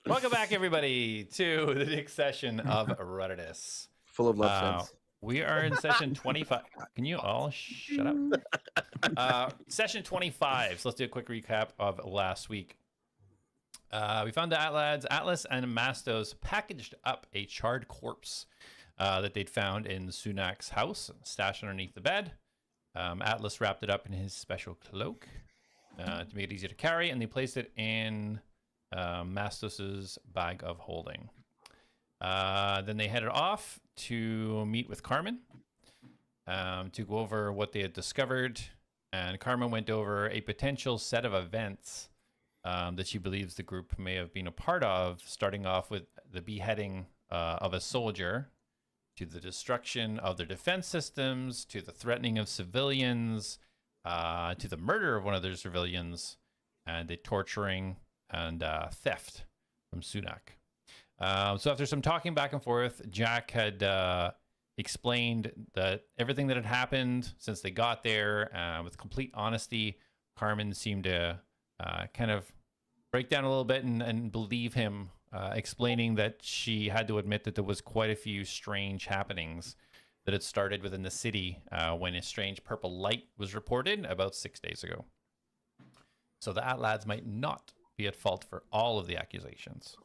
Welcome back, everybody, to the next session of Reditus. Full of love sense. We are in session 25. Can you all shut up? Session 25. So let's do a quick recap of last week. We found the Atlas and Mastos packaged up a charred corpse that they'd found in Sunak's house, stashed underneath the bed. Atlas wrapped it up in his special cloak to make it easier to carry, and they placed it in Mastos's bag of holding. Then they headed off to meet with Carmen to go over what they had discovered. And Carmen went over a potential set of events that she believes the group may have been a part of, starting off with the beheading of a soldier, to the destruction of their defense systems, to the threatening of civilians, to the murder of one of their civilians, and the torturing and theft from Sunak. So after some talking back and forth, Jack had explained that everything that had happened since they got there, with complete honesty. Carmen seemed to kind of break down a little bit and believe him, explaining that she had to admit that there was quite a few strange happenings that had started within the city when a strange purple light was reported about 6 days ago. So the Atlads might not be at fault for all of the accusations.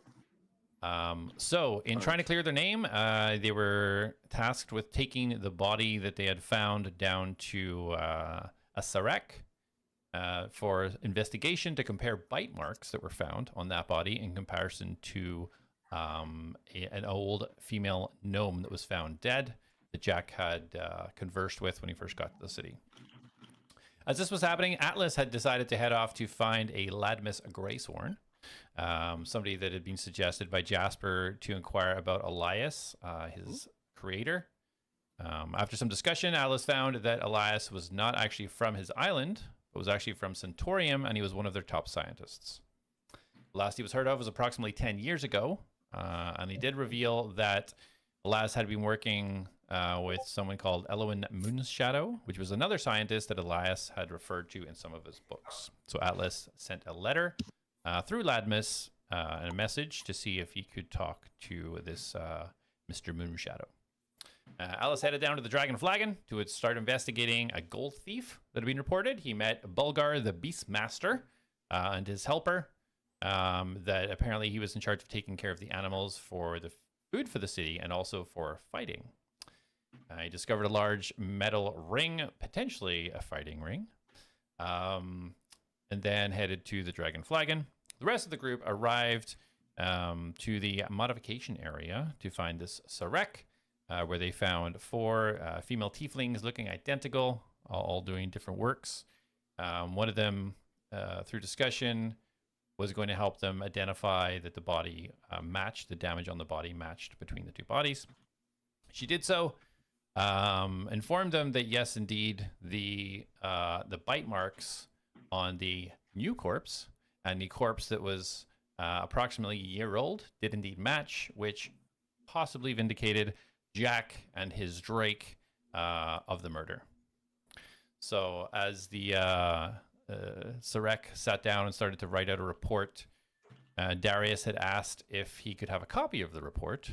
So in trying to clear their name, they were tasked with taking the body that they had found down to a Cleric for investigation to compare bite marks that were found on that body in comparison to an old female gnome that was found dead that Jack had conversed with when he first got to the city. As this was happening, Atlas had decided to head off to find a Ladmus Greysworn, somebody that had been suggested by Jasper to inquire about Elias, his creator. After some discussion, Atlas found that Elias was not actually from his island, but was actually from Centaurium, and he was one of their top scientists. The last he was heard of was approximately 10 years ago, and he did reveal that Elias had been working with someone called Elowin Moonshadow, which was another scientist that Elias had referred to in some of his books. So Atlas sent a letter through Ladmus and a message to see if he could talk to this Mr. Moonshadow. Atlas headed down to the Dragon Flagon to start investigating a gold thief that had been reported. He met Bulgar, the Beastmaster, and his helper, that apparently he was in charge of taking care of the animals for the food for the city and also for fighting. He discovered a large metal ring, potentially a fighting ring, and then headed to the Dragon Flagon. The rest of the group arrived to the modification area to find this Cleric, where they found 4 female tieflings looking identical, all doing different works. One of them, through discussion, was going to help them identify that the body matched, the damage on the body matched between the 2 bodies. She did so, informed them that yes, indeed, the bite marks on the new corpse and the corpse that was approximately a year old did indeed match, which possibly vindicated Jack and his Drake of the murder. So as the Cleric sat down and started to write out a report, Darius had asked if he could have a copy of the report,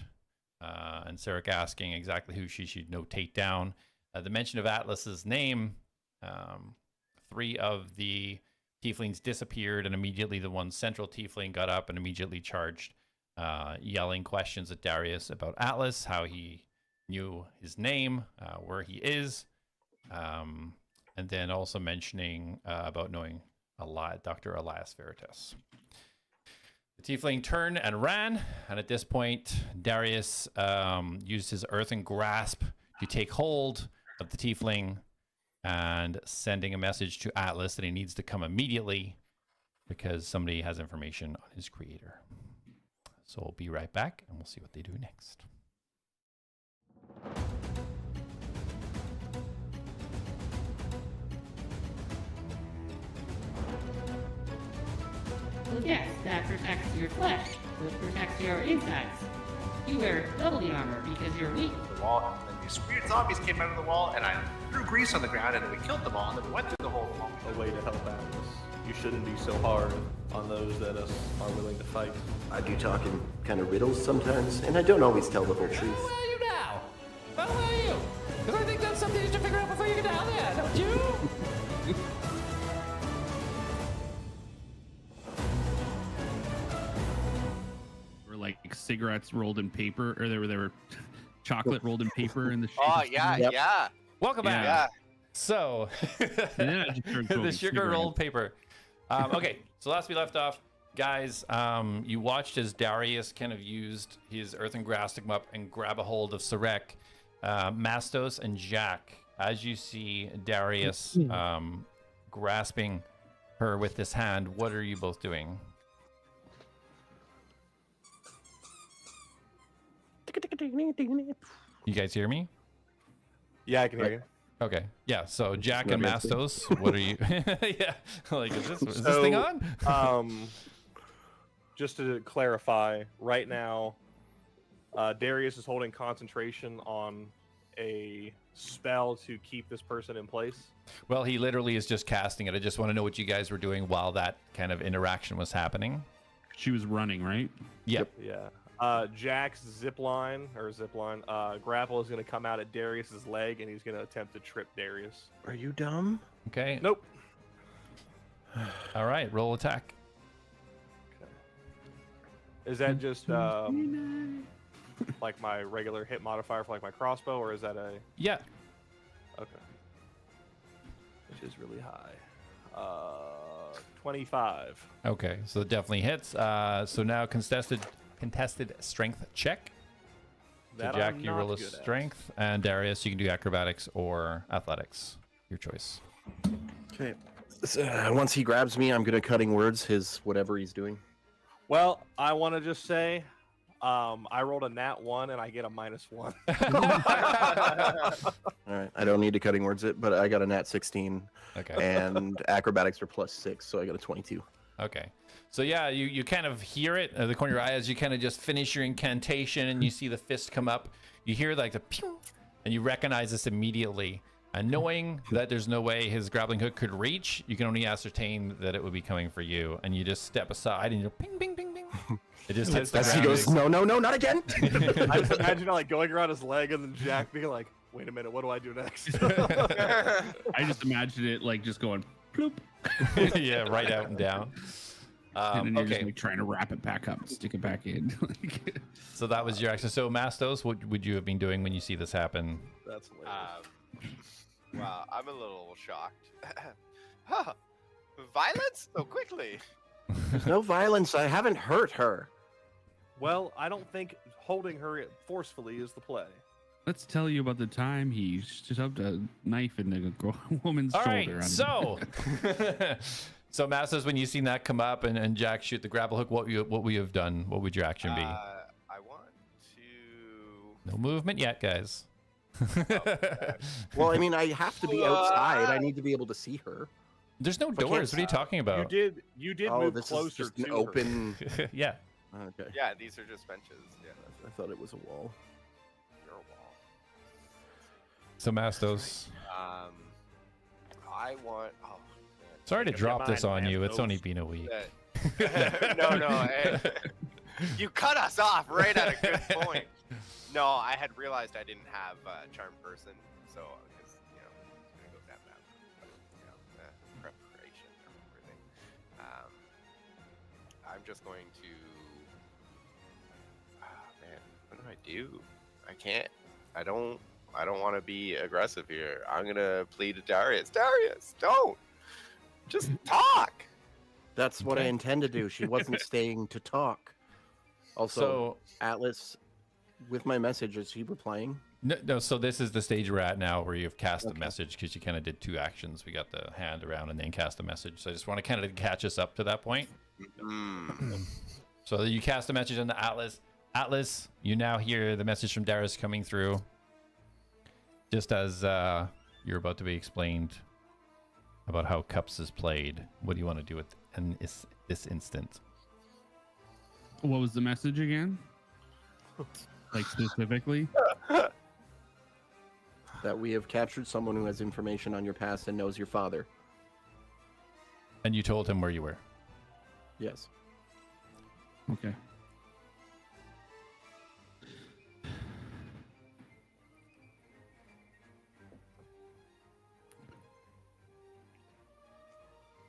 and Cleric asking exactly who she should notate down. The mention of Atlas's name, 3 of the tieflings disappeared, and immediately the one central tiefling got up and immediately charged, yelling questions at Darius about Atlas, how he knew his name, where he is, and then also mentioning about knowing Dr. Elias Veritas. The tiefling turned and ran, and at this point, Darius used his earthen grasp to take hold of the tiefling and sending a message to Atlas that he needs to come immediately because somebody has information on his creator. So we'll be right back, and we'll see what they do next. Well, yes, that protects your flesh, so it protects your insides. You wear double the armor because you're weak, the wall, and then these weird zombies came out of the wall, and I threw grease on the ground, and then we killed them all, and then we went through the whole wall. A way to help Atlas. You shouldn't be so hard on those that are willing to fight. I do talk in kind of riddles sometimes, and I don't always tell the whole truth. How are you now? How are you? Because I think that's something you should figure out before you get down there, don't you? Were like cigarettes rolled in paper, or there were chocolate rolled in paper in the shape Oh, of yeah, Yep. yeah. Welcome back. Yeah. So, And then I just started the throwing sugar rolled cigarettes. paper. Okay, so last we left off, guys, you watched as Darius kind of used his earthen grasp to come up and grab a hold of Sarek, Mastos, and Jack. As you see Darius grasping her with his hand, what are you both doing? You guys hear me? Yeah, I can hear you. Okay. Yeah. So Jack and Right. Mastos, what are you? Yeah. Like, is this thing on? Just to clarify, right now, Darius is holding concentration on a spell to keep this person in place. Well, he literally is just casting it. I just want to know what you guys were doing while that kind of interaction was happening. She was running, right? Yep. Yeah. Jack's zipline grapple is going to come out at Darius's leg, and he's going to attempt to trip Darius. Are you dumb? Okay. Nope. All right. Roll attack. Is that just like my regular hit modifier for like my crossbow, or is that a Yeah. okay? Which is really high. 25. Okay. So it definitely hits. So now contested strength check. So That Jack, I'm you not roll a good at. strength, and Darius, you can do acrobatics or athletics. Your choice. Okay. So, once he grabs me, I'm gonna cutting words his whatever he's doing. Well, I want to just say, I rolled a nat 1 and I get a -1. All right. I don't need to cutting words it, but I got a nat 16, Okay. and acrobatics are +6, so I got a 22. Okay. So yeah, you kind of hear it at the corner of your eye as you kind of just finish your incantation and you see the fist come up. You hear like the pew, and you recognize this immediately. And knowing that there's no way his grappling hook could reach, you can only ascertain that it would be coming for you. And you just step aside and you ping, ping, ping, ping. It just hits the As ground. he goes, no, not again. I just imagine like going around his leg and then Jack being like, "Wait a minute, what do I do next?" I just imagine it like just going ploop, Yeah, right out and down. and then you're just Okay, like trying to wrap it back up and stick it back in. Like, so that was your action. So Mastos, what would you have been doing when you see this happen? That's hilarious. Wow, I'm a little shocked. Huh. Violence so quickly. No violence. I haven't hurt her. Well, I don't think holding her forcefully is the play. let's tell you about the time he shoved a knife in a woman's All shoulder. right, so so Mastos, when you seen that come up and Jack shoot the grapple hook, what would you have done? What would your action be? I want to. No movement yet, guys. Well, I mean, I have to be outside. I need to be able to see her. There's no I can't- doors. What are you talking about? You did Oh, move this is closer just to an her. open. Yeah. Okay. Yeah, these are just benches. Yeah, I thought it was a wall. you're a wall. So Mastos, I want. Oh, sorry to Never drop this mind, on you. It's Mastos. only been a week. man. No. You cut us off right at a good point. No, I had realized I didn't have charm person, so because I was gonna go down that, preparation and everything. I'm just going to. Man, what do I do? I can't. I don't want to be aggressive here. I'm gonna plead to Darius. Darius, don't. Just talk. That's what I Okay. intend to do. She wasn't staying to talk. Also, So Atlas, with my message, is he replying? no. So this is the stage we're at now, where you've cast the Okay. message because you kind of did two actions. We got the hand around and then cast the message. So I just want to kind of catch us up to that point. So you cast a message on the Atlas. Atlas, you now hear the message from Darius coming through. Just as you're about to be explained about how Cups is played, what do you want to do with in this instant? What was the message again? Like specifically? that we have captured someone who has information on your past and knows your father. And you told him where you were. Yes. Okay.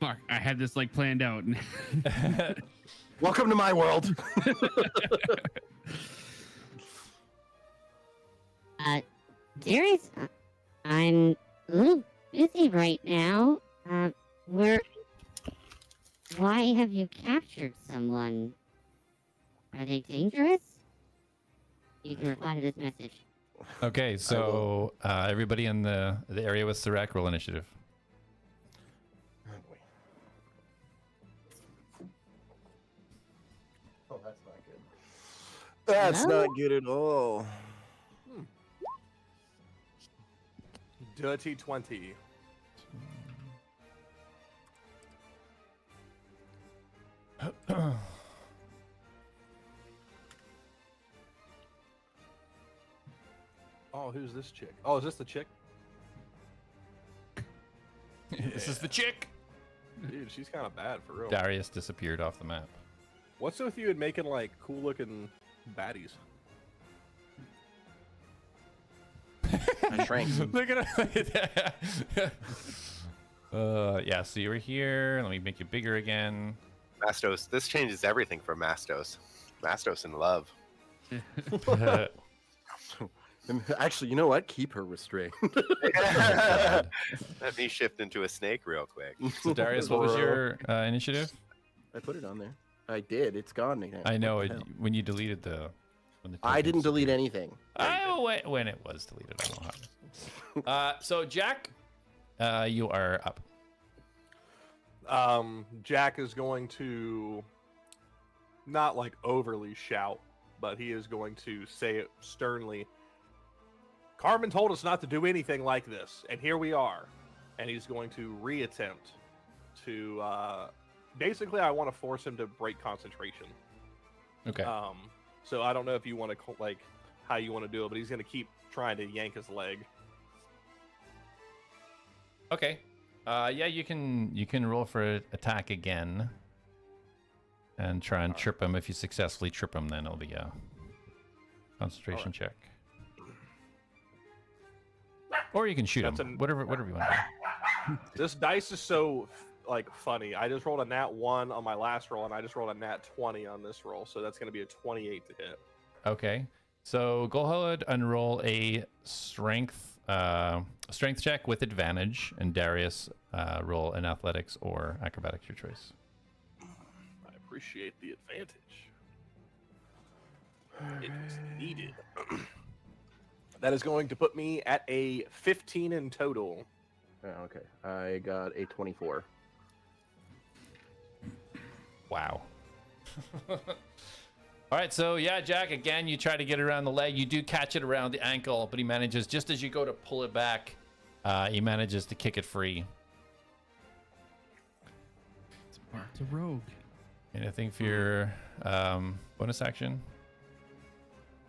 Fuck, I had this like planned out. Welcome to my world. Darius, I'm a little busy right now. Why have you captured someone? Are they dangerous? You can reply to this message. Okay, so everybody in the area with Sirach, roll initiative. Oh, boy. Oh, that's not good. That's Hello? not good at all. Dirty 20. Oh, who's this chick? Oh, is this the chick? This is the chick. Dude, she's kind of bad for real. Darius disappeared off the map. What's with you in making like cool looking baddies? I shrank. Look at it. Yeah, so you were here. Let me make you bigger again. Mastos. This changes everything for Mastos. Mastos in love. Actually, you know what? Keep her restrained. Let me shift into a snake real quick. So Darius, what was your initiative? I put it on there. I did. It's gone now. I know What it, the hell? when you deleted the. When the I didn't tokens- delete anything. When it was deleted, I don't know how. So Jack, you are up. Jack is going to not like overly shout, but he is going to say it sternly. Carmen told us not to do anything like this, and here we are. And he's going to reattempt to basically I want to force him to break concentration. Okay. So I don't know if you want to like how you want to do it, but he's going to keep trying to yank his leg. Okay. Yeah, you can roll for attack again, and try and trip him. If you successfully trip him, then it'll be a concentration check. Or you can shoot That's him. Whatever you want to do. This dice is so like funny. I just rolled a nat 1 on my last roll, and I just rolled a nat 20 on this roll, so that's going to be a 28 to hit. Okay. So go ahead and roll a strength check with advantage, and Darius roll an athletics or acrobatics, your choice. I appreciate the advantage. It was needed. That is going to put me at a 15 in total. Okay. I got a 24. Wow. All right, so yeah, Jack, again, you try to get it around the leg. You do catch it around the ankle, but he manages, just as you go to pull it back, he manages to kick it free. It's a rogue. Anything for your bonus action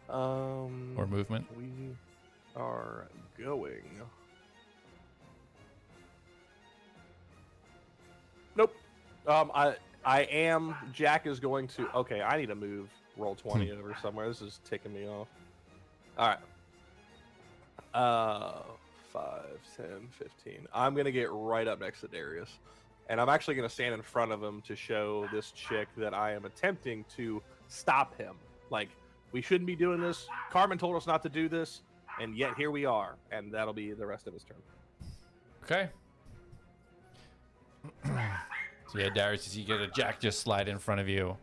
or movement? We are going. Nope. I am. Jack is going to. Okay, I need to move roll 20 over somewhere. This is ticking me off. All right. 5, 10, 15. I'm gonna get right up next to Darius, and I'm actually gonna stand in front of him to show this chick that I am attempting to stop him. Like, we shouldn't be doing this. Carmen told us not to do this, and yet here we are, and that'll be the rest of his turn. Okay. So yeah, Darius, you get a Jack just slide in front of you,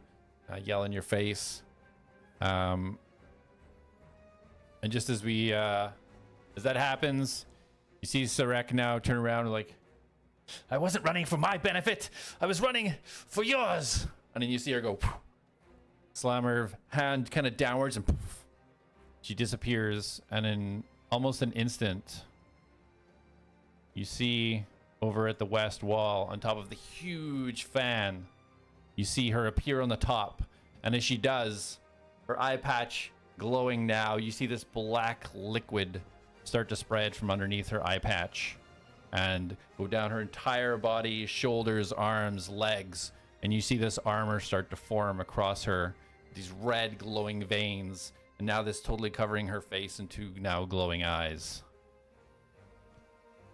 yell in your face, and just as that happens, you see Sarek now turn around and like, I wasn't running for my benefit, I was running for yours. And then you see her go, poof, slam her hand kind of downwards, and poof, she disappears. And in almost an instant, you see over at the west wall, on top of the huge fan, you see her appear on the top. And as she does, her eye patch glowing now, you see this black liquid start to spread from underneath her eye patch and go down her entire body, shoulders, arms, legs. And you see this armor start to form across her, these red glowing veins. And now this totally covering her face and two now glowing eyes.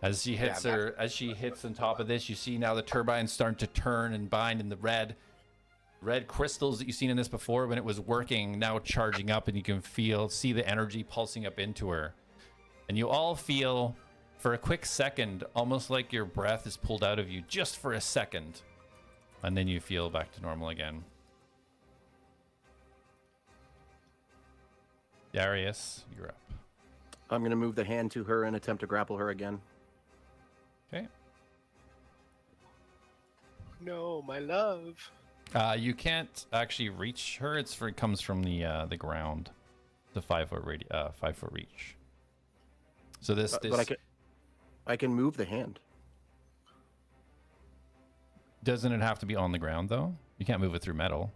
As she hits as she hits on top of this, you see now the turbines starting to turn and bind in the red crystals that you've seen in this before when it was working, now charging up, and you can see the energy pulsing up into her. And you all feel, for a quick second, almost like your breath is pulled out of you, just for a second. And then you feel back to normal again. Darius, you're up. I'm going to move the hand to her and attempt to grapple her again. Okay. No, my love. You can't actually reach her. It comes from the ground. The 5 foot 5 foot reach. So this But I can move the hand. Doesn't it have to be on the ground though? You can't move it through metal.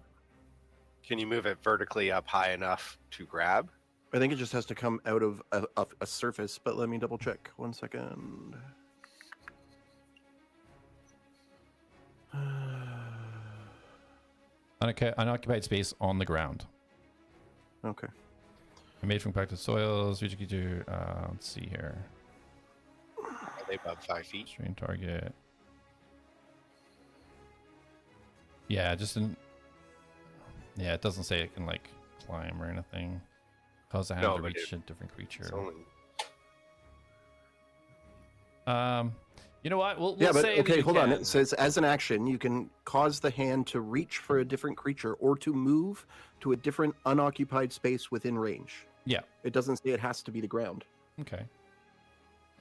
Can you move it vertically up high enough to grab? I think it just has to come out of a surface, but let me double check. 1 second. Unoccupied space on the ground. Okay. Made from compacted soils. Let's see here. Are they above 5 feet? Strain target. Yeah, it doesn't say it can like climb or anything. Cause a hand to reach a different creature. You know what? We'll say okay, hold on. It says as an action, you can cause the hand to reach for a different creature or to move to a different unoccupied space within range. Yeah. It doesn't say it has to be the ground. Okay.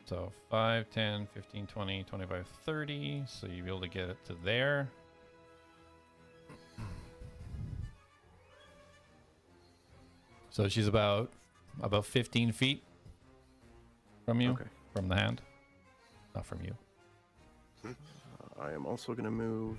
So 5, 10, 15, 20, 25, 30. So you'll be able to get it to there. So she's about 15 feet from you, from the hand, not from you. I am also going to move.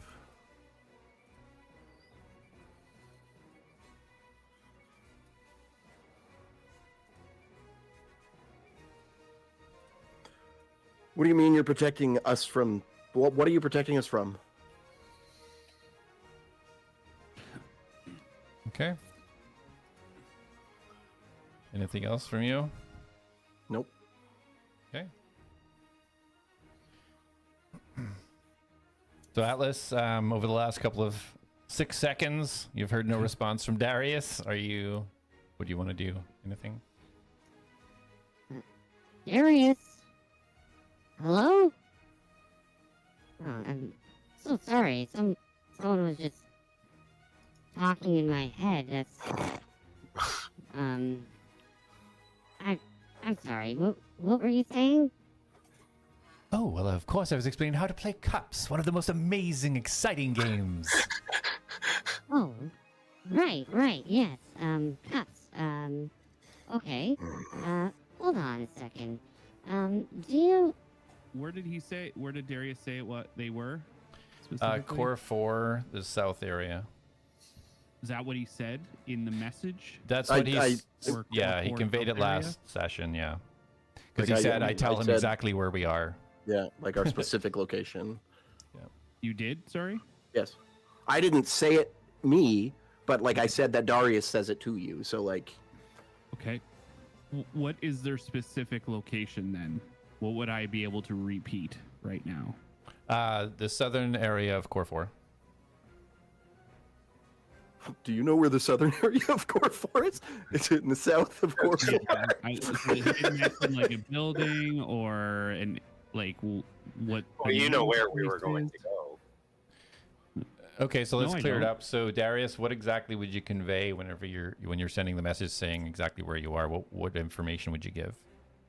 What do you mean you're protecting us from? What are you protecting us from? Okay. Anything else from you? Nope. Okay. So Atlas, over the last couple of 6 seconds, you've heard no response from Darius. What do you want to do? Anything? Darius? Hello? Oh, I'm so sorry. Someone was just talking in my head. That's I'm sorry. What were you saying? Oh, well, of course I was explaining how to play Cups, one of the most amazing, exciting games. Oh, right, yes. Cups. Okay. Hold on a second. Do you... Where did Darius say what they were? Specifically? Core 4, the south area. Is that what he said in the message? That's what he conveyed it last session, yeah. Because he said, I tell him exactly where we are. Yeah, like our specific location. Yeah. You did? Sorry? Yes. I didn't say it me, but like I said that Darius says it to you, so like... Okay. What is their specific location then? What would I be able to repeat right now? The southern area of Core 4. Do you know where the southern area of Core 4 is? It's in the south of Core 4. I didn't mention like a building or what. Well, you know where we were going to go. Okay, so let's No, I clear it don't. up. So Darius, what exactly would you convey when you're sending the message saying exactly where you are? What information would you give?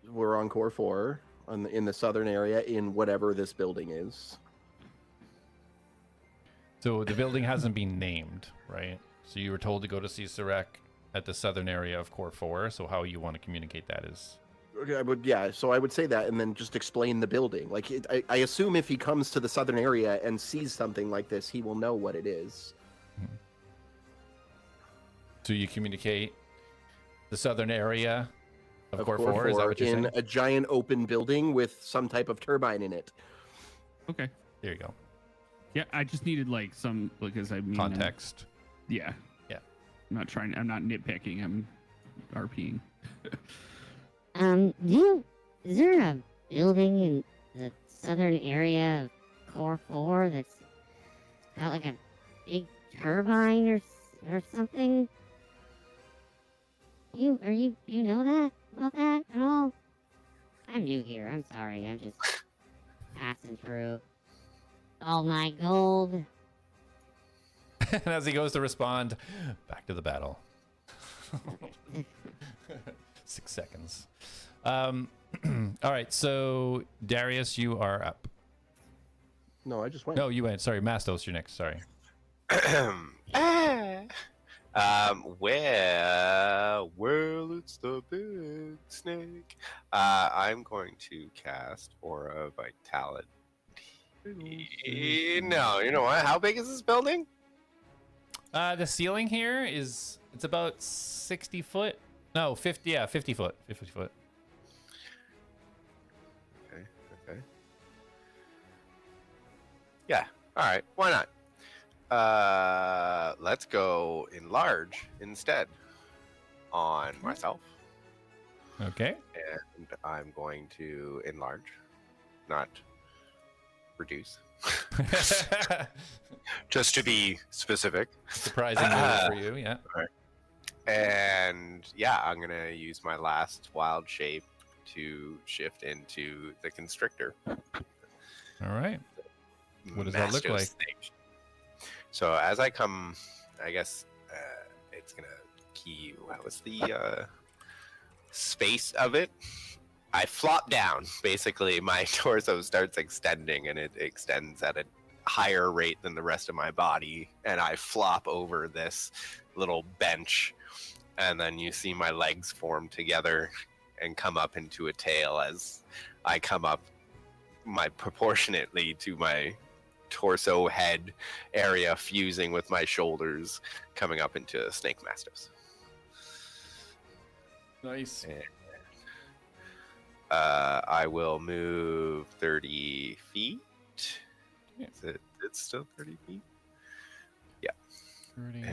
We're on Core 4 in the southern area in whatever this building is. So the building hasn't been named, right? So you were told to go to Cleric at the southern area of Core 4. So how you want to communicate that is... Okay, so I would say that and then just explain the building. Like, I assume if he comes to the southern area and sees something like this, he will know what it is. Mm-hmm. So you communicate the southern area Of core 4, is that what you're in saying? a giant open building with some type of turbine in it. Okay. There you go. Yeah, I just needed like some because I mean Context. yeah. Yeah. I'm not nitpicking. I'm RPing. Is there a building in the southern area of Core 4 that's got like a big turbine or something? You know that about that at all? I'm new here. I'm sorry. I'm just passing through. All my gold. And as he goes to respond, back to the battle. 6 seconds. All right, so Darius, you are up. No, I just went. No, you went. Sorry, Mastos, you're next. Sorry. Well, it's the big snake. I'm going to cast Aura Vitality. No, you know what? How big is this building? The ceiling here it's about 60 foot. No, 50. Yeah, 50 foot. 50 foot. Okay. Yeah. All right. Why not? Let's go enlarge instead on myself. Okay. And I'm going to enlarge, not reduce. Just to be specific. Surprising move for you, yeah. And yeah, I'm going to use my last wild shape to shift into the constrictor. All right. What does that look like? Snake. So as I come, I guess it's going to key. What was the space of it? I flop down. Basically, my torso starts extending, and it extends at a higher rate than the rest of my body. And I flop over this little bench, and then you see my legs form together and come up into a tail as I come up proportionately to my torso head area, fusing with my shoulders, coming up into a snake mastos. Nice. And, I will move 30 feet. Yeah. It's still 30 feet? Yeah. 30.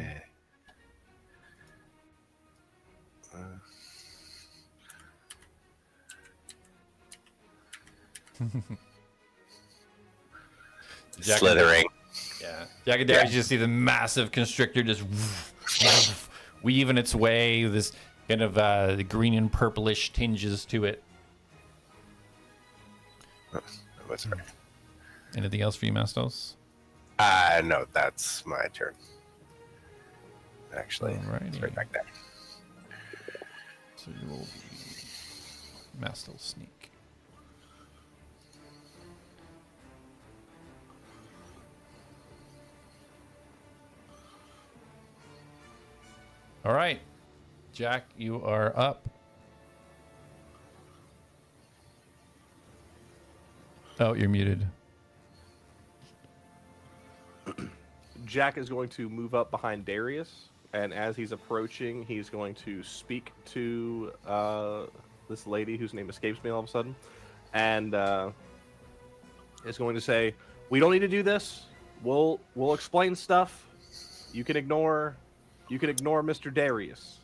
Slithering. Yeah. Jack and Darius, you just see the massive constrictor just weaving its way, this kind of the green and purplish tinges to it. What's right? Anything else for you, Mastos? No, that's my turn. Actually, Alrighty. it's right back there. So you will be Mastos sneak. All right, Jack, you are up. Oh, you're muted. Jack is going to move up behind Darius, and as he's approaching, he's going to speak to this lady whose name escapes me all of a sudden, and is going to say, "We don't need to do this. We'll explain stuff. You can ignore Mr. Darius.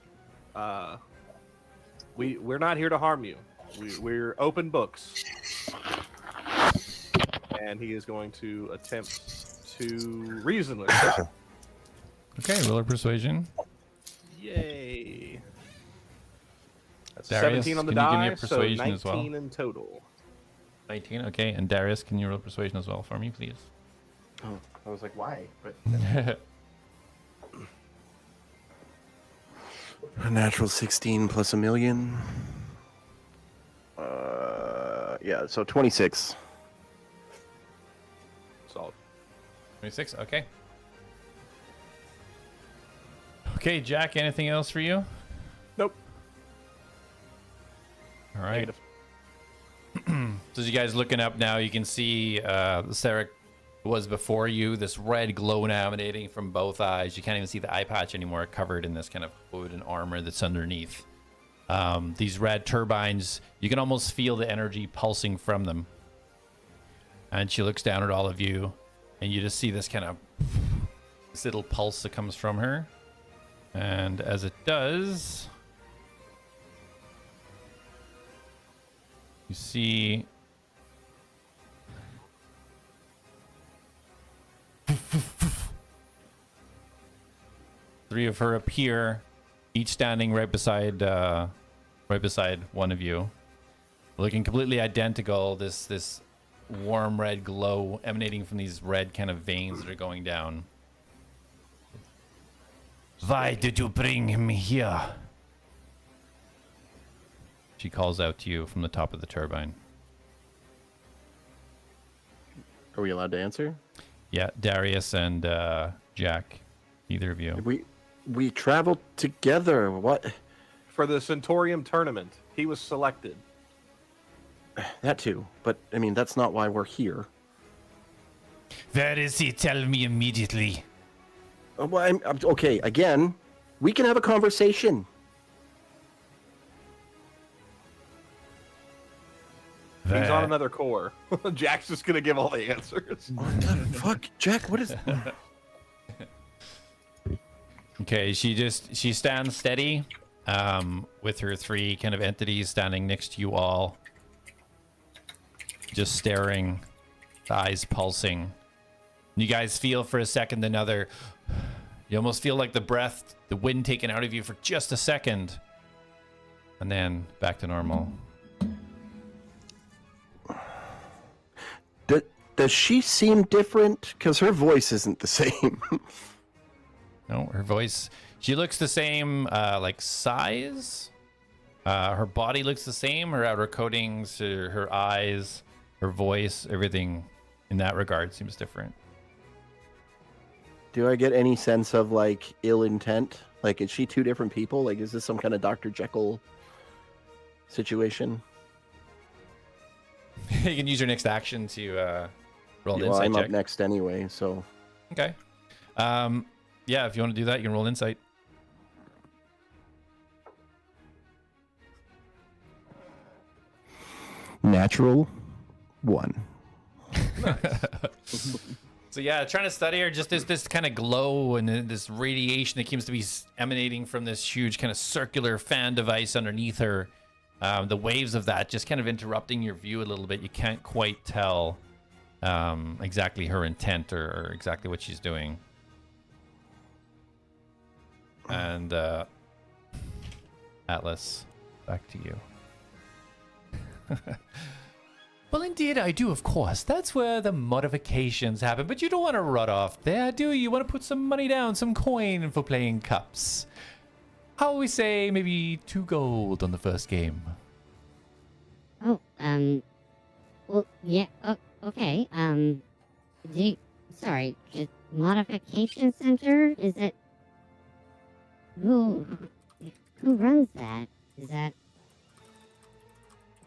We're not here to harm you. We're open books." And he is going to attempt to reason with her. Okay, roll a persuasion. Yay. That's Darius, 17 on the can you give me a die, so persuasion 19 as well? in total. 19, okay. And Darius, can you roll persuasion as well for me, please? Oh, I was like, why? But a natural 16 plus a million. Yeah, so 26. Solid. 26, okay. Okay, Jack, anything else for you? Nope. All right. Negative. So as you guys looking up now, you can see Cleric was before you, this red glow now emanating from both eyes. You can't even see the eye patch anymore, covered in this kind of hood and armor that's underneath. These red turbines, you can almost feel the energy pulsing from them. And she looks down at all of you, and you just see this kind of this little pulse that comes from her. And as it does, you see three of her appear, each standing right beside one of you, looking completely identical. This warm red glow emanating from these red kind of veins that are going down. Why did you bring him here? She calls out to you from the top of the turbine. Are we allowed to answer? Yeah, Darius and Jack, either of you. We traveled together. What? For the Centaurium tournament, he was selected. That too, but I mean that's not why we're here. Where is he? Tell me immediately. Well, I'm okay. Again, we can have a conversation. He's on another core. Jack's just gonna give all the answers. What the fuck, Jack? What is? Okay, she stands steady, with her three kind of entities standing next to you all, just staring, the eyes pulsing. You guys feel for a second another. You almost feel like the wind taken out of you for just a second, and then back to normal. Does she seem different? Because her voice isn't the same. No, her voice. She looks the same, like size. Her body looks the same. Her outer coatings, her eyes, her voice, everything in that regard seems different. Do I get any sense of like ill intent? Like, is she two different people? Like, is this some kind of Dr. Jekyll situation? You can use your next action to roll an Well, insight I'm check. up next anyway, so. Okay. Yeah, if you want to do that, you can roll insight. Natural 1. So yeah, trying to study her, just this kind of glow and then this radiation that seems to be emanating from this huge kind of circular fan device underneath her. The waves of that just kind of interrupting your view a little bit. You can't quite tell exactly her intent or exactly what she's doing. And Atlas, back to you. Well, indeed, I do, of course. That's where the modifications happen. But you don't want to run off there, do you? You want to put some money down, some coin for playing cups. How we say maybe 2 gold on the first game? Oh, well, yeah, okay, sorry, just modification center? Is it, who runs that? Is that,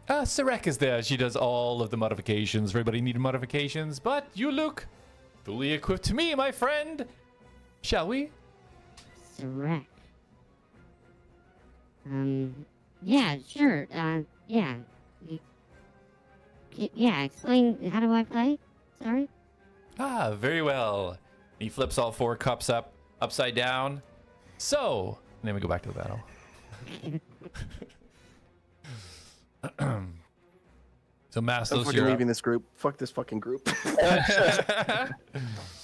Sarek is there. She does all of the modifications. Everybody need modifications, but you look fully equipped to me, my friend. Shall we? Shrek? Yeah, sure, yeah. Yeah, explain, how do I play? Sorry? Ah, very well. He flips all 4 cups upside down. So, and then we go back to the battle. So, I'm Mastos, fucking you're up. leaving this group. Fuck this fucking group.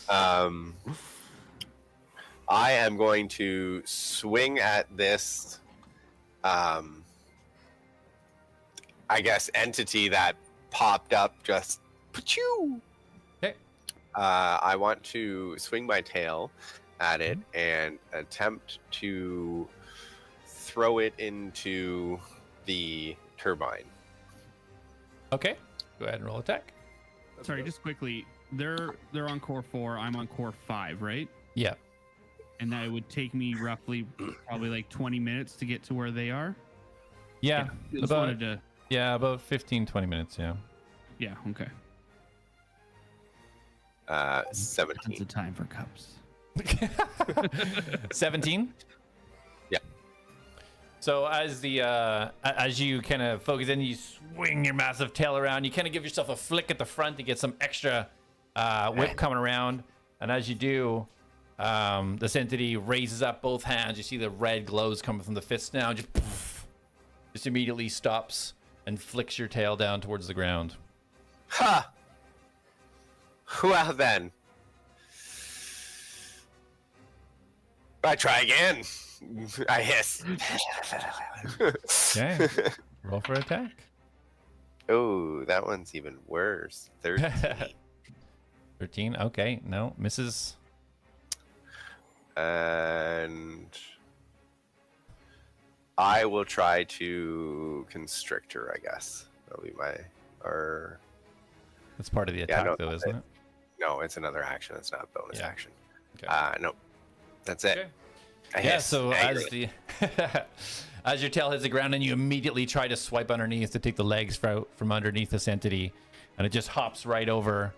I am going to swing at this, I guess, entity that popped up just. Pachoo! Okay. I want to swing my tail at it and attempt to throw it into the turbine. Okay. Go ahead and roll attack. Sorry, just quickly. They're on core 4. I'm on core 5, right? Yeah. And that would take me roughly, probably like 20 minutes to get to where they are. Yeah. Just About, wanted to. yeah, about 15, 20 minutes. Yeah. Yeah. Okay. 17. Tons of time for cups. 17? Yeah. So as you kind of focus in, you swing your massive tail around. You kind of give yourself a flick at the front to get some extra whip coming around. And as you do, this entity raises up both hands. You see the red glows coming from the fist now. Just immediately stops and flicks your tail down towards the ground. Ha! Well then. I try again. I hiss. Okay. Roll for attack. Oh, that one's even worse. 13. 13. Okay. No. Misses. And I will try to constrict her, I guess. That'll be my... Or... That's part of the attack, though, isn't it? No, it's another action. It's not a bonus action. Okay. No. That's it. Okay. I Yeah, hiss so angrily. as your tail hits the ground and you immediately try to swipe underneath to take the legs from underneath this entity, and it just hops right over,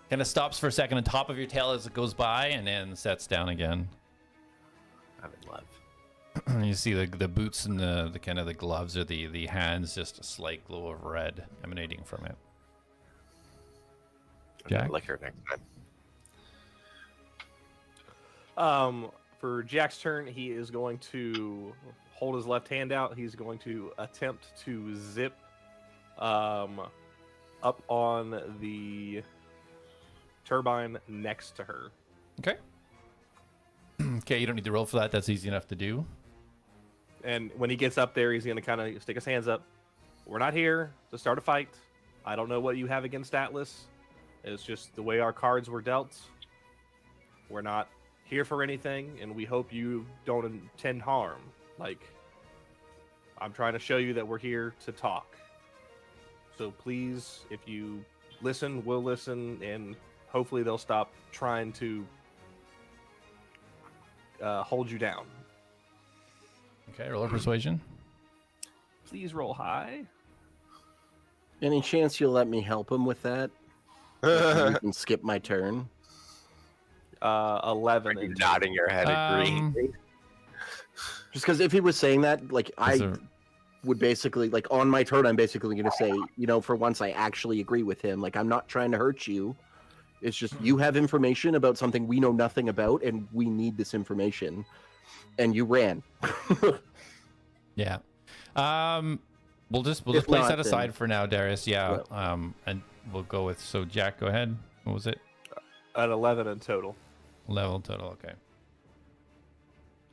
kind of stops for a second on top of your tail as it goes by, and then sets down again. I'm in love. You see the boots and the kind of the gloves or the hands, just a slight glow of red emanating from it. Jack? Lick her next time. For Jack's turn, he is going to hold his left hand out. He's going to attempt to zip up on the turbine next to her. Okay. Okay, you don't need to roll for that. That's easy enough to do. And when he gets up there, he's going to kind of stick his hands up. We're not here to start a fight. I don't know what you have against Atlas. It's just the way our cards were dealt. We're not here for anything, and we hope you don't intend harm. Like, I'm trying to show you that we're here to talk. So please, if you listen, we'll listen, and hopefully they'll stop trying to hold you down. Okay, roll a persuasion. Please roll high. Any chance you'll let me help him with that? You can skip my turn. 11. Are you nodding your head agreeing? Just because if he was saying that, like, I would basically, like, on my turn, I'm basically going to say, you know, for once I actually agree with him. Like, I'm not trying to hurt you. It's just you have information about something we know nothing about, and we need this information. And you ran. Yeah. We'll just place not, that aside then- for now, Darius. Yeah. And we'll go with, so Jack, go ahead. What was it? At 11 in total. Level total, okay.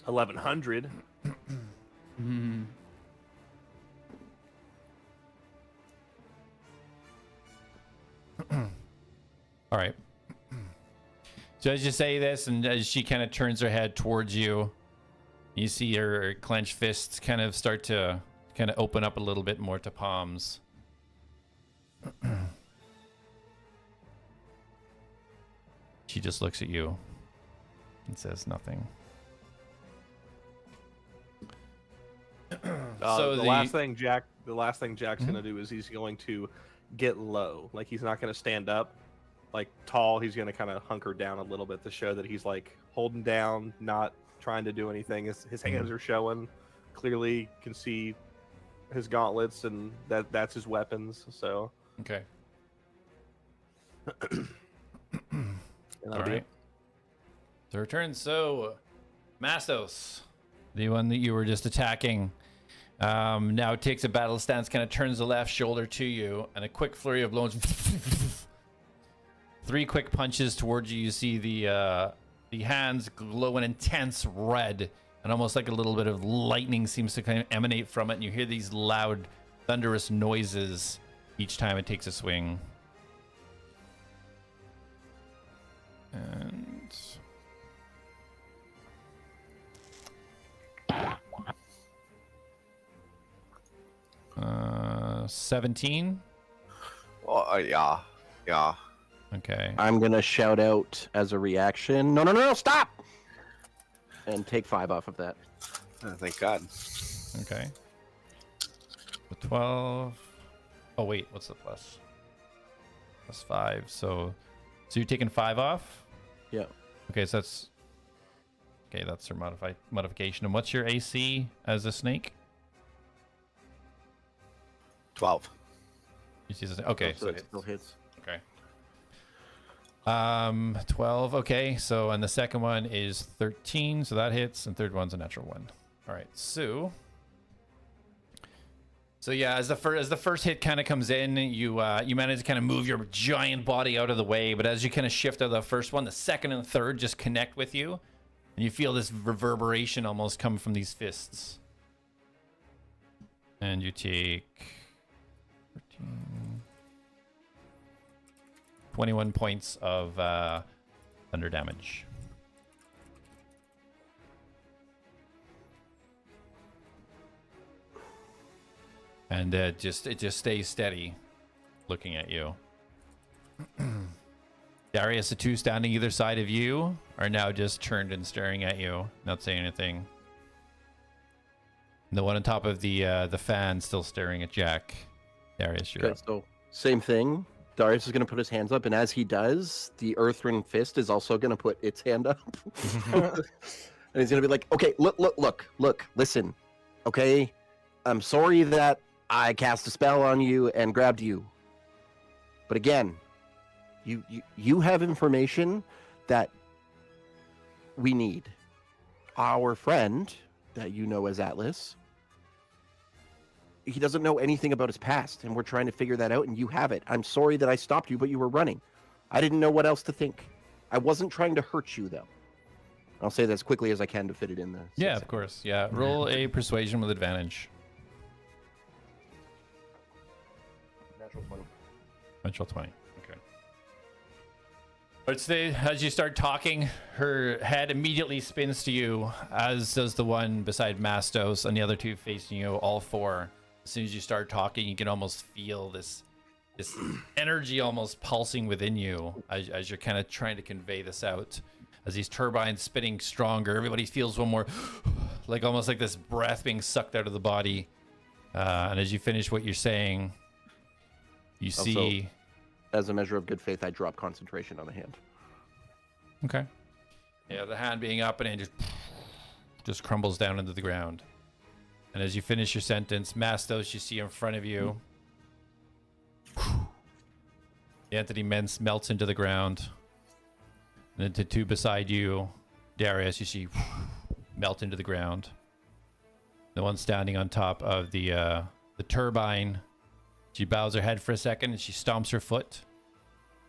1100. All right. So as you say this, and as she kind of turns her head towards you, you see her clenched fists kind of start to kind of open up a little bit more to palms. She just looks at you and says nothing. So the last thing Jack's gonna do is he's going to get low. Like, he's not gonna stand up like tall. He's gonna kind of hunker down a little bit to show that he's like holding down, not trying to do anything. His hands are showing. Clearly can see his gauntlets, and that's his weapons. So okay. All right. So return. So Mastos, the one that you were just attacking, now takes a battle stance, kind of turns the left shoulder to you, and a quick flurry of blows. 3 quick punches towards you. You see the hands glow an intense red, and almost like a little bit of lightning seems to kind of emanate from it, and you hear these loud, thunderous noises each time it takes a swing. And 17. Well, yeah. Okay. I'm going to shout out as a reaction, no, stop! And take 5 off of that. Oh, thank God. Okay. The 12. Oh wait, what's the plus? Plus 5. So you're taking 5 off? Yeah. Okay, so that's her modification. And what's your AC as a snake? 12. You see this? Okay, So so it still hits. okay. 12. Okay, so and the second one is 13, so that hits, and third one's a natural one. All right, so yeah, as the first hit kind of comes in, you manage to kind of move your giant body out of the way, but as you kind of shift out of the first one, the second and third just connect with you, and you feel this reverberation almost come from these fists. And you take 21 points of thunder damage. And it just stays steady, looking at you. Darius, the two standing either side of you are now just turned and staring at you, not saying anything. And the one on top of the fan still staring at Jack. Darius, you're Okay, up. so same thing. Darius is going to put his hands up, and as he does, the Earthrin Fist is also going to put its hand up. And he's going to be like, okay, look, listen. Okay, I'm sorry that I cast a spell on you and grabbed you. But again, you have information that we need. Our friend that you know as Atlas, he doesn't know anything about his past, and we're trying to figure that out, and you have it. I'm sorry that I stopped you, but you were running. I didn't know what else to think. I wasn't trying to hurt you, though. I'll say that as quickly as I can to fit it in the... Yeah, of course. Yeah, roll a persuasion with advantage. Natural 20. Natural 20. Okay. But today, as you start talking, her head immediately spins to you, as does the one beside Mastos, and the other two facing you, all four. As soon as you start talking, you can almost feel this energy almost pulsing within you as you're kind of trying to convey this out. As these turbines spinning stronger, everybody feels one more, like almost like this breath being sucked out of the body. And as you finish what you're saying, you see... As a measure of good faith, I drop concentration on the hand. Okay. Yeah, the hand being up and it just crumbles down into the ground. And as you finish your sentence, Mastos, you see in front of you. The entity melts into the ground. And then the two beside you, Darius, you see melt into the ground. The one standing on top of the turbine, she bows her head for a second and she stomps her foot.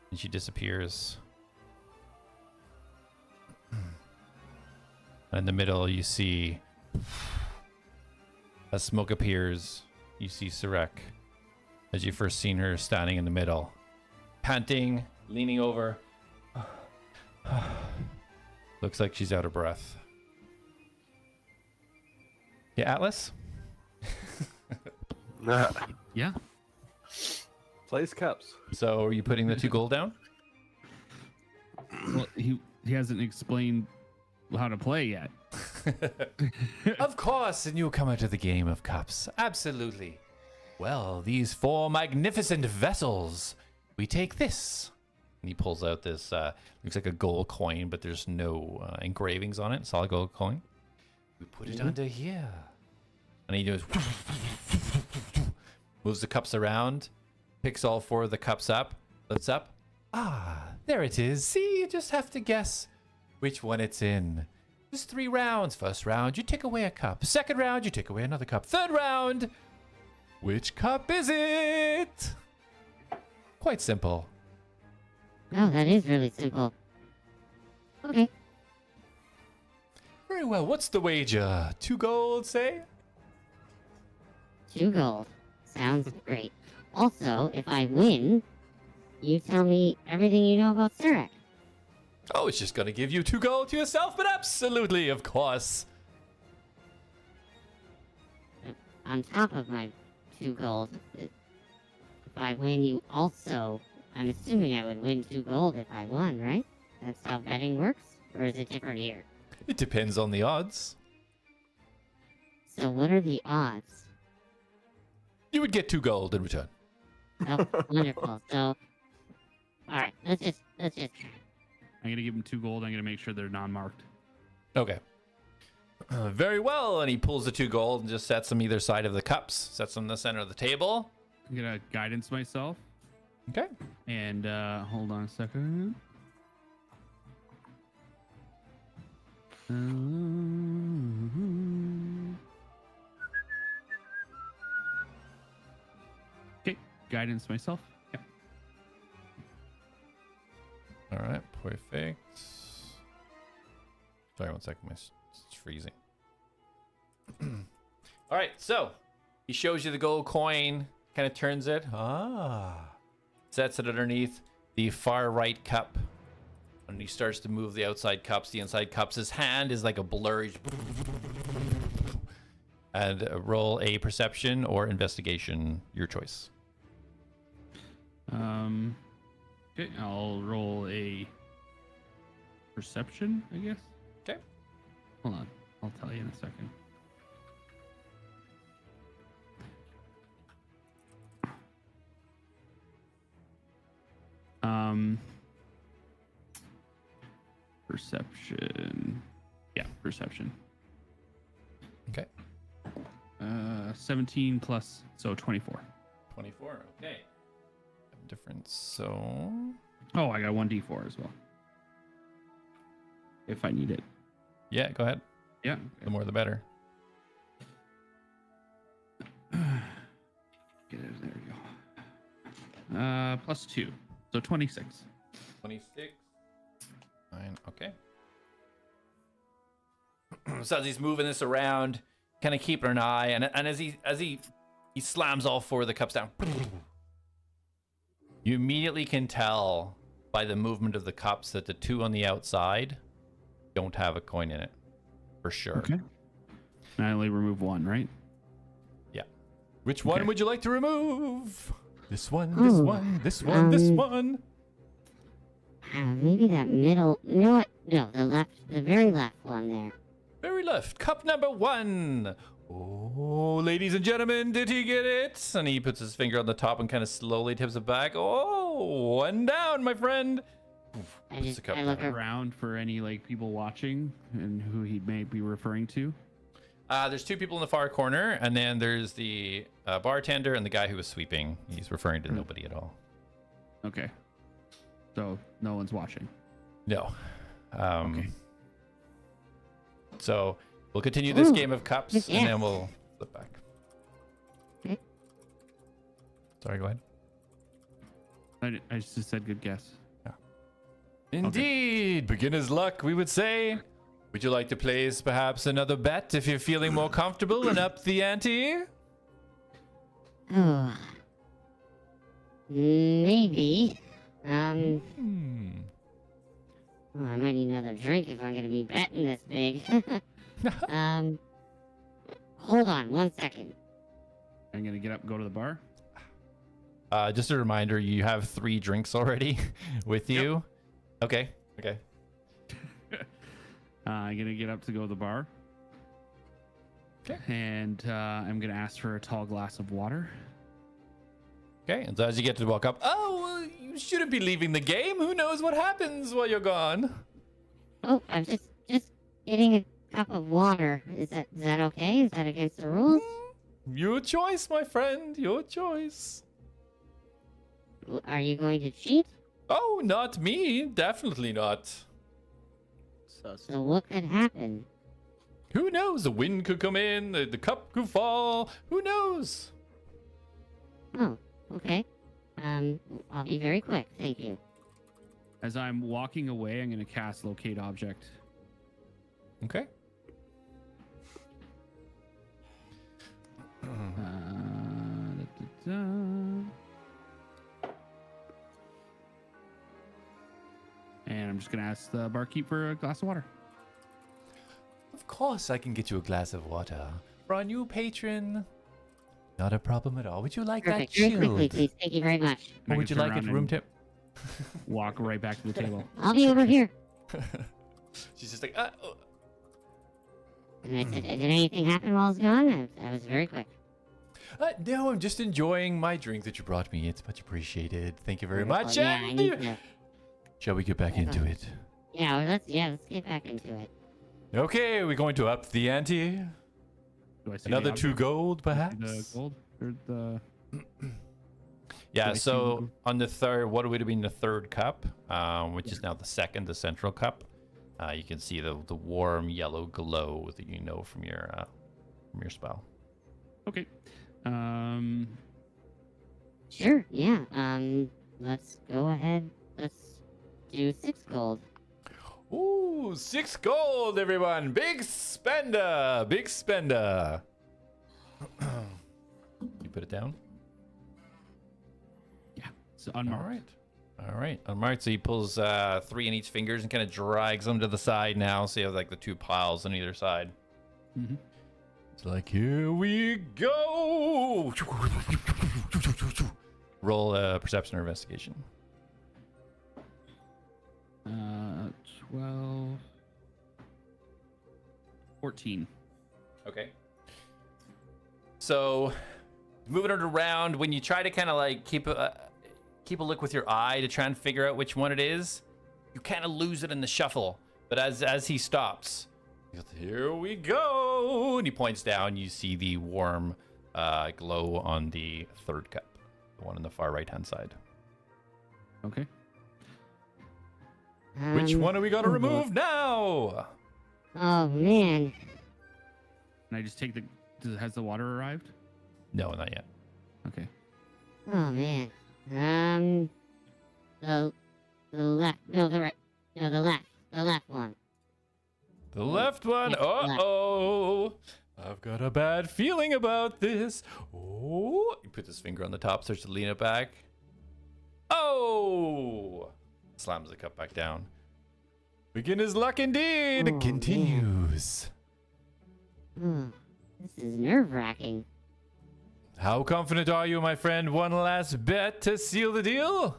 And she disappears. In the middle, you see, as smoke appears, you see Sarek. As you first seen her standing in the middle, panting, leaning over. Looks like she's out of breath. Yeah, Atlas? Yeah. Plays cups. So are you putting the 2 gold down? Well, he hasn't explained how to play yet. Of course, a newcomer to the game of cups. Absolutely. Well, these 4 magnificent vessels. We take this. And he pulls out this, looks like a gold coin, but there's no engravings on it. Solid gold coin. We put it under here. And he goes, moves the cups around, picks all 4 of the cups up, lifts up. Ah, there it is. See, you just have to guess which one it's in. There's 3 rounds. First round, you take away a cup. Second round, you take away another cup. Third round, which cup is it? Quite simple. Oh, that is really simple. Okay. Very well. What's the wager? 2 gold, say? 2 gold. Sounds great. Also, if I win, you tell me everything you know about Cleric. Oh, it's just gonna give you 2 gold to yourself, but absolutely, of course. On top of my 2 gold, if I win, you also... I'm assuming I would win 2 gold if I won, right? That's how betting works? Or is it different here? It depends on the odds. So what are the odds? You would get 2 gold in return. Oh, wonderful. So, alright, let's just try. I'm gonna give him 2 gold. I'm gonna make sure they're non-marked. Okay. Very well. And he pulls the 2 gold and just sets them either side of the cups. Sets them in the center of the table. I'm gonna guidance myself. Okay. And hold on a second. Okay, guidance myself. Yeah. All right, perfect. Sorry, one second, it's freezing. All right, so he shows you the gold coin, kind of turns it. Sets it underneath the far right cup. And he starts to move the outside cups, the inside cups. His hand is like a blurry. And roll a perception or investigation, your choice. Okay, I'll roll a perception, I guess. Okay. Hold on, I'll tell you in a second. Perception. Yeah, perception. Okay. 17 plus, so 24. 24, okay. Difference, so... Oh, I got 1d4 as well. If I need it. Yeah, go ahead. Yeah. The more the better. Get it, there we go. Plus 2, so 26. 26. 9, okay. So as he's moving this around, kind of keeping an eye, and as he slams all four of the cups down, you immediately can tell by the movement of the cups that the two on the outside don't have a coin in it, for sure. Okay. And I only remove one, right? Yeah. Which one Okay. would you like to remove? This one, this one, this one, this one. Maybe that middle. You know what? No, the left, the very left one there. Very left, cup number 1. Oh, ladies and gentlemen, did he get it? And he puts his finger on the top and kind of slowly tips it back. Oh, one down, my friend. Oof, puts the cup I look down. Around for any like people watching and who he may be referring to. There's two people in the far corner, and then there's the bartender and the guy who was sweeping. He's referring to nobody at all. Okay. So no one's watching. No. Okay. So we'll continue this Ooh, game of cups, yes. and then we'll flip back. Okay. Sorry, go ahead. I just said good guess. Indeed, beginner's luck, we would say. Would you like to place perhaps another bet if you're feeling more comfortable and up the ante? Oh. Maybe. Hmm. Oh, I might need another drink if I'm gonna be betting this big. Hold on 1 second. I'm gonna get up and go to the bar. Just a reminder, you have 3 drinks already with you. Okay. Okay. I'm gonna get up to go to the bar. Okay. And I'm gonna ask for a tall glass of water. Okay. And so as you get to walk up, oh, well, you shouldn't be leaving the game. Who knows what happens while you're gone? Oh, I'm just getting a cup of water. Is that okay? Is that against the rules? Your choice, my friend. Your choice. Are you going to cheat? Oh, not me. Definitely not. Sus. So what could happen? Who knows? The wind could come in. The cup could fall. Who knows? Oh, okay. I'll be very quick. Thank you. As I'm walking away, I'm gonna cast locate object. Okay. And I'm just gonna ask the barkeep for a glass of water. Of course, I can get you a glass of water. For our new patron, not a problem at all. Would you like Perfect. that Very chilled? quickly, please. Thank you very much. And I Or would can you turn like it around room and temp? Walk right back to the table. I'll be over here. She's just like, oh. And I said, did anything happen while I was gone? I was very quick. No, I'm just enjoying my drink that you brought me. It's much appreciated. Thank you very much. Yeah, I And need to. shall we get back into it? Yeah, let's get back into it. Okay, we're going to up the ante. Do I see Another the 2 object? gold, Do I see perhaps? The gold or the Yeah, I see so them? on the third, what would have been the third cup, which is now the second, the central cup. You can see the warm yellow glow that you know from your spell. Okay. Sure, yeah. Let's go ahead. Let's do 6 gold. Ooh, 6 gold, everyone! Big spender! Big spender! You put it down? Yeah. So unmarked. All right. Unmarked. So he pulls 3 in each fingers and kind of drags them to the side now. So you have like the 2 piles on either side. Mm-hmm. It's like, here we go! Roll perception or investigation. 12. 14. Okay. So, moving it around, when you try to kind of like keep a look with your eye to try and figure out which one it is, you kind of lose it in the shuffle. But as he stops, he goes, here we go, and he points down. You see the warm glow on the third cup, the one on the far right hand side. Okay. Which one are we gonna remove now? Oh, man. And I just take the. Has the water arrived? No, not yet. Okay. Oh, man. The left. No, the right. No, the left. The left one. The left one. Uh-oh. I've got a bad feeling about this. Oh. He puts his finger on the top, starts to lean it back. Oh. Slams the cup back down. Beginner's luck indeed. Oh, Continues. This is nerve-wracking. How confident are you, my friend? One last bet to seal the deal?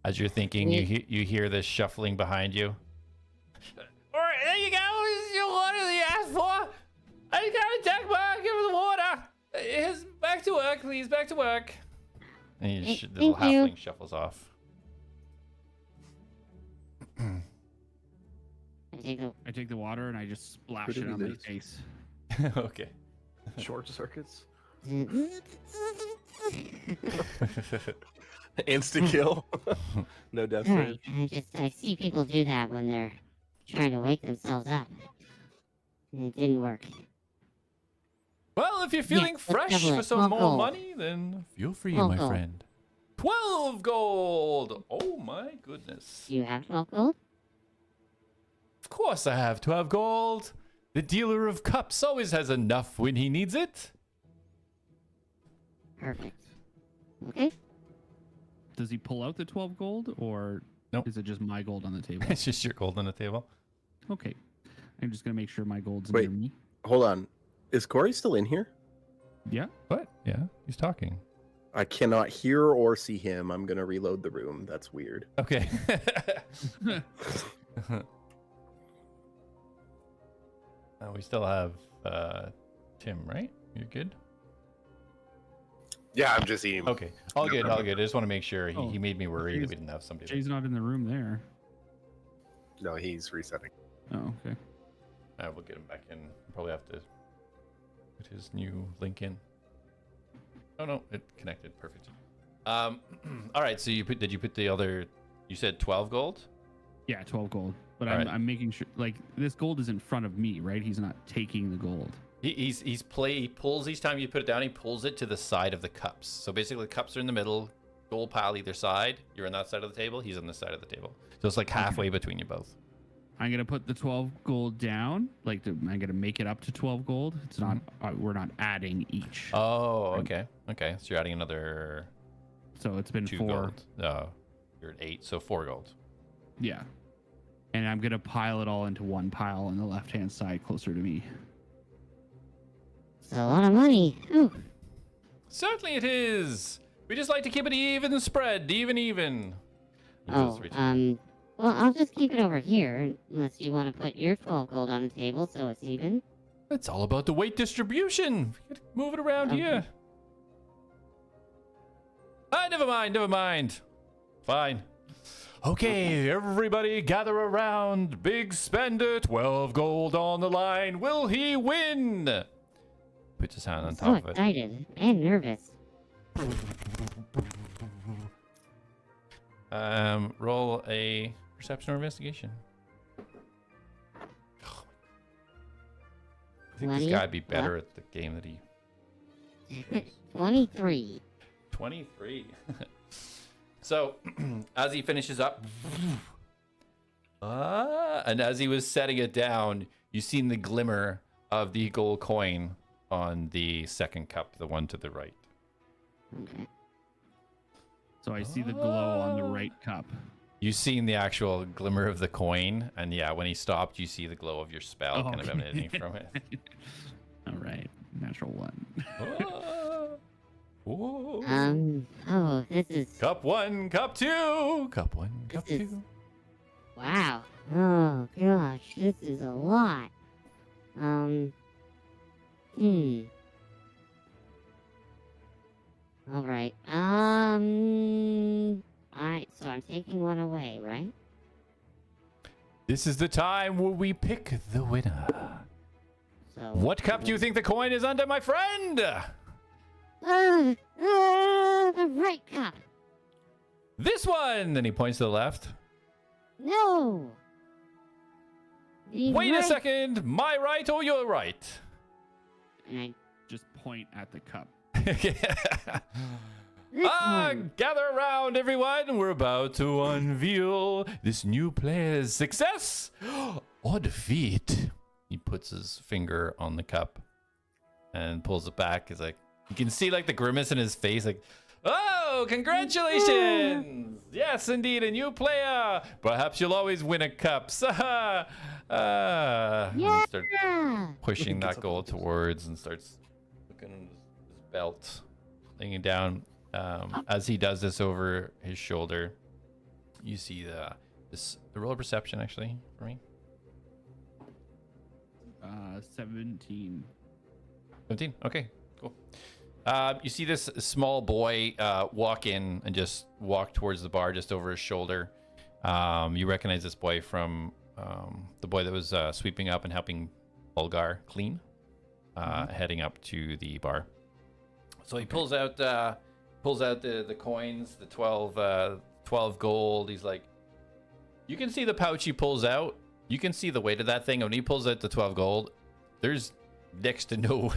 As you're thinking, you hear this shuffling behind you. All right, there you go. This is your water that you asked for. I got a jack mark. Give him the water. Back to work, please. Back to work. And the little Thank you. halfling shuffles off. I take the water and I just splash Who did it he on my lose? face. Okay. Short circuits. Mm. Insta kill. No death Alright, save. I see people do that when they're trying to wake themselves up. And it didn't work. Well, if you're feeling let's fresh double for it. some 12 more gold. money, then feel free, 12 my gold. friend. 12 gold! Oh my goodness. Do you have 12 gold? Of course I have 12 gold. The dealer of cups always has enough when he needs it. Perfect. Okay. Does he pull out the 12 gold or Nope. is it just my gold on the table? It's just your gold on the table. Okay. I'm just going to make sure my gold's Wait. near me. Hold on. Is Corey still in here? Yeah. What? Yeah, he's talking. I cannot hear or see him. I'm gonna reload the room. That's weird. Okay. We still have Tim, right? You're good? Yeah, I'm just eating. Okay. All good, all good. I just want to make sure. Oh, He made me worry that Jay's- we didn't have somebody. Jay's not in the room there. No, he's resetting. Oh, okay. We'll get him back in. Probably have to put his new link in. Oh no, it connected. Perfect. All right. So did you put the other? You said 12 gold. Yeah, 12 gold. But All right. I'm making sure, like, this gold is in front of me, right? He's not taking the gold. He pulls each time you put it down. He pulls it to the side of the cups. So basically, the cups are in the middle. Gold pile either side. You're on that side of the table. He's on this side of the table. So it's like halfway between you both. I'm gonna put the 12 gold down. I'm gonna make it up to 12 gold. It's not. We're not adding each. Oh, okay. Okay. So you're adding another So it's been 2 4. gold. You're at 8, so 4 gold. Yeah. And I'm gonna pile it all into one pile on the left-hand side, closer to me. It's a lot of money. Ooh. Certainly it is. We just like to keep it even spread, even. He Oh, goes reach- well, I'll just keep it over here, unless you want to put your 12 gold on the table so it's even. It's all about the weight distribution. We gotta move it around Okay. here. Never mind. Fine. Okay, everybody gather around. Big spender, 12 gold on the line. Will he win? Puts his hand on So top of it. excited and nervous. Roll a perception or investigation. I think this guy'd be better at the game that he... 23. 23. So, as he finishes up, and as he was setting it down, you seen the glimmer of the gold coin on the second cup, the one to the right. Okay. So I see the glow on the right cup. You seen the actual glimmer of the coin, and yeah, when he stopped, you see the glow of your spell kind of emanating from it. All right, natural one. Whoa. Oh, this is... Cup 1, cup 2, cup 1, cup This is- 2. Wow. Oh, gosh, this is a lot. Alright, alright, so I'm taking one away, right? This is the time where we pick the winner. So... What cup do you think the coin is under, my friend? The right cup! This one! And he points to the left. No! The Wait a right- second, my right or your right? And I... Just point at the cup. This one. Gather around, everyone. We're about to unveil this new player's success or defeat. He puts his finger on the cup and pulls it back. He's like, you can see like the grimace in his face, like, oh, congratulations! Yes, indeed, a new player. Perhaps you'll always win a cup. And he starts Yeah! pushing that goal towards and starts looking at his belt, laying it down. As he does this over his shoulder, you see the roll of perception actually for me. 17. 17. Okay, cool. You see this small boy walk in and just walk towards the bar just over his shoulder. You recognize this boy from the boy that was sweeping up and helping Bulgar clean, heading up to the bar. So he pulls out the coins, the 12 gold. He's like, you can see the pouch he pulls out. You can see the weight of that thing. When he pulls out the 12 gold, there's next to no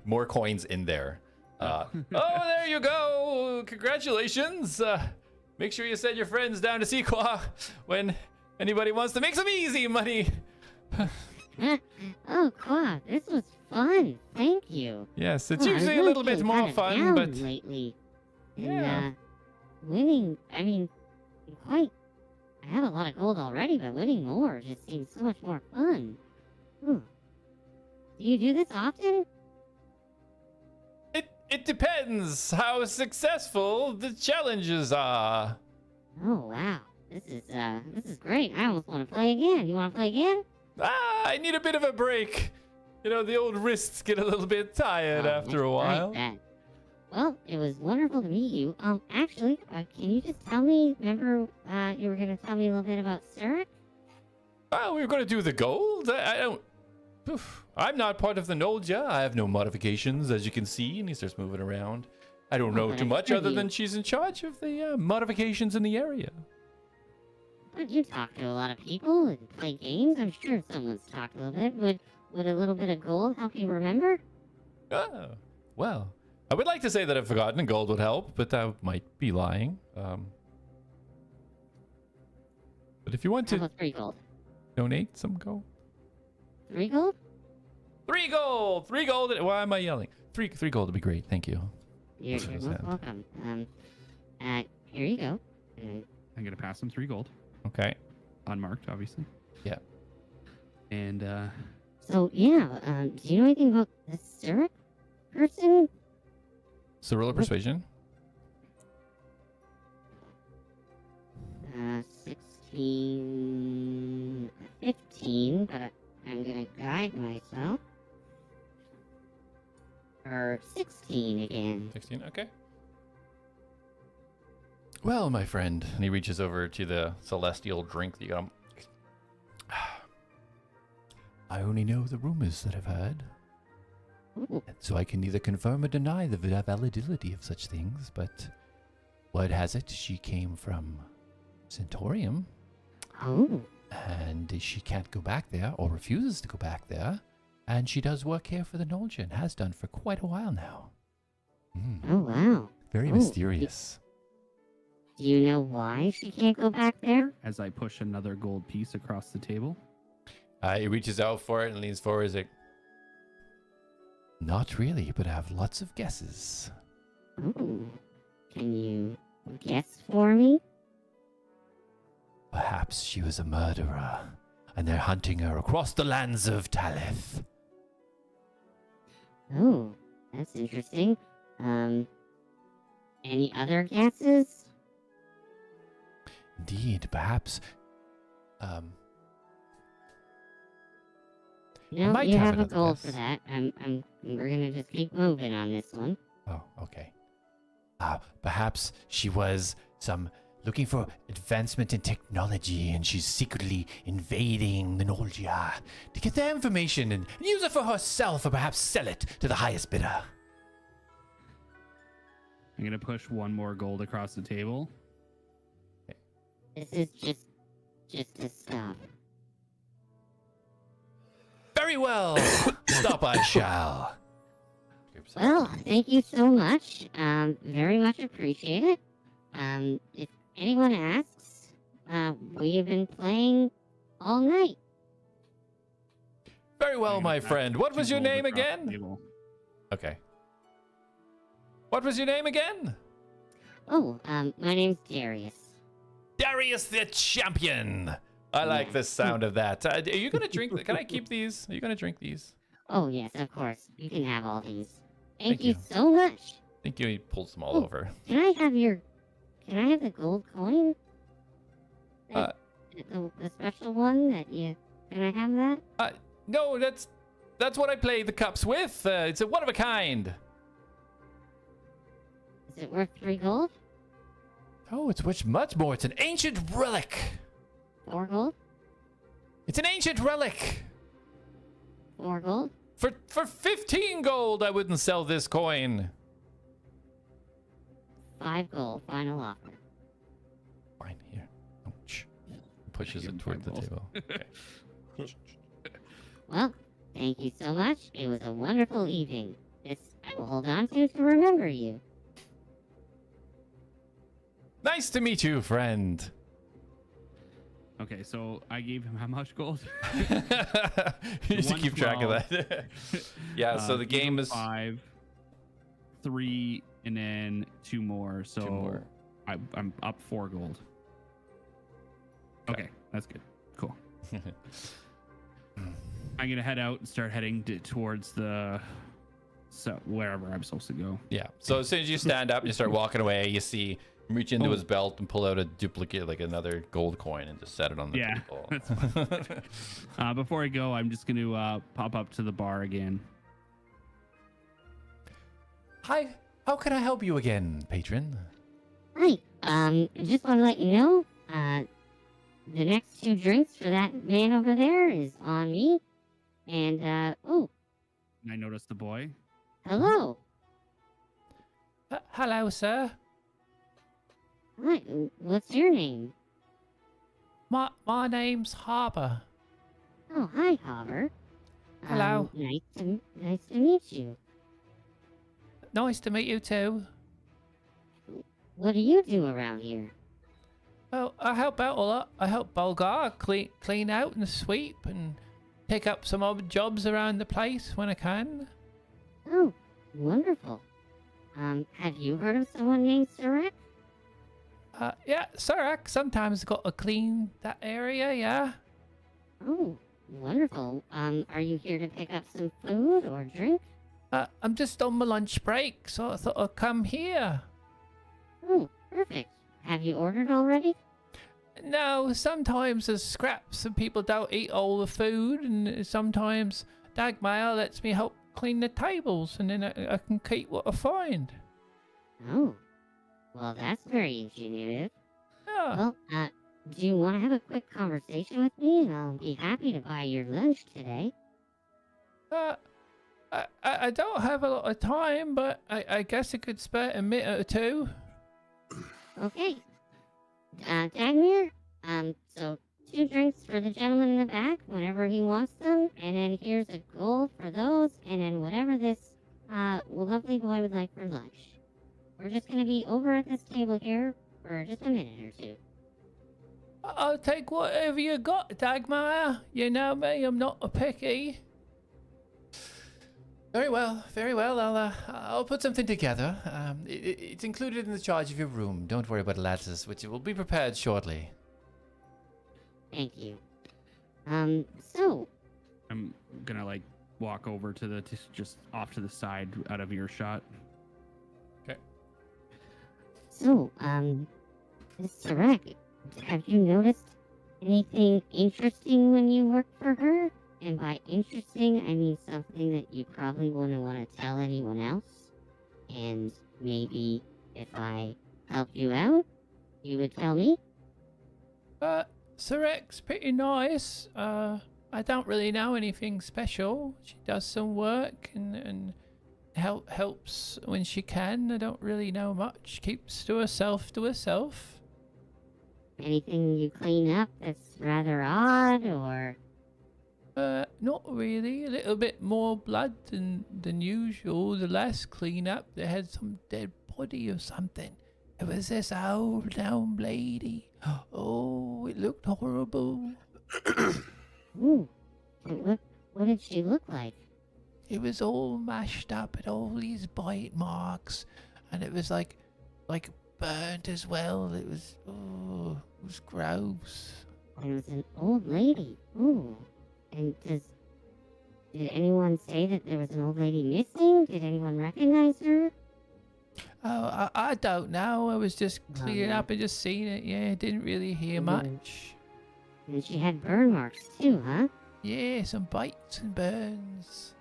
more coins in there. Oh, there you go. Congratulations. Make sure you send your friends down to Sequoia when anybody wants to make some easy money. Oh, Qua, this was fun. Thank you. Yes, it's Oh, usually I'm a little really bit more kind of fun, down but lately, and, Yeah. winning. I mean, quite. I have a lot of gold already, but winning more just seems so much more fun. Do you do this often? it depends how successful the challenges are. Oh wow, this is great. I almost want to play again. You want to play again? I need a bit of a break. You know, the old wrists get a little bit tired after a while. I bet. Well, it was wonderful to meet you. Actually, can you just tell me? Remember, you were gonna tell me a little bit about Cleric? Well, we were going to do the gold. I don't... I'm not part of the Nolja. I have no modifications, as you can see. And he starts moving around. I don't know but too I much heard other you- than she's in charge of the modifications in the area. But you talk to a lot of people and play games. I'm sure someone's talked a little bit. Would a little bit of gold help you remember? Oh, well, I would like to say that I've forgotten and gold would help, but that might be lying. But if you want How to about 3 gold? donate some gold. 3 gold? 3 gold! 3 gold! Why am I yelling? 3 gold would be great, thank you. You're That's most sad. welcome. Here you go. I'm gonna pass him 3 gold, Okay. unmarked, obviously. Yeah. And So yeah, do you know anything about this Cleric person? So roll a persuasion. 16, 15, but I'm gonna guide myself. Or 16 again. 16, okay. Well, my friend, and he reaches over to the celestial drink that you got him. I only know the rumors that I've heard. Ooh. So I can neither confirm or deny the validity of such things, but word has it she came from Centaurium, Oh. and she can't go back there, or refuses to go back there, and she does work here for the Nolja, and has done for quite a while now. Oh, wow. Very Oh, mysterious. Do you know why she can't go back there? As I push another gold piece across the table. He reaches out for it and leans forward. He's like, not really, but I have lots of guesses. Oh. Can you guess for me? Perhaps she was a murderer, and they're hunting her across the lands of Talith. Oh, that's interesting. Any other guesses? Indeed, perhaps. No, might you have have a another goal guess. for that. We're gonna just keep moving on this one. Oh, okay. Perhaps she was looking for advancement in technology, and she's secretly invading the Nolja to get their information and use it for herself, or perhaps sell it to the highest bidder. I'm gonna push one more gold across the table. This is just a stop. Very well. Stop, I shall. Well, thank you so much. Very much appreciate it. If anyone asks, we have been playing all night. Very well, I'm my gonna friend. pass What was 2 your gold name across the again? table. Okay. What was your name again? Oh, my name's Darius. Darius the Champion. I like the sound of that. Are you going to drink? Can I keep these? Are you going to drink these? Oh, yes, of course. You can have all these. Thank Thank you you. so much. Thank you. He pulls them all Oh. over. Can I have the gold coin? Uh, The special one that you... Can I have that? No, that's what I play the cups with. It's a one of a kind. Is it worth 3 gold? Oh, it's worth much more. It's an ancient relic. 4 gold? It's an ancient relic. 4 gold? For 15 gold, I wouldn't sell this coin. 5 gold. Final offer. Fine, here. Ouch. Pushes Give it him toward the 5 table. Okay. Well, thank you so much. It was a wonderful evening. This I will hold on to remember you. Nice to meet you, friend. Okay, so I gave him how much gold? You need to keep track of that. Yeah, so the gave game him is 5, 3, and then 2 more. So 2 more. I'm up 4 gold. Okay, that's good. Cool. I'm gonna head out and start heading towards wherever I'm supposed to go. Yeah. So as soon as you stand up and you start walking away, you see him reach into his belt and pull out a duplicate, like another gold coin, and just set it on the table. That's fine. Before I go, I'm just gonna pop up to the bar again. Hi. How can I help you again, patron? Hi. Just want to let you know, the next 2 drinks for that man over there is on me. And, oh, And I noticed the boy. hello. Hello, sir. Hi, what's your name? My name's Harper. Oh, hi, Hopper. Hello. Nice to meet you. Nice to meet you too. What do you do around here? Well, I help out a lot. I help Bulgar clean out and sweep and pick up some odd jobs around the place when I can. Oh, wonderful. Have you heard of someone named Cleric? Yeah, Sirach sometimes got to clean that area, yeah. Oh, wonderful. Are you here to pick up some food or drink? I'm just on my lunch break, so I thought I'd come here. Oh, perfect. Have you ordered already? No, sometimes there's scraps and people don't eat all the food, and sometimes Dagmar lets me help clean the tables, and then I can keep what I find. Oh, Well, that's very ingenuitive. Yeah. Well, do you want to have a quick conversation with me? And I'll be happy to buy your lunch today. I don't have a lot of time, but I guess I could spare a minute or two. Okay. Dagmir, so 2 drinks for the gentleman in the back whenever he wants them, and then here's a gold for those, and then whatever this, lovely boy would like for lunch. We're just gonna be over at this table here for just a minute or two. I'll take whatever you got, Dagmar. You know me, I'm not a picky. Very well, very well. I'll put something together. It's included in the charge of your room. Don't worry about lattice, which will be prepared shortly. Thank you. So, I'm gonna like walk over to the just off to the side out of earshot. Okay. So, Mr. Rack, have you noticed anything interesting when you worked for her? And by interesting, I mean something that you probably wouldn't want to tell anyone else. And maybe if I help you out, you would tell me? Sarek's pretty nice. I don't really know anything special. She does some work and helps when she can. I don't really know much. Keeps to herself. Anything you clean up that's rather odd, or... Not really. A little bit more blood than usual. The last cleanup, they had some dead body or something. It was this old lady. Oh, it looked horrible. Ooh, what did she look like? It was all mashed up and all these bite marks, and it was like burnt as well. It was gross. It was an old lady. Ooh. And did anyone say that there was an old lady missing? Did anyone recognize her? Oh, I don't know. I was just cleaning up and just seeing it. Yeah, didn't really hear much. And she had burn marks too, huh? Yeah, some bites and burns.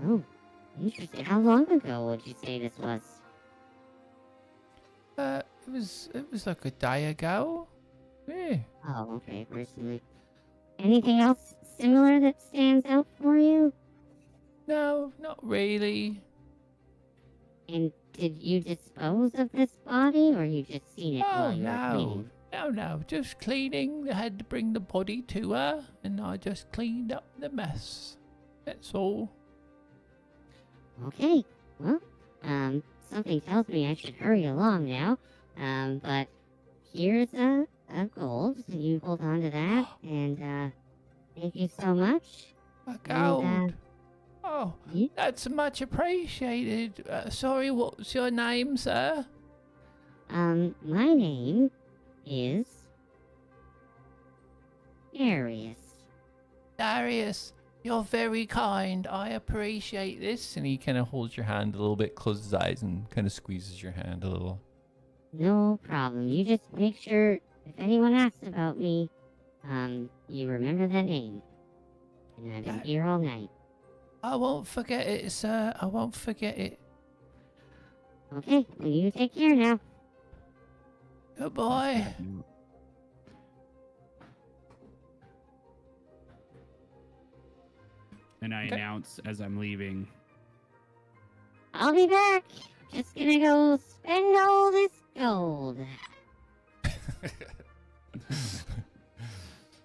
Oh, interesting. How long ago would you say this was? It was like a day ago. Yeah. Oh, okay, recently. Anything else similar that stands out for you? No, not really. And did you dispose of this body, or you just seen it while you were cleaning? No, just cleaning. I had to bring the body to her, and I just cleaned up the mess. That's all. Okay, well, something tells me I should hurry along now. But here's a gold, so you hold on to that, and, thank you so much. A gold. And, Oh, yeah. that's much appreciated. Sorry, what's your name, sir? My name is Darius. Darius, you're very kind. I appreciate this. And he kind of holds your hand a little bit, closes his eyes, and kind of squeezes your hand a little. No problem. You just make sure if anyone asks about me, you remember that name. And I've been here all night. I won't forget it, sir. I won't forget it. Okay, well, you take care now. Goodbye. And I announce as I'm leaving. I'll be back. Just gonna go spend all this gold.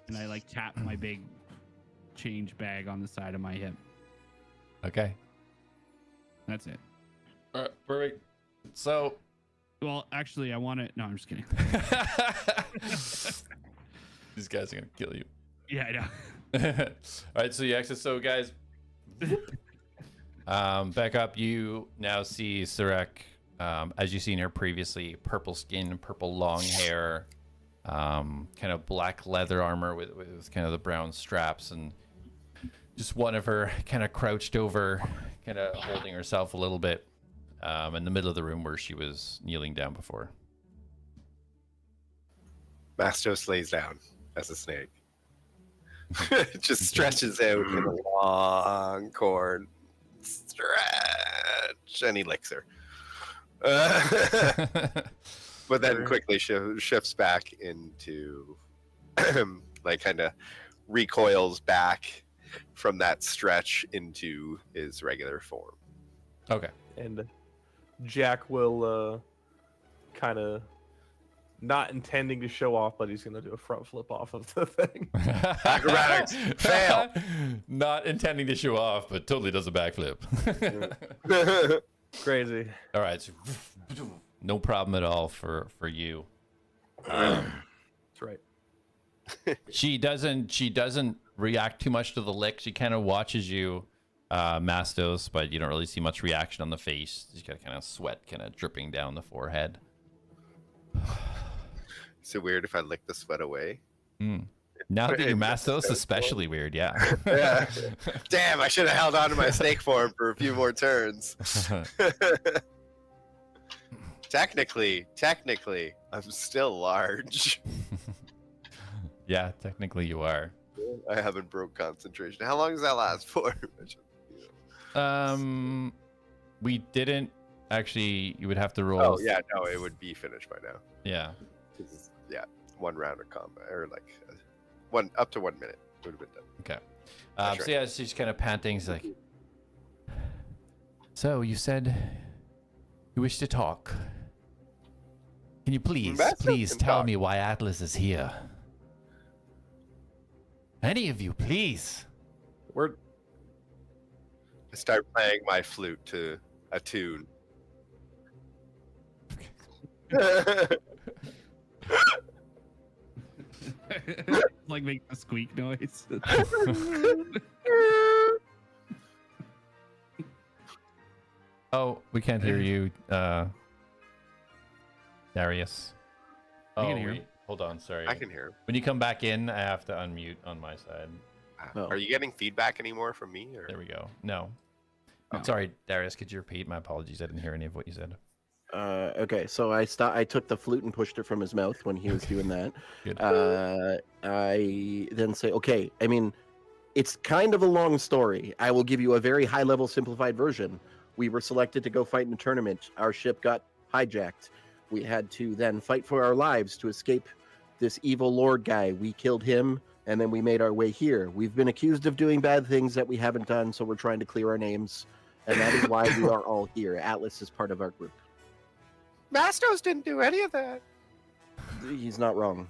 And I like tap my big change bag on the side of my hip. Okay. That's it. All right, perfect. So, well, actually, I want to. No, I'm just kidding. These guys are gonna kill you. Yeah, I know. All right, so you exit. So, guys, back up. You now see Sarek, as you've seen her previously. Purple skin, purple long hair, kind of black leather armor with kind of the brown straps, and just one of her kind of crouched over, kind of holding herself a little bit in the middle of the room where she was kneeling down before. Mastos lays down as a snake. Just stretches out in a long cord. Stretch. And he licks her. But then quickly shifts back into, like, kind of recoils back from that stretch into his regular form. Okay. And Jack will kind of, not intending to show off, but he's going to do a front flip off of the thing. Acrobatics fail. Not intending to show off, but totally does a backflip. Crazy. All right. So, no problem at all for you. That's right. She doesn't react too much to the lick. She kind of watches you, Mastos, but you don't really see much reaction on the face. She's got kind of sweat kind of dripping down the forehead. Is it weird if I lick the sweat away? Now that you're Mastos, especially weird, yeah. Yeah. Damn, I should have held on to my snake form for a few more turns. Technically, I'm still large. Yeah, technically you are. I haven't broke concentration. How long does that last for? We didn't actually. You would have to roll. Oh yeah, no, it would be finished by now. Yeah. Yeah, 1 round of combat, or like one up to 1 minute would have been done. Okay. Sure. So yeah, she's kind of panting. She's like, so you said you wish to talk. Can you please tell me why Atlas is here? Any of you, please. We're I start playing my flute to a tune. Like make the squeak noise. Oh, we can't hear you, Darius. I Oh, can hear wait. him. Hold on, sorry. I can hear him. When you come back in, I have to unmute on my side. Oh. Are you getting feedback anymore from me? Or? There we go. No. Oh. Sorry, Darius, could you repeat? My apologies. I didn't hear any of what you said. Okay, so I took the flute and pushed it from his mouth when he was doing that. Good. I then say, okay, I mean, it's kind of a long story. I will give you a very high-level simplified version. We were selected to go fight in a tournament. Our ship got hijacked. We had to then fight for our lives to escape this evil lord guy. We killed him, and then we made our way here. We've been accused of doing bad things that we haven't done, so we're trying to clear our names, and that is why we are all here. Atlas is part of our group. Mastos didn't do any of that. He's not wrong.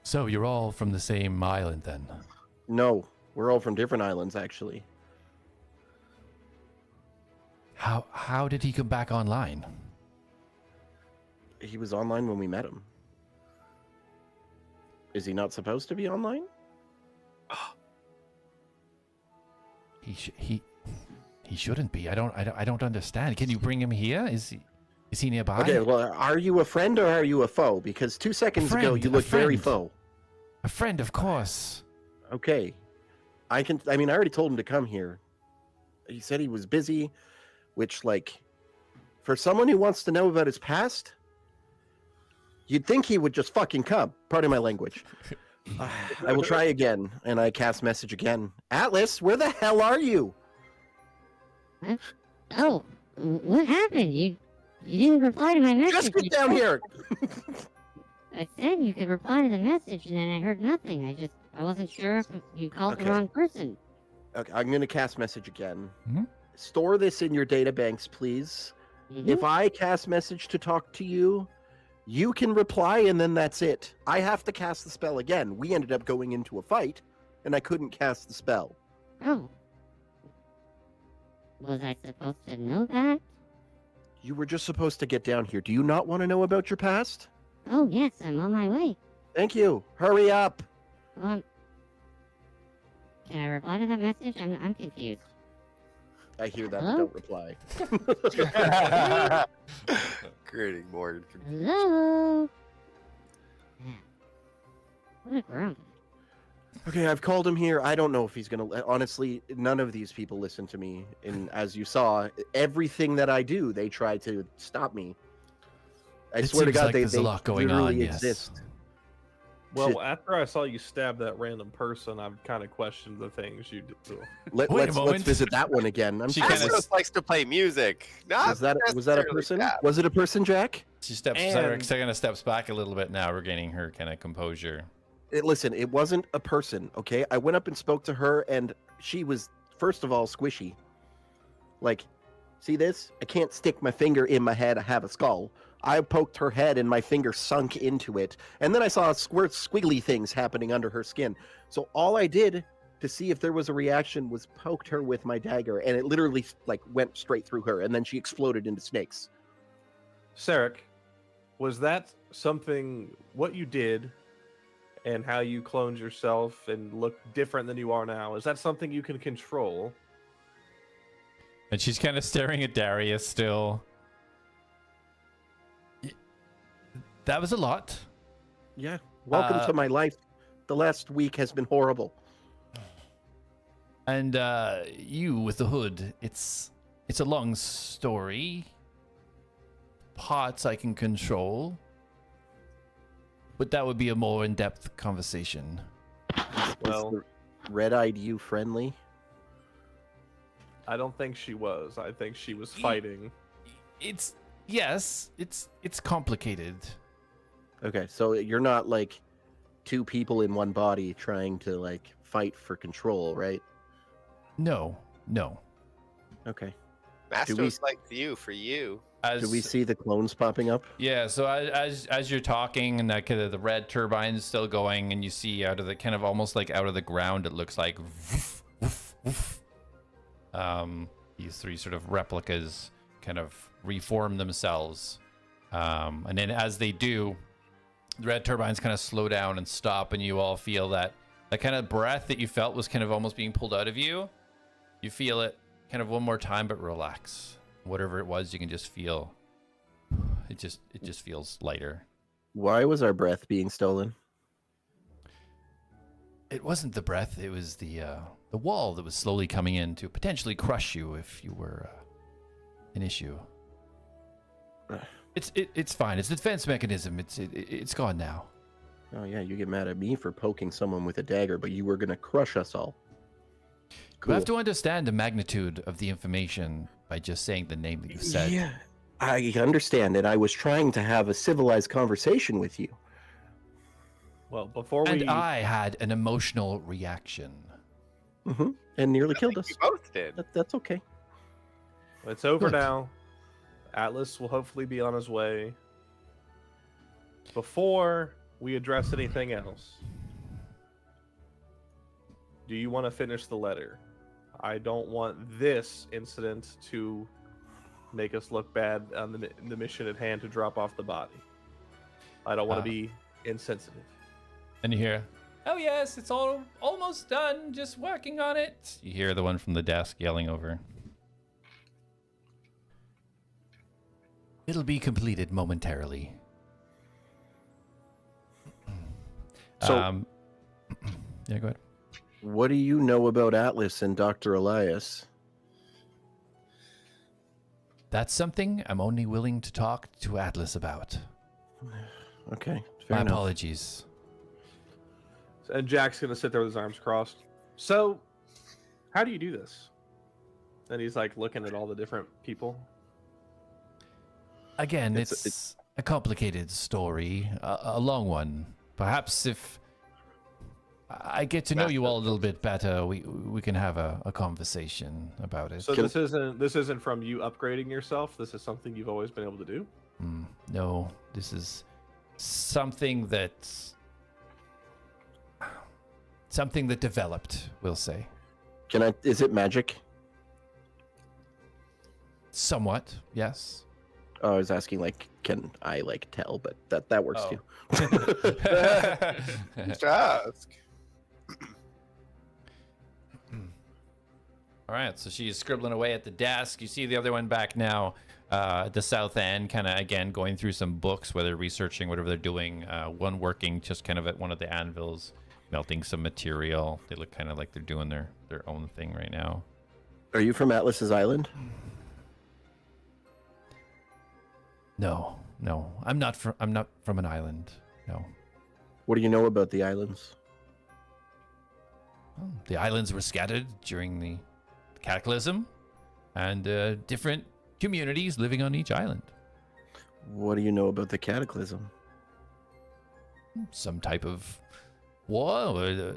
So you're all from the same island then? No, we're all from different islands, actually. How did he come back online? He was online when we met him. Is he not supposed to be online? He shouldn't be. I don't understand. Can you bring him here? Is he nearby? Okay, well, are you a friend or are you a foe? Because 2 seconds ago you looked very faux. A friend, of course. Okay. I already told him to come here. He said he was busy, which, like, for someone who wants to know about his past, you'd think he would just fucking come. Pardon my language. I will try again, and I cast message again. Atlas, where the hell are you? Oh, what happened? You didn't reply to my message. Just get down here! I said you could reply to the message, and then I heard nothing. I wasn't sure if you called the wrong person. Okay, I'm going to cast message again. Mhm. Store this in your databanks, please. If I cast message to talk to you, you can reply, and then that's it. I have to cast the spell again. We ended up going into a fight, and I couldn't cast the spell. Oh. Was I supposed to know that? You were just supposed to get down here. Do you not want to know about your past? Oh, yes, I'm on my way. Thank you. Hurry up. Can I reply to that message? I'm confused. I hear that, Hello? but don't reply. Creating more confusion. Hello? Man, what a grump. Okay, I've called him here. I don't know if he's going to... Honestly, none of these people listen to me. And as you saw, everything that I do, they try to stop me. I It swear to seems God, like they there's a lot going literally on, yes. exist. Well, after I saw you stab that random person, I've kind of questioned the things you did. Let's visit that one again. She kinda Astros likes to play music. Not was that a necessarily person? stab. Was it a person, Jack? She steps, And- kind of steps back a little bit now, regaining her kind of composure. Listen, it wasn't a person, okay? I went up and spoke to her, and she was, first of all, squishy. Like, see this? I can't stick my finger in my head. I have a skull. I poked her head, and my finger sunk into it. And then I saw squiggly things happening under her skin. So all I did to see if there was a reaction was poked her with my dagger, and it literally, like, went straight through her, and then she exploded into snakes. Sarek, was that something, what you did and how you cloned yourself and looked different than you are now, is that something you can control? And she's kind of staring at Darius still. That was a lot. Yeah. Welcome to my life. The last week has been horrible. And you with the hood, it's a long story. Parts I can control. But that would be a more in-depth conversation. Well, Is the red-eyed you friendly? I don't think she was. I think she was fighting. It's complicated. Okay, so you're not like two people in one body trying to like fight for control, right? No. Okay. Mastos likes you for you. As, Do we see the clones popping up? Yeah, so as you're talking, and that kind of the red turbine is still going, and you see out of the kind of almost like out of the ground, it looks like woof, woof, woof. These three sort of replicas kind of reform themselves, and then as they do, the red turbines kind of slow down and stop, and you all feel that kind of breath that you felt was kind of almost being pulled out of you. You feel it kind of one more time, but relax. Whatever it was, you can just feel. It just feels lighter. Why was our breath being stolen? It wasn't the breath. It was the wall that was slowly coming in to potentially crush you if you were an issue. It's fine. It's a defense mechanism. It's gone now. Oh yeah, you get mad at me for poking someone with a dagger, but you were gonna crush us all. You have to understand the magnitude of the information by just saying the name that you said. Yeah, I understand it. I was trying to have a civilized conversation with you. Well, before we... And I had an emotional reaction. Mm-hmm. And nearly killed us. We both did. That's okay. It's over Good. now. Atlas will hopefully be on his way. Before we address anything else, do you want to finish the letter? I don't want this incident to make us look bad on the mission at hand to drop off the body. I don't want to be insensitive. And you hear, "Oh yes, it's all almost done. Just working on it." You hear the one from the desk yelling over. It'll be completed momentarily. So, yeah, go ahead. what do you know about Atlas and Dr. Elias? That's something I'm only willing to talk to Atlas about. Okay, My fair enough. apologies. And Jack's going to sit there with his arms crossed. So, how do you do this? And he's like looking at all the different people. Again, It's- it's a complicated story, a long one. Perhaps if I get to know you all a little bit better, we can have a conversation about it. So this isn't from you upgrading yourself. This is something you've always been able to do. No, this is something that developed, we'll say. Is it magic? Somewhat, yes. Oh, I was asking, like, can I, like, tell? But that works, Oh. too. Just ask. All right, so she's scribbling away at the desk. You see the other one back now at the south end, kind of, again, going through some books, whether researching, whatever they're doing. One working just kind of at one of the anvils, melting some material. They look kind of like they're doing their own thing right now. Are you from Atlas's Island? No, I'm not from an island. No. What do you know about the islands? Well, the islands were scattered during the cataclysm, and different communities living on each island. What do you know about the cataclysm? Some type of war,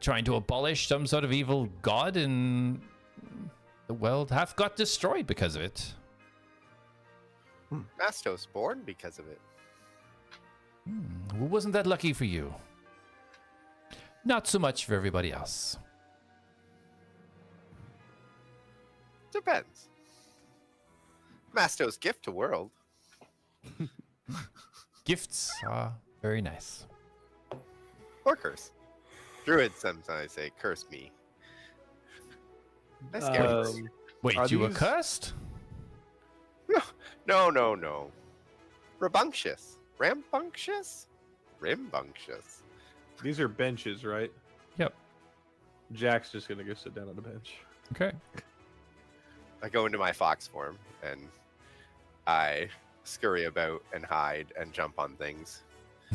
trying to abolish some sort of evil god, and the world hath got destroyed because of it. Mastos born because of it. Well, wasn't that lucky for you? Not so much for everybody else. Depends. Mastos gift to world. Gifts are very nice. Or curse. Druids sometimes say, curse me. That's scary. Wait, Are you were these- cursed? No. Rambunctious. Rambunctious? Rambunctious. These are benches, right? Yep. Jack's just gonna go sit down on the bench. Okay. I go into my fox form and I scurry about and hide and jump on things.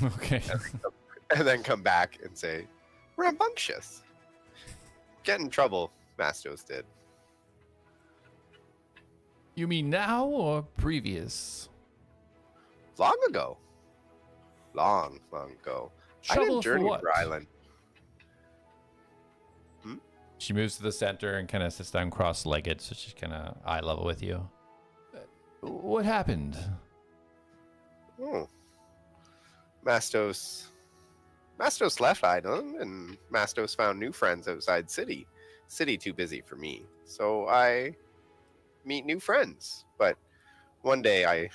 Okay. And then come back and say, rambunctious. Get in trouble, Mastos did. You mean now or previous? Long ago. Long ago. I Trouble didn't for journey what? for Island. She moves to the center and kind of sits down cross-legged, so she's kind of eye level with you. What happened? Oh. Mastos left Island, and Mastos found new friends outside city. City too busy for me, so I meet new friends. But one day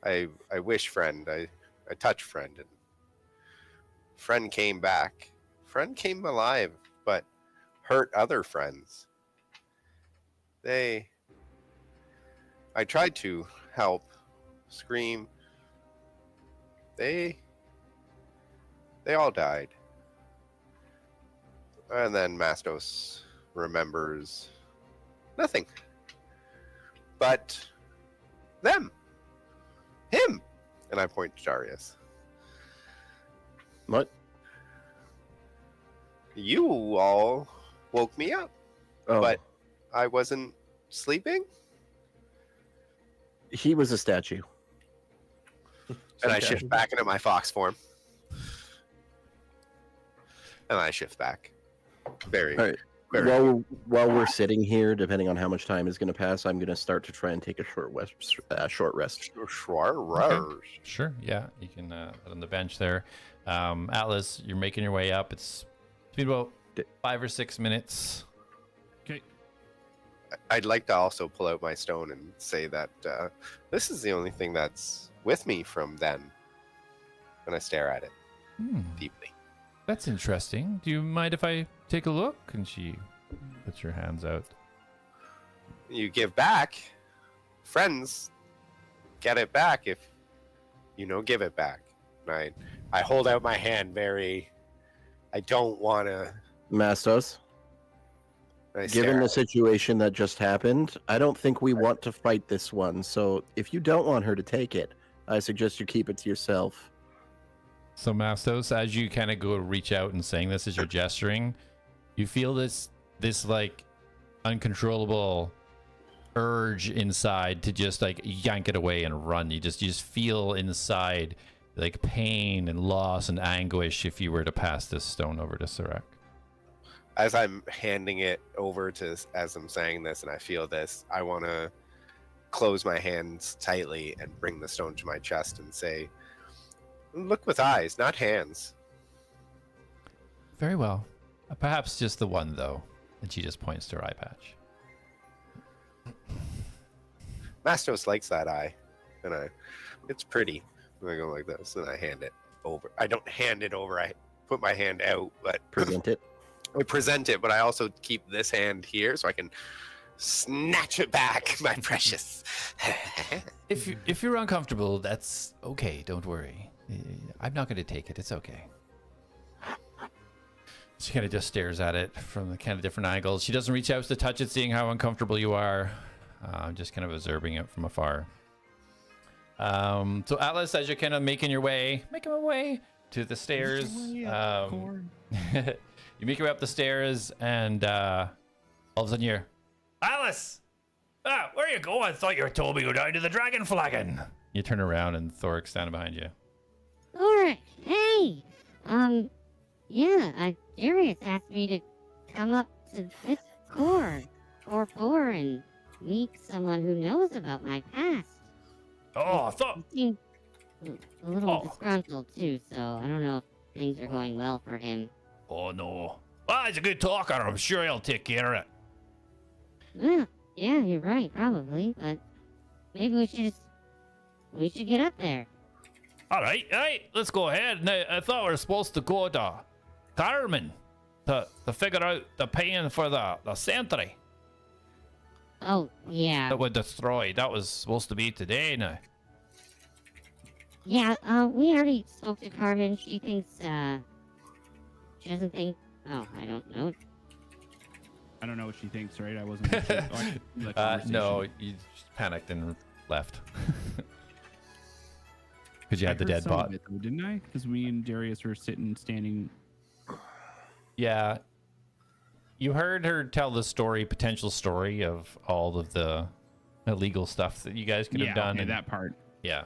I wish friend, I touch friend, and friend came back. Friend came alive, but hurt other friends. I tried to help, scream. They all died. And then Mastos remembers nothing. But them. Him. And I point to Darius. What? You all woke me up, Oh, but I wasn't sleeping. he was a statue. And I Okay. shift back into my fox form. And I shift back. Very, All right. very. While we're sitting here, depending on how much time is going to pass, I'm going to start to try and take a short rest. Sure, yeah. You can put on the bench there. Atlas, you're making your way up. It's been about 5 or 6 minutes. Okay. I'd like to also pull out my stone and say that this is the only thing that's with me from then. And I stare at it deeply. That's interesting. Do you mind if I take a look? And she puts her hands out. You give back. Friends get it back if give it back. And I hold out my hand very. I don't want to. Mastos, given the situation that just happened, I don't think we want to fight this one. So if you don't want her to take it, I suggest you keep it to yourself. So Mastos, as you kind of go to reach out and saying this as you're gesturing, you feel this like uncontrollable urge inside to just like yank it away and run. You just feel inside like pain and loss and anguish if you were to pass this stone over to Sarek. As I'm handing it over as I'm saying this and I feel this, I want to close my hands tightly and bring the stone to my chest and say, look with eyes, not hands. Very well. Perhaps just the one, though. And she just points to her eye patch. Mastos likes that eye. And it's pretty. And I go like this, and I hand it over. I don't hand it over, I put my hand out, but Present it. I present it, but I also keep this hand here so I can snatch it back, my precious. If you're uncomfortable, that's okay. Don't worry. I'm not going to take it. It's okay. She kind of just stares at it from the kind of different angles. She doesn't reach out to touch it, seeing how uncomfortable you are. Just kind of observing it from afar. So Atlas, as you're kind of making your way, to the stairs. Core. You make your way up the stairs, and all of a sudden you're, Alice! Ah, where are you going? I thought you were told me to go down to the dragon flagon. You turn around, and Thoric's standing behind you. Thoric, hey! Yeah, Darius asked me to come up to this core, Core 4, and meet someone who knows about my past. Oh, I thought... He seemed a little disgruntled, too, so I don't know if things are going well for him. Oh, no. Well, he's a good talker. I'm sure he'll take care of it. Well, yeah, you're right, probably, but maybe we should get up there. All right, let's go ahead. Now, I thought we were supposed to go to Carmen to figure out the paying for the sentry Oh, yeah. that we destroyed. That was supposed to be today now. Yeah, we already spoke to Carmen. She thinks, she doesn't think... Oh, I don't know. I don't know what she thinks, right? I wasn't. No, you just panicked and left. Because you had the dead some of bot. it, though, didn't I? Because me and Darius were standing. Yeah. You heard her tell the potential story of all of the illegal stuff that you guys could have done. Okay, and that part. Yeah.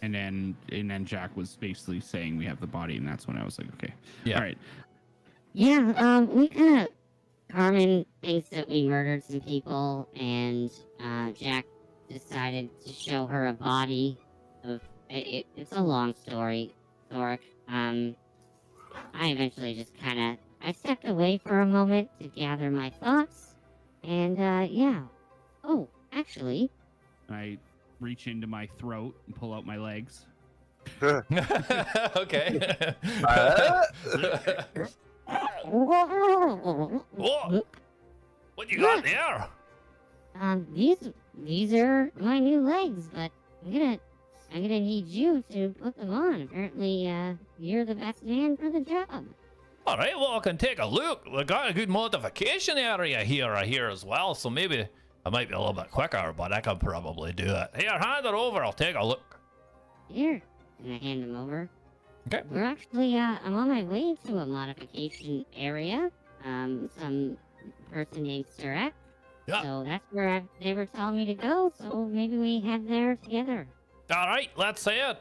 And then Jack was basically saying we have the body, and that's when I was like, okay. Yeah. All right. Yeah, we kind of... Carmen thinks that we murdered some people, and Jack decided to show her a body of... It's a long story, Thoric. I eventually just kind of... I stepped away for a moment to gather my thoughts, and, yeah. Oh, actually... I reach into my throat and pull out my legs. Okay. Whoa! What you got there? These are my new legs, but I'm gonna need you to put them on. Apparently, you're the best man for the job. All right, well, I can take a look. We got a good modification area here, I hear as well, so maybe I might be a little bit quicker, but I can probably do it. Here, hand it over. I'll take a look. Here, and I hand them over. Okay. We're actually, I'm on my way to a modification area. Some person named Cleric. Yeah. So that's where they were telling me to go, so maybe we head there together. All right, let's see it.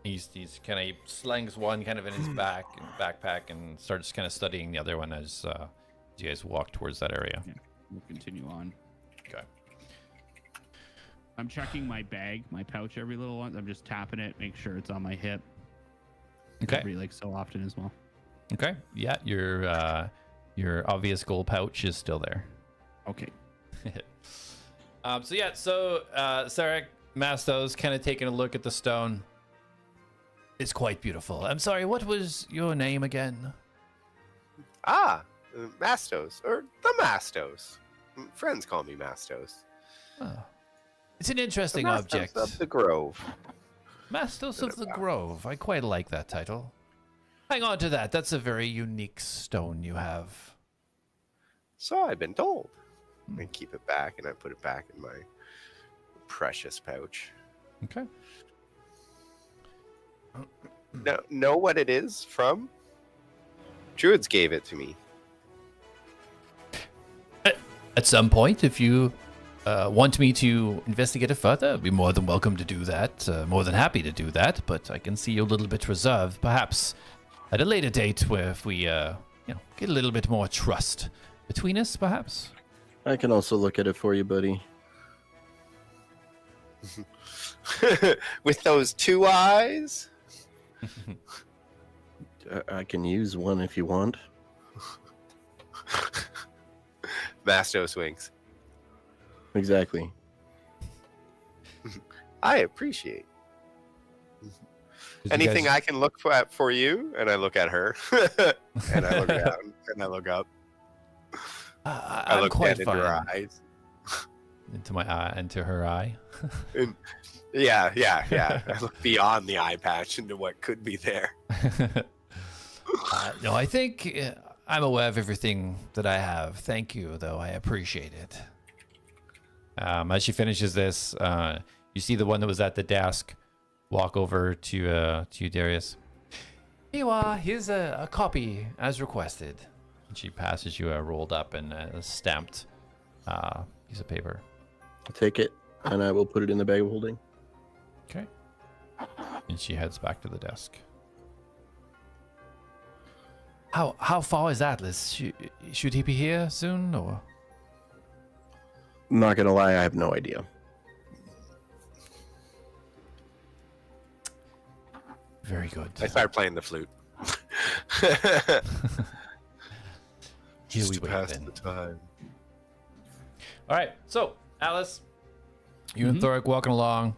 He's kind of slings one kind of in his backpack and starts kind of studying the other one as you guys walk towards that area. Yeah, we'll continue on. Okay. I'm checking my bag, my pouch every little once. I'm just tapping it, make sure it's on my hip. Okay. Every so often as well. Okay. Yeah, your obvious gold pouch is still there. Okay. So Sarek Mastos kind of taking a look at the stone. It's quite beautiful. I'm sorry, what was your name again? Mastos, or the Mastos. Friends call me Mastos. Oh. It's an interesting the Mastos object. of the Grove. Mastos of the Grove. I quite like that title. Hang on to that. That's a very unique stone you have. So I've been told. I keep it back, and I put it back in my precious pouch. Okay. Know what it is from? Druids gave it to me. At some point, if you want me to investigate it further, I'd be more than welcome to do that. More than happy to do that, but I can see you're a little bit reserved. Perhaps at a later date where if we get a little bit more trust between us, perhaps? I can also look at it for you, buddy. With those two eyes? I can use one if you want. Mastos winks. Exactly. I appreciate. Anything I can look for you? And I look at her. And I look down. And I look up. I look dead into her eyes. Into my eye, into her eye. And, yeah. I look beyond the eye patch into what could be there. No, I think I'm aware of everything that I have. Thank you, though. I appreciate it. As she finishes this, you see the one that was at the desk walk over to you, Darius. Here you are. Here's a copy as requested. And she passes you a rolled up and a stamped piece of paper. I'll take it, and I will put it in the bag of holding. Okay. And she heads back to the desk. How far is Atlas? Should he be here soon, or? I'm not gonna lie, I have no idea. Very good. I started playing the flute. Here Just we to wait pass then. the time. All right, so Alice, you and Thoric walking along.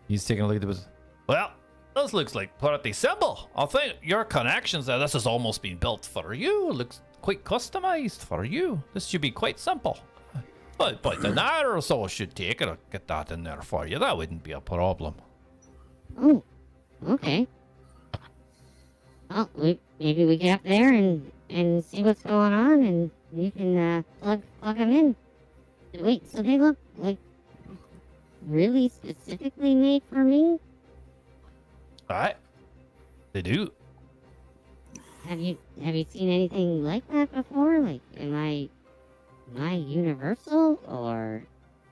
He's taking a look at this. Well, this looks like pretty simple. I think your connections there. This has almost been built for you. It looks quite customized for you. This should be quite simple. But an hour or so should take it to get that in there for you. That wouldn't be a problem. Oh, okay. Well, maybe we get up there and see what's going on, and you can plug them in. Wait, so they look like really specifically made for me? All right, they do. Have you seen anything like that before? Like, am I universal or?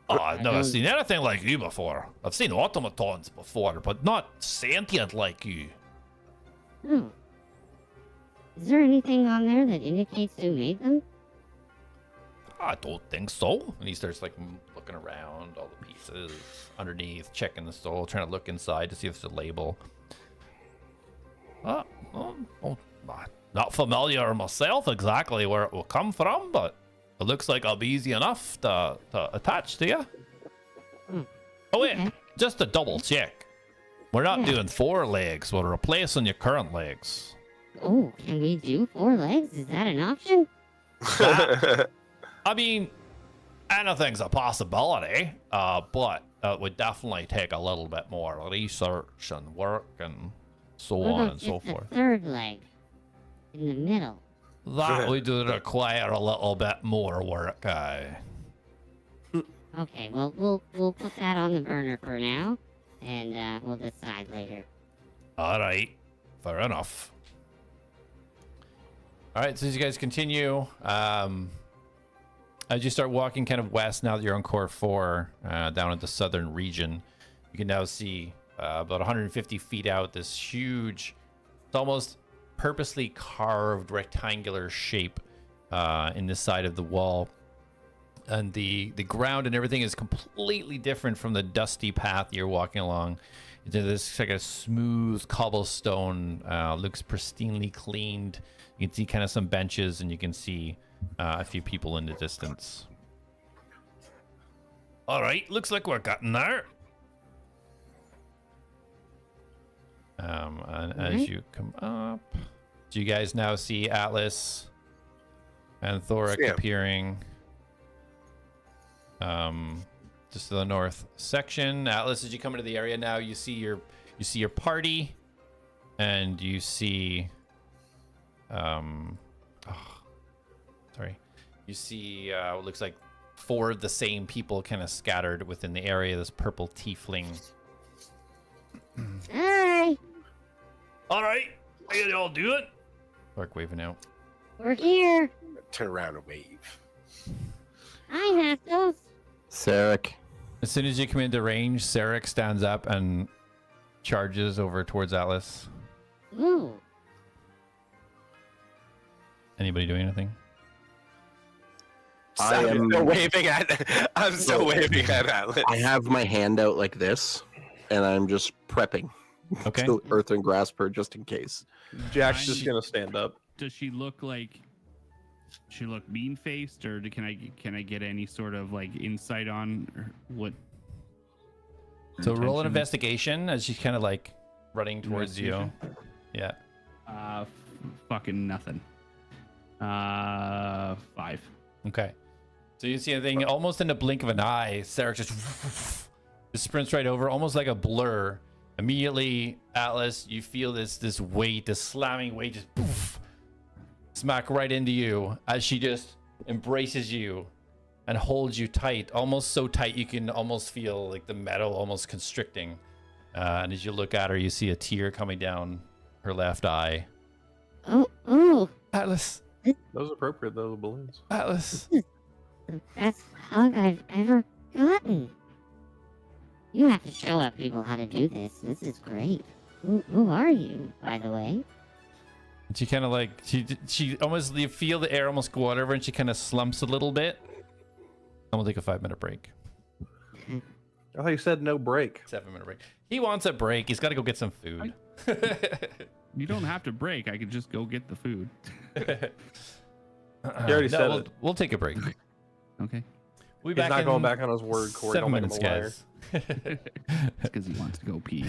Oh, I've never seen anything like you before. I've seen automatons before, but not sentient like you. Oh. Is there anything on there that indicates who made them? I don't think so. And he starts like looking around all the pieces underneath, checking the stole, trying to look inside to see if there's a label. Not familiar myself exactly where it will come from, but it looks like it'll be easy enough to attach to you. Oh wait, Okay. just to double check. We're not doing 4 legs, we're replacing your current legs. Oh, can we do 4 legs? Is that an option? I mean, anything's a possibility, but it would definitely take a little bit more research and work and so What on about and so just a forth. 3rd leg in the middle? That would require a little bit more work. Okay, well we'll put that on the burner for now, and we'll decide later. All right, fair enough. All right, so as you guys continue, as you start walking kind of west, now that you're on Core 4, down in the southern region, you can now see about 150 feet out this huge, it's almost purposely carved rectangular shape in the side of the wall. And the ground and everything is completely different from the dusty path you're walking along. This like a smooth cobblestone, looks pristinely cleaned. You can see kind of some benches, and you can see a few people in the distance. All right, looks like we're getting there. And as you come up, do you guys now see Atlas and Thoric appearing? Just to the north section. Atlas, as you come into the area now, you see your party, and you see you see what looks like 4 of the same people kind of scattered within the area. This purple tiefling. Hi, All right, how you all doing? Thoric waving out. we're here. Turn around and wave. Hi, Nastos. Sarek. As soon as you come into range, Cleric stands up and charges over towards Atlas. Ooh. Anybody doing anything? I'm still waving at. I'm still waving at Atlas. I have my hand out like this, and I'm just prepping Okay. to earth and grasp her just in case. Jack's just gonna stand up. Does she look like she look mean faced, or can I get any sort of like insight on what? So roll an intention? investigation as she's kind of like running towards you. Yeah. Fucking nothing. 5. Okay. So you see anything almost in the blink of an eye. Sarah just sprints right over, almost like a blur. Immediately, Atlas, you feel this weight, this slamming weight, just poof, smack right into you as she just embraces you and holds you tight, almost so tight you can almost feel like the metal almost constricting. And as you look at her, you see a tear coming down her left eye. Oh, Atlas, That was appropriate, though, the balloons. Atlas. the best hug I've ever gotten. You have to show up people how to do this. This is great. Who are you, by the way? And she kind of like, she almost, you feel the air almost go out of her, and she kind of slumps a little bit. And we'll take a 5-minute break. I thought you said no break. 7-minute break. He wants a break. He's got to go get some food. You don't have to break. I could just go get the food. He already said it. We'll take a break. Okay. We'll be He's back not going in back on his word, Corey. 7 Don't make him minutes, a liar. guys. It's because he wants to go pee.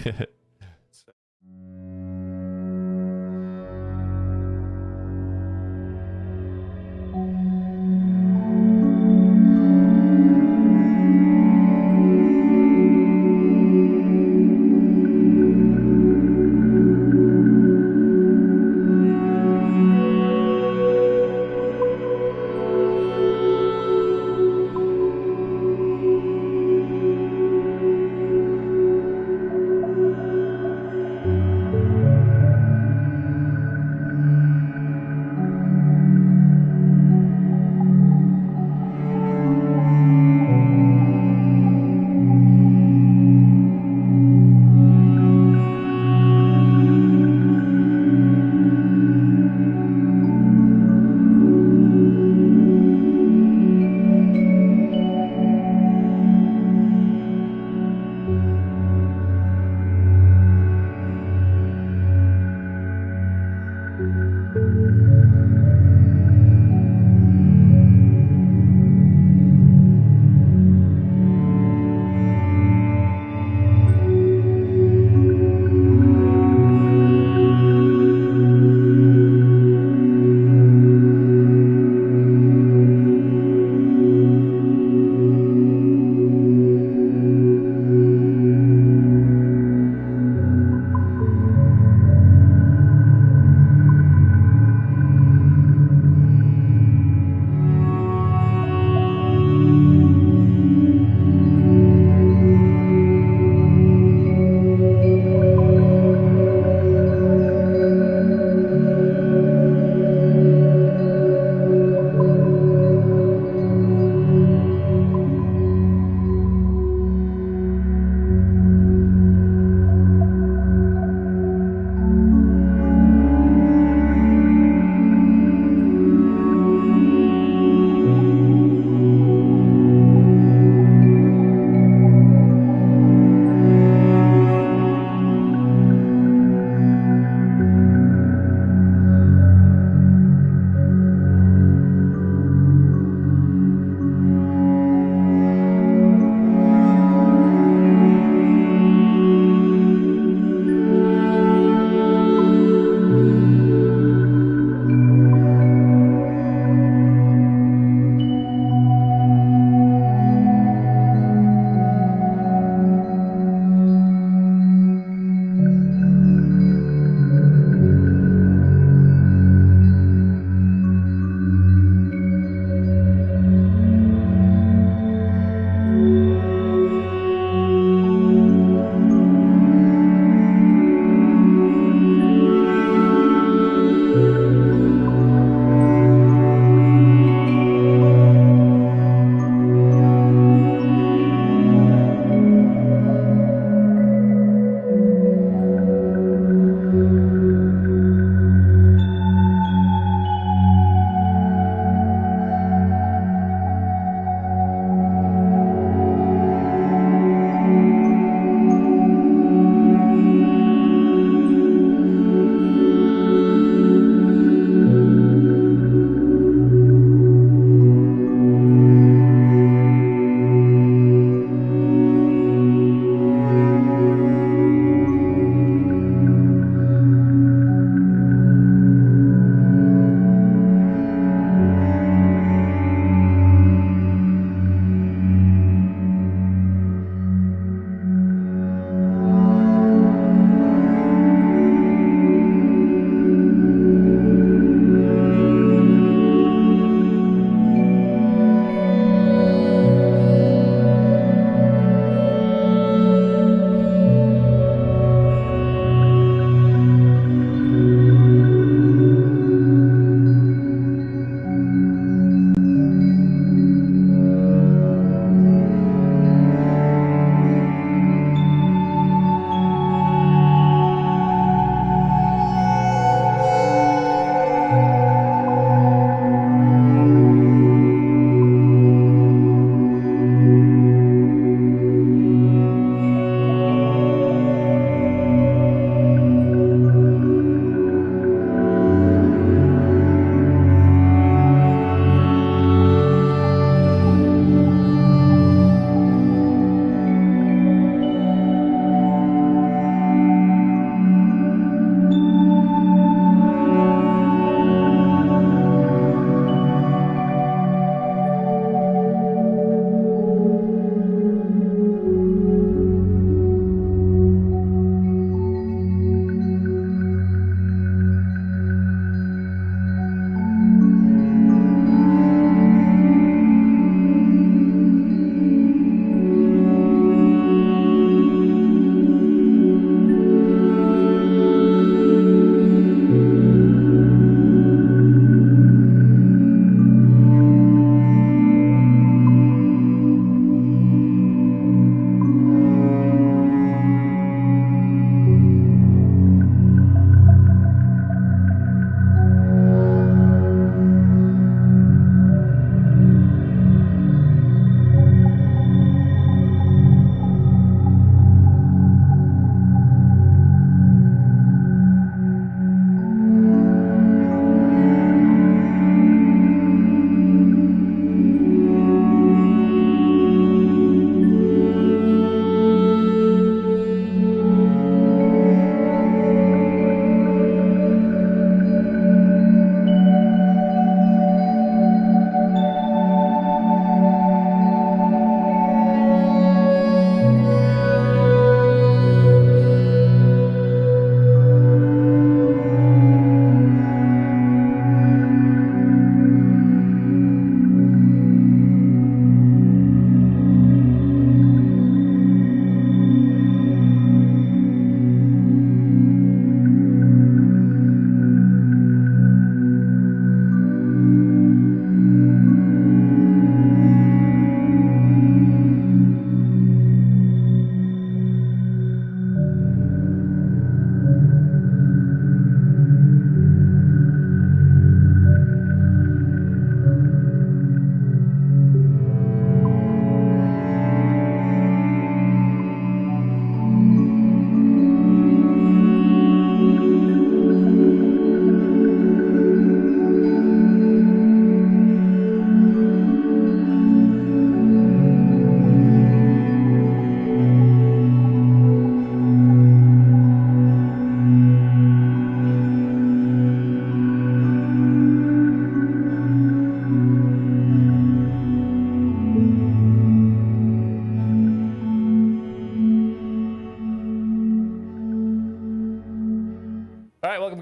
right, welcome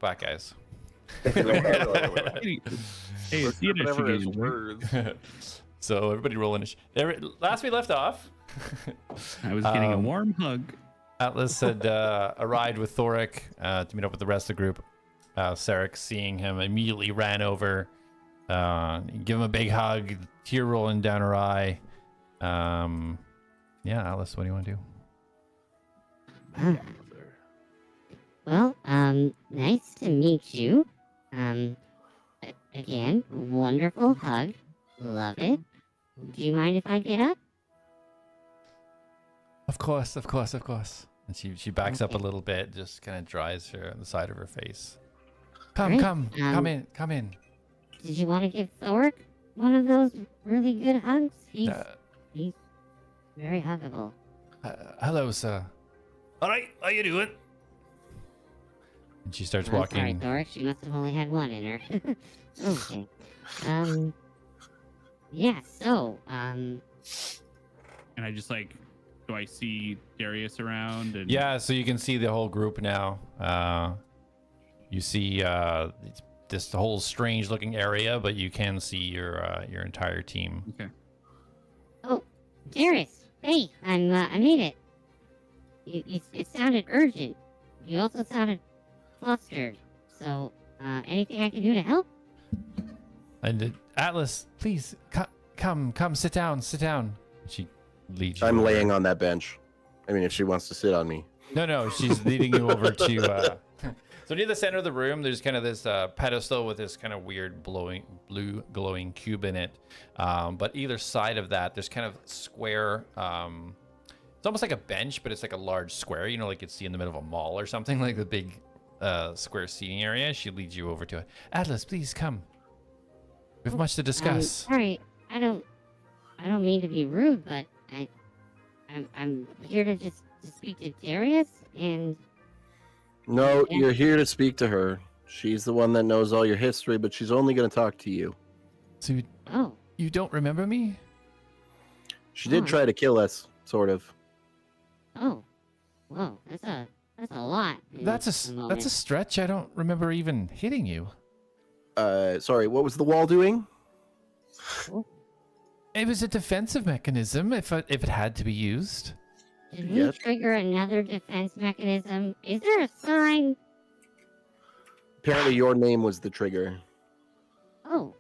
back, guys. Hey, it's the Whatever his initiative, right? words. So everybody roll initiative. Last we left off, I was getting a warm hug. Atlas had arrived with Thoric to meet up with the rest of the group. Cleric, seeing him, immediately ran over, give him a big hug, tear rolling down her eye. Yeah, Atlas, what do you want to do? Well, nice to meet you. Again, wonderful hug. Love it. Do you mind if I get up? Of course. And she backs up a Okay. little bit, just kind of dries her on the side of her face. Come Great. come in. Did you want to give Thor one of those really good hugs? He's Uh, very huggable. hello, sir. All right, how you doing? And she starts I'm sorry, walking. Thor. She must have only had one in her. Okay. Yeah. So, And I just like, do I see Darius around? And Yeah, so you can see the whole group now. You see this whole strange looking area, but you can see your entire team. Okay. oh, Darius. Hey, I made it. It sounded urgent. You also sounded flustered. So, anything I can do to help? And Atlas, please come, sit down. She leads you. I'm over. laying on that bench. I mean, if she wants to sit on me. No, she's leading you over to. So near the center of the room, there's kind of this pedestal with this kind of weird blue glowing cube in it. But either side of that, there's kind of square. It's almost like a bench, but it's like a large square. You know, like you'd see in the middle of a mall or something, like the big square seating area. She leads you over to it. Atlas, please come. We have much to discuss. Sorry, I don't mean to be rude, but I'm here to just to speak to Darius, and No, Yeah. you're here to speak to her. She's the one that knows all your history, but she's only going to talk to you. So oh, you don't remember me? She did Oh. try to kill us, sort of. whoa, that's a lot. in That's a moment. stretch. I don't remember even hitting you. Sorry, what was the wall doing? It was a defensive mechanism if it had to be used. Did we Yes. trigger another defense mechanism? Is there a sign? Apparently your name was the trigger. Oh,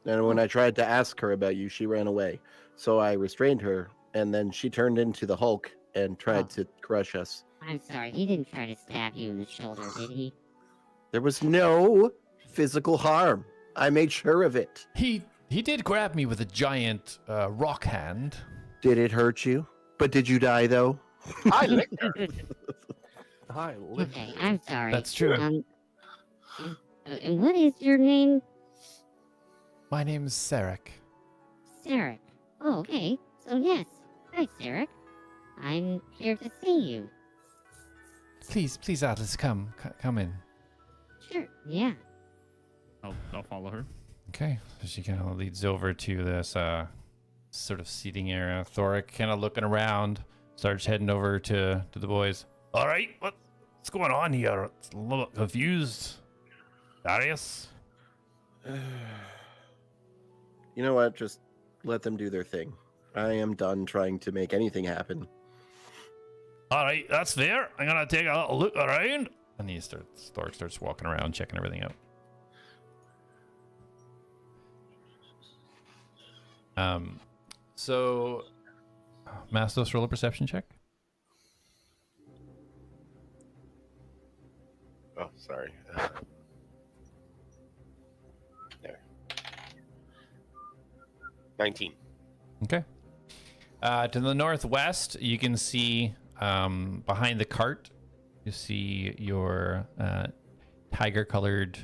And when I tried to ask her about you, she ran away. So I restrained her, and then she turned into the Hulk and tried to crush us. I'm sorry. He didn't try to stab you in the shoulder, did he? There was no physical harm. I made sure of it. He did grab me with a giant rock hand. Did it hurt you? But did you die, though? I licked her. Hi, lick. Okay, I'm sorry. That's true. And what is your name? My name's Cleric. Cleric. Oh, okay. So yes. Hi, Cleric. I'm here to see you. Please, Atlas, come in. Sure. Yeah. I'll follow her. Okay, so she kind of leads over to this sort of seating area. Thoric kind of looking around, starts heading over to the boys. All right, what's going on here? It's a little confused. Darius? You know what? Just let them do their thing. I am done trying to make anything happen. All right, that's fair. I'm gonna take a little look around. And Thoric starts walking around, checking everything out. So Mastos, roll a perception check. Oh, sorry. There. 19. Okay. To the northwest, you can see behind the cart, you see your tiger-colored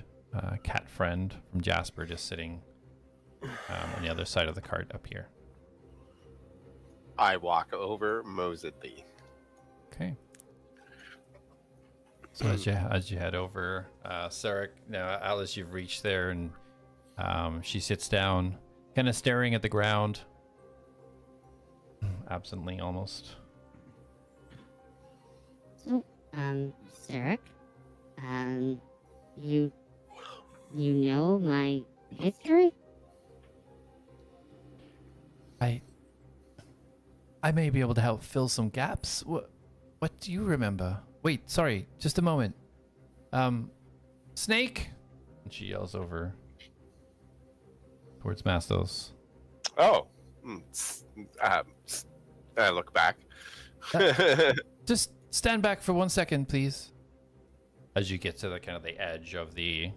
cat friend from Jasper just sitting on the other side of the cart up here. I walk over mosedly. Okay. So as you head over, Cleric, now Alice, you've reached there, and she sits down, kind of staring at the ground, absently almost. So, Cleric, You know my history? I may be able to help fill some gaps. What do you remember? Wait, sorry, just a moment. Snake? And she yells over towards Mastos. Oh. I look back. Just stand back for 1 second, please. As you get to the kind of the edge of the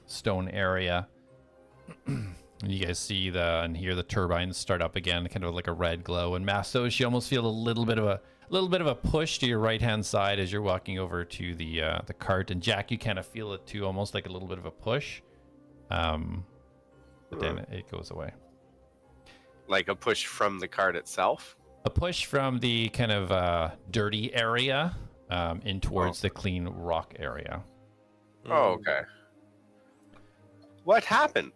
stone area, and you guys see and hear the turbines start up again, kind of like a red glow. And Mastos, you almost feel a little bit of a push to your right hand side as you're walking over to the cart. And Jack, you kind of feel it too, almost like a little bit of a push. But then it goes away. Like a push from the cart itself? A push from the kind of dirty area in towards the clean rock area. Oh, okay. What happened?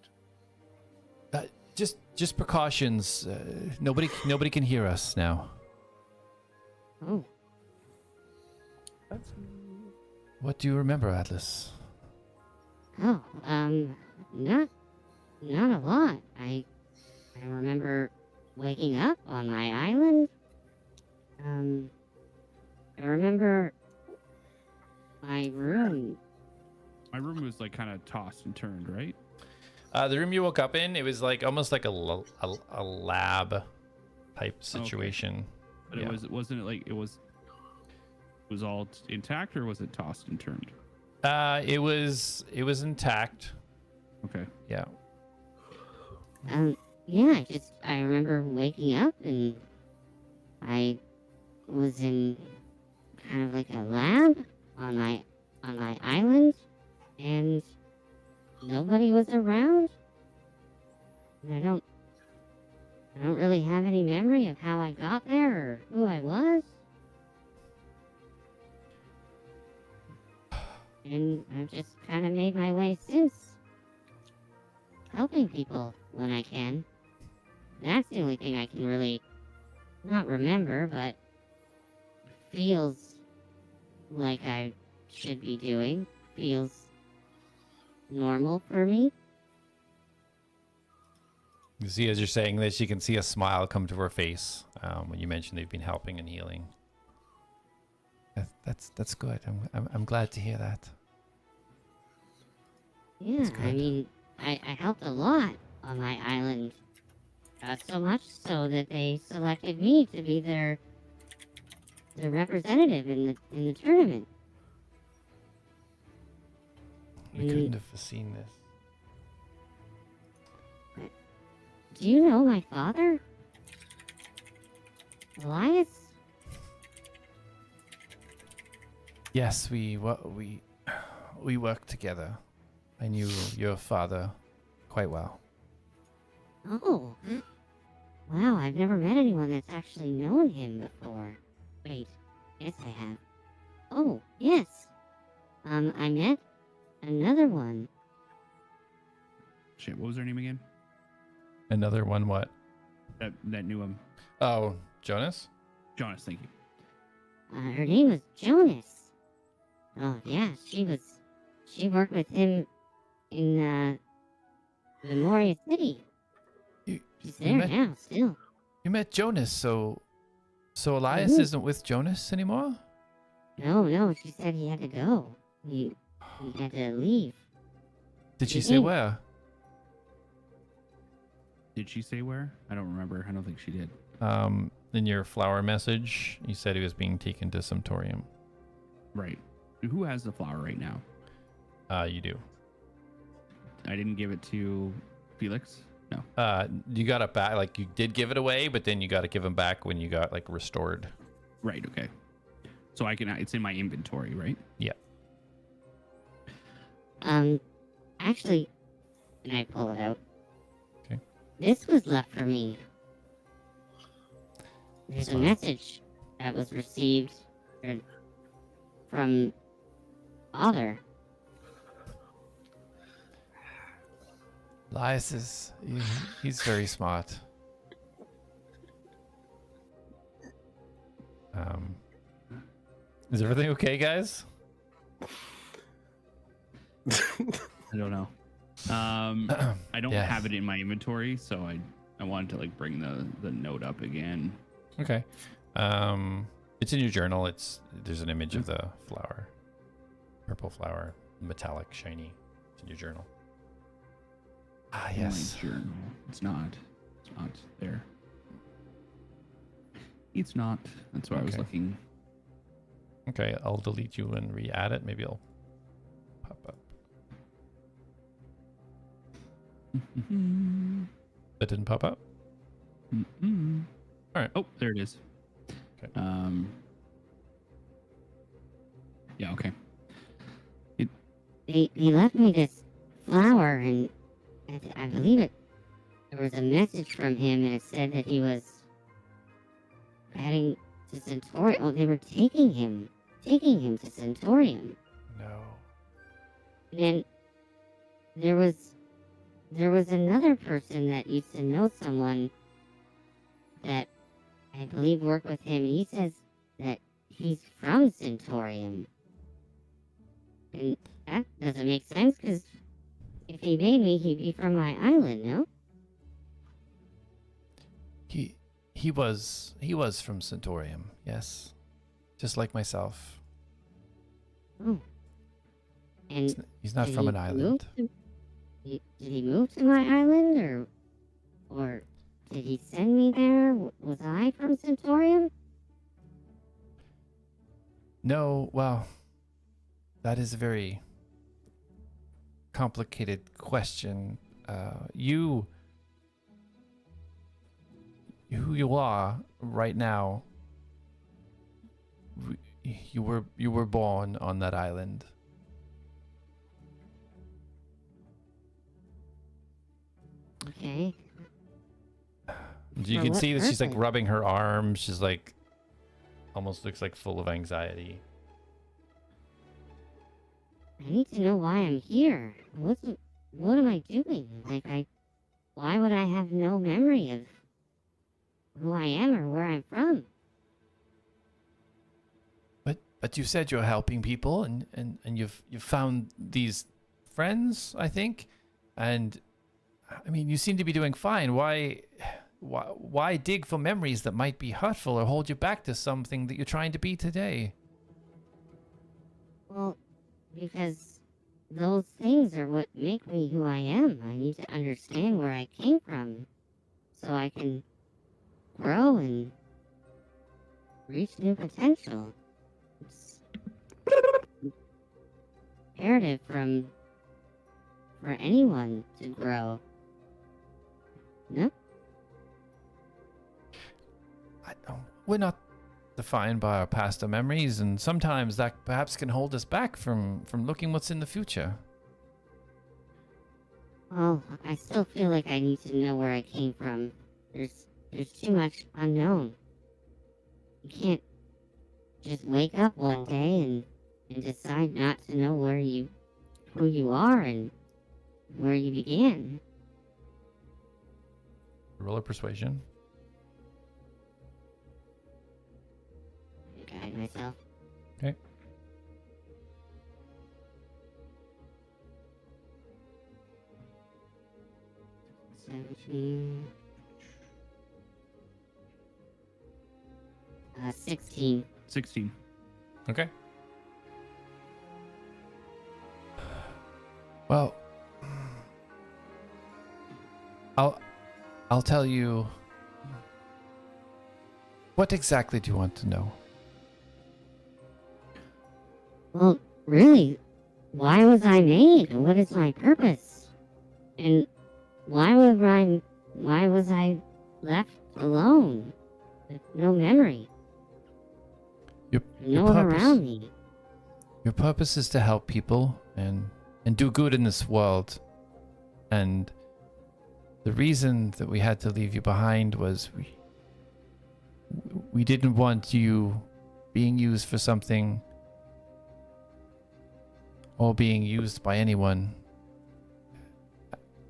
Just precautions. Nobody can hear us now. Oh. What do you remember, Atlas? Oh, not a lot. I remember waking up on my island. I remember my room. My room was like kind of tossed and turned, right? The room you woke up in, it was like almost like a lab type situation. Okay. But wasn't it like it was all intact, or was it tossed and turned? It was intact. Okay. Yeah. Yeah, I remember waking up and I was in kind of like a lab on my island, and nobody was around. And I don't really have any memory of how I got there or who I was. And I've just kind of made my way since, helping people when I can. That's the only thing I can really not remember, but feels like I should be doing. Feels normal for me. You see, as you're saying this, you can see a smile come to her face when you mentioned they've been helping and healing. That's good. I'm glad to hear that. Yeah, I mean, I helped a lot on my island. So much so that they selected me to be their representative in the tournament. We couldn't have foreseen this. Do you know my father? Elias? Yes, we worked together. I knew your father quite well. Oh. Wow, I've never met anyone that's actually known him before. Wait, yes I have. Oh, yes. I met another one. Shit, what was her name again? Another one, what? That knew him. Oh, Jonas? Jonas, thank you. Her name was Jonas. Oh, yeah, she worked with him in, Venmoria City. She's there now, still. You met Jonas, so Elias isn't with Jonas anymore? No, she said he had to go. He had to leave. Did she say where? Did she say where? I don't remember. I don't think she did. In your flower message, you said he was being taken to Sumptorium. Right. Who has the flower right now? You do. I didn't give it to Felix? No. You got it back. Like, you did give it away, but then you got to give him back when you got, like, restored. Right, okay. So it's in my inventory, right? Yeah. Actually, and I pull it out. Okay. This was left for me. There's a message that was received from Father. Elias he's very smart. Is everything okay, guys? I don't know. I don't Yes. have it in my inventory, so I wanted to like bring the note up again. Okay. It's in your journal. There's an image of the flower, purple flower, metallic, shiny. It's in your journal. Ah, In yes. my journal. It's not there. It's not. That's why I was Okay. looking. Okay, I'll delete you and re-add it. Maybe it'll pop up. That didn't pop up? Mm-mm. All right. Oh, there it is. Okay. Yeah. Okay. He left me this flower, and I believe there was a message from him, and it said that he was heading to Centaurium. Oh, they were taking him to Centaurium. No. And then there was another person that used to know someone that I believe worked with him. He says that he's from Centaurium. And that doesn't make sense, because if he made me, he'd be from my island, no? He was from Centaurium, yes. Just like myself. Oh. And He's not did from he an island. did he move to my island, or did he send me there? Was I from Centaurium? No, well, that is a very complicated question. Who you are right now, you were born on that island. Okay. You For can what see that she's like purpose? rubbing her arms. She's like almost looks like full of anxiety. I need to know why I'm here. What am I doing? Why would I have no memory of who I am or where I'm from? But you said you're helping people, and you've found these friends, I think, and I mean you seem to be doing fine. Why dig for memories that might be hurtful or hold you back to something that you're trying to be today? Well, because those things are what make me who I am. I need to understand where I came from so I can grow and reach new potential. It's imperative for anyone to grow. No? We're not defined by our past or memories, and sometimes that perhaps can hold us back from looking what's in the future. Well, I still feel like I need to know where I came from. There's too much unknown. You can't just wake up one day and decide not to know who you are and where you began. Roll a persuasion. Guide myself. Okay. $17. 16. 16. Okay. Well, I'll tell you. What exactly do you want to know? Well, really, why was I made? What is my purpose? And why was I left alone with no memory? No one around me. Your purpose is to help people and do good in this world. And the reason that we had to leave you behind was we didn't want you being used for something or being used by anyone.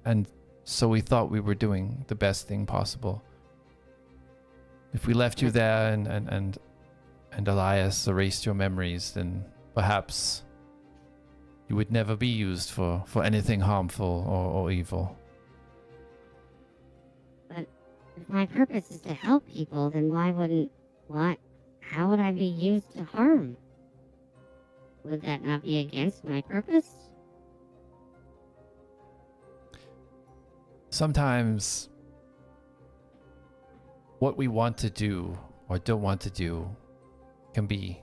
And so we thought we were doing the best thing possible. If we left you there and Elias erased your memories, then perhaps you would never be used for anything harmful or evil. But if my purpose is to help people, then how would I be used to harm? Would that not be against my purpose? Sometimes what we want to do or don't want to do can be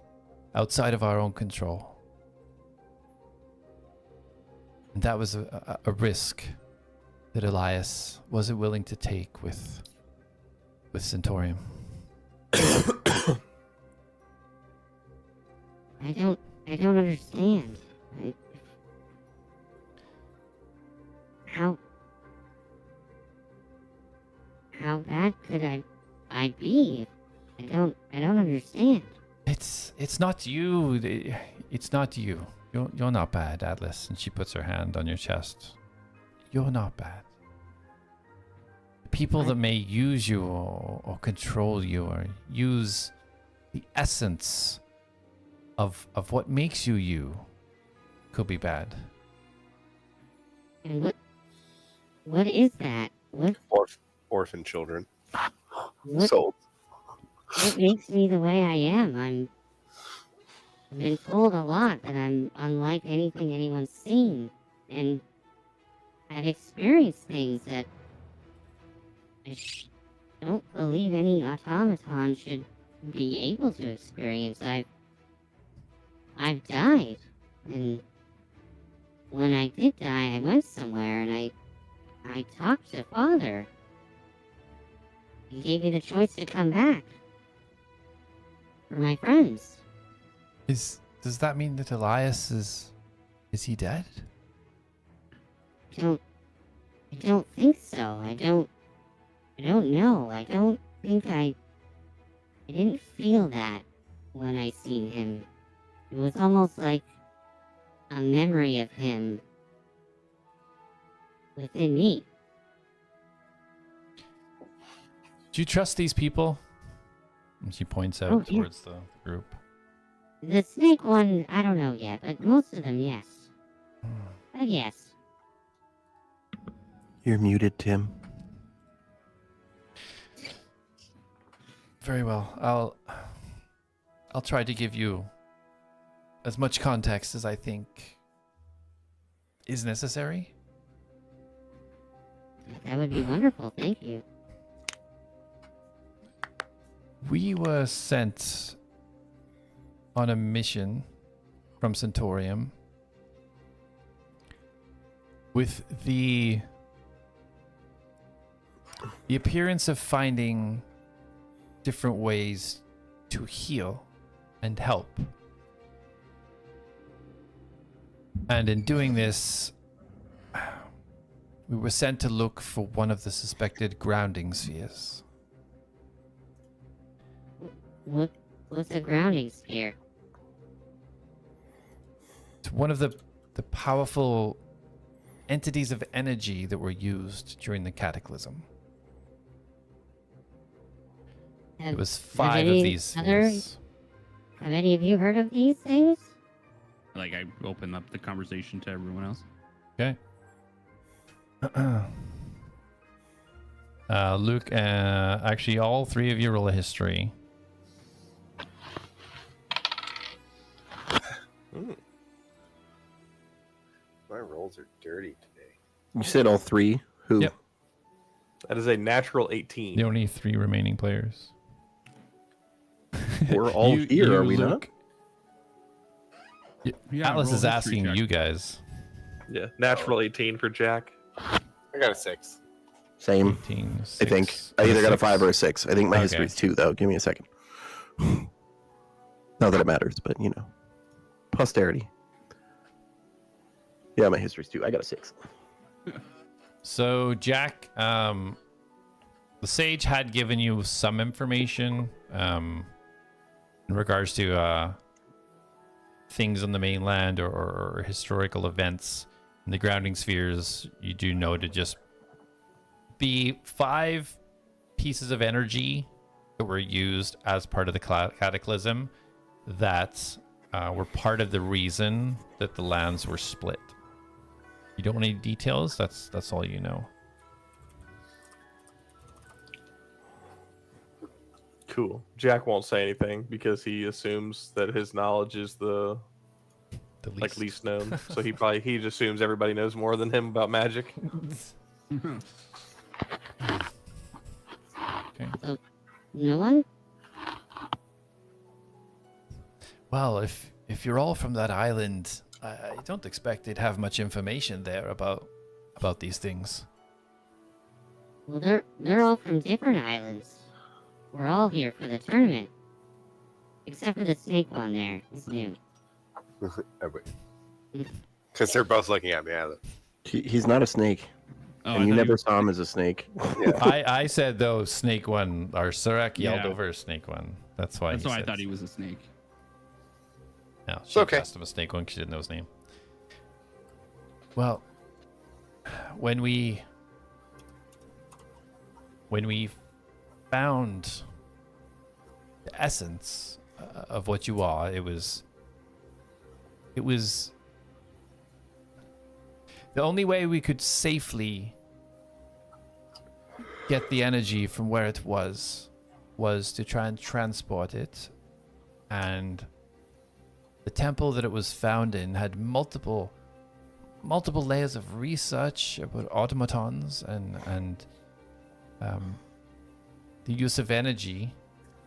outside of our own control. And that was a risk that Elias wasn't willing to take with Centaurium. I don't understand. How bad could I be? I don't understand. It's not you. It's not you. You're not bad, Atlas. And she puts her hand on your chest. You're not bad. The people that may use you or control you or use the essence of what makes you you could be bad. And what is that? Orphan children. What, Sold. what makes me the way I am? I've been told a lot that I'm unlike anything anyone's seen, and I've experienced things that I don't believe any automaton should be able to experience. I've died, and when I did die, I went somewhere and I talked to Father. He gave me the choice to come back for my friends. Does that mean that Elias is he dead? I don't think so. I don't know. I don't think I didn't feel that when I seen him. It was almost like a memory of him within me. Do you trust these people? And she points out towards the group. The snake one, I don't know yet, but most of them, yes. Yes. You're muted, Tim. Very well. I'll try to give you as much context as I think is necessary. That would be wonderful, thank you. We were sent on a mission from Centaurium with the appearance of finding different ways to heal and help. And in doing this, we were sent to look for one of the suspected grounding spheres. What's a grounding sphere? It's one of the powerful entities of energy that were used during the cataclysm. It was 5 of these things. Have any of you heard of these things? Like, I open up the conversation to everyone else. Okay. Luke, actually, all 3 of you roll a history. My rolls are dirty today. You said all 3? Who? Yep. That is a natural 18. The only 3 remaining players. We're all here, are we not? Yeah, Atlas roll is history asking check. you guys. Yeah, natural 18 for Jack. I got a 6. Same. 18, I think. 6, I either got a 6. 5 or a 6. I think my Okay. history's 2, though. Give me a second. Not that it matters, but, you know. Posterity. Yeah, my history's 2. I got a 6. So, Jack, the sage had given you some information in regards to things on the mainland or historical events. In the grounding spheres, you do know to just be 5 pieces of energy that were used as part of the cataclysm that were part of the reason that the lands were split. You don't want any details? That's all you know. Cool. Jack won't say anything because he assumes that his knowledge is the least known. So he just assumes everybody knows more than him about magic. Okay. No one? Well, if you're all from that island, I don't expect they'd have much information there about these things. Well, they're all from different islands. We're all here for the tournament. Except for the snake one there. It's new. Because they're both looking at me. He's not a snake. Oh, And you never saw him as a snake. I said though snake one, or Surak yelled Yeah. over snake one. That's why. That's why I said thought he was a snake. No, she okay. cast him a snake one because she didn't know his name. Well, when we found the essence of what you are, it was the only way we could safely get the energy from where it was to try and transport it, and the temple that it was found in had multiple layers of research about automatons and the use of energy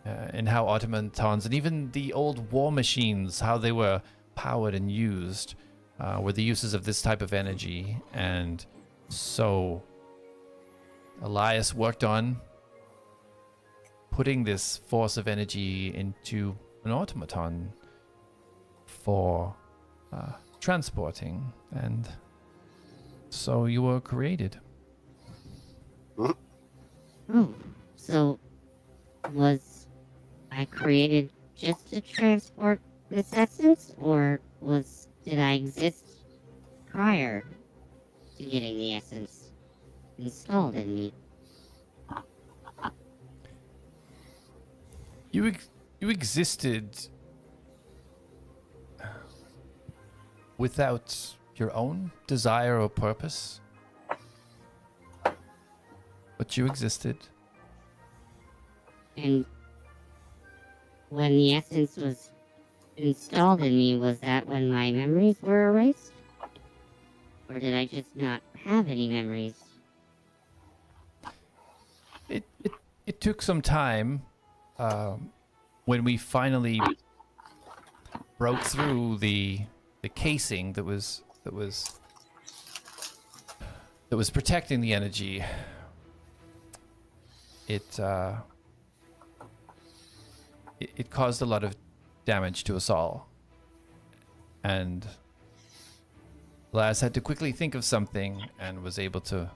and how automatons and even the old war machines, how they were powered and used, were the uses of this type of energy. And so Elias worked on putting this force of energy into an automaton for transporting, and so you were created. Oh, so was I created just to transport this essence, or did I exist prior to getting the essence installed in me? You existed without your own desire or purpose, but you existed. And when the essence was installed in me, was that when my memories were erased? Or did I just not have any memories? It took some time when we finally broke through the casing that was protecting the energy. It caused a lot of damage to us all, and Laz had to quickly think of something and was able to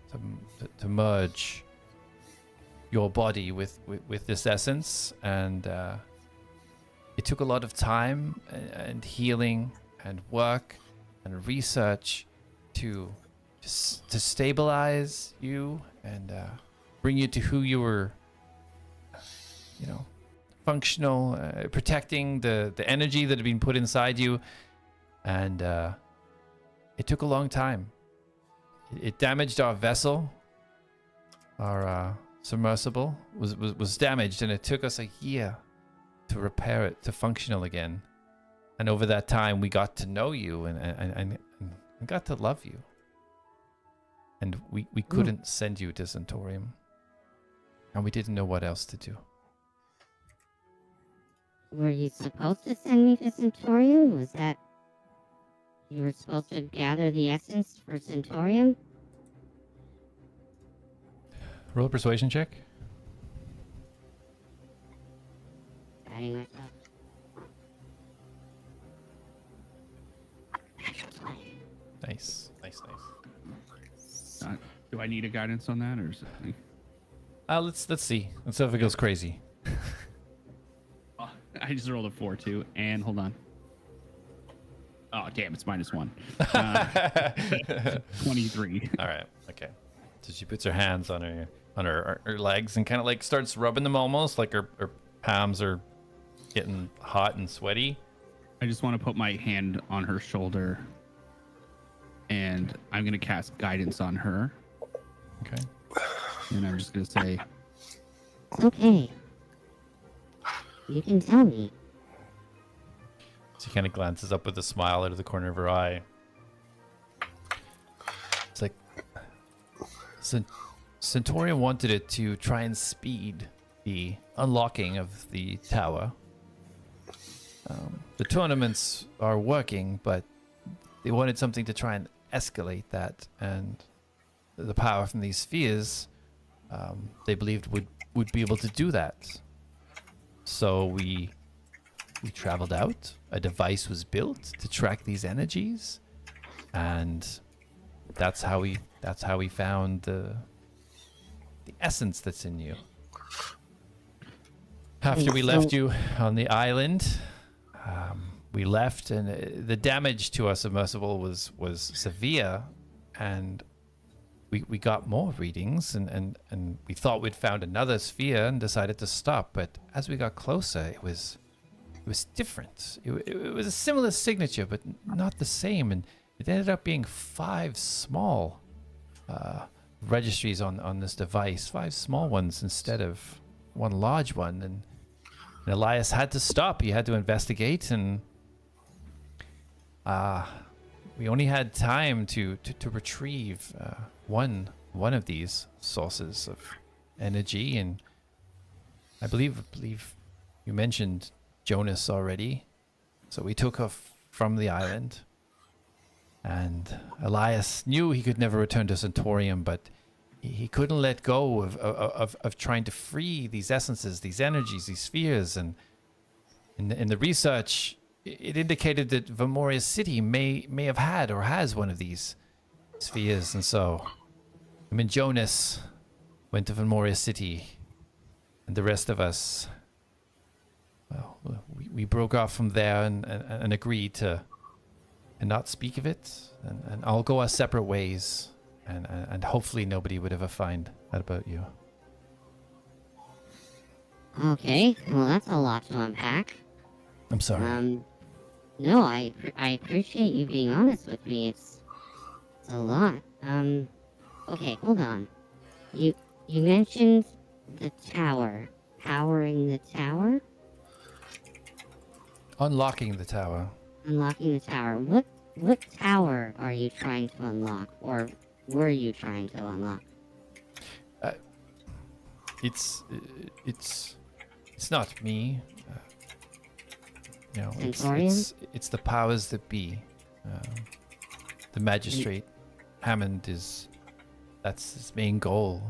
merge your body with this essence, and it took a lot of time and healing and work and research to stabilize you and bring you to who you were, functional, protecting the energy that had been put inside you. And it took a long time. It damaged our vessel. Our submersible was damaged, and it took us a year to repair it to functional again. And over that time, we got to know you and got to love you. And we couldn't send you to Centaurium. And we didn't know what else to do. Were you supposed to send me to Centaurium? Was that... You were supposed to gather the essence for Centaurium? Roll a persuasion check. Patting myself. Nice. Do I need a guidance on that, or is it... Let's see. Let's see if it goes crazy. Oh, I just rolled a 4 too, and hold on. Oh damn, it's -1. 23. All right. Okay. So she puts her hands on her legs and kind of like starts rubbing them, almost like her palms are getting hot and sweaty. I just want to put my hand on her shoulder, and I'm gonna cast guidance on her. Okay. And I'm just gonna say, Okay. You can tell me. She kind of glances up with a smile out of the corner of her eye. It's like Centaurium wanted it to try and speed the unlocking of the tower. The tournaments are working, but they wanted something to try and escalate that, and the power from these spheres, they believed would be able to do that. So we traveled out. A device was built to track these energies, and that's how we found the essence that's in you. After we left you on the island, we left, and the damage to our submersible was severe, and we got more readings, and we thought we'd found another sphere and decided to stop. But as we got closer, it was different. It was a similar signature, but not the same, and it ended up being 5 small registries on this device, 5 small ones instead of one large one, and Elias had to stop. He had to investigate, and we only had time to retrieve one of these sources of energy, and I believe you mentioned Jonas already. So we took her from the island, and Elias knew he could never return to Centaurium, but he couldn't let go of trying to free these essences, these energies, these spheres. And in the research, it indicated that Venmoria City may have had or has one of these spheres. And so Jonas went to Venmoria City, and the rest of us, well, we broke off from there and agreed to not speak of it, and all go our separate ways. And hopefully nobody would ever find out about you. Okay, well that's a lot to unpack. I'm sorry. No, I appreciate you being honest with me. It's a lot. Okay, hold on. You mentioned the tower, powering the tower, Unlocking the tower. unlocking the tower. What tower are you trying to unlock, or were you trying to unlock? It's not me. It's the powers that be. The magistrate Hammond that's his main goal.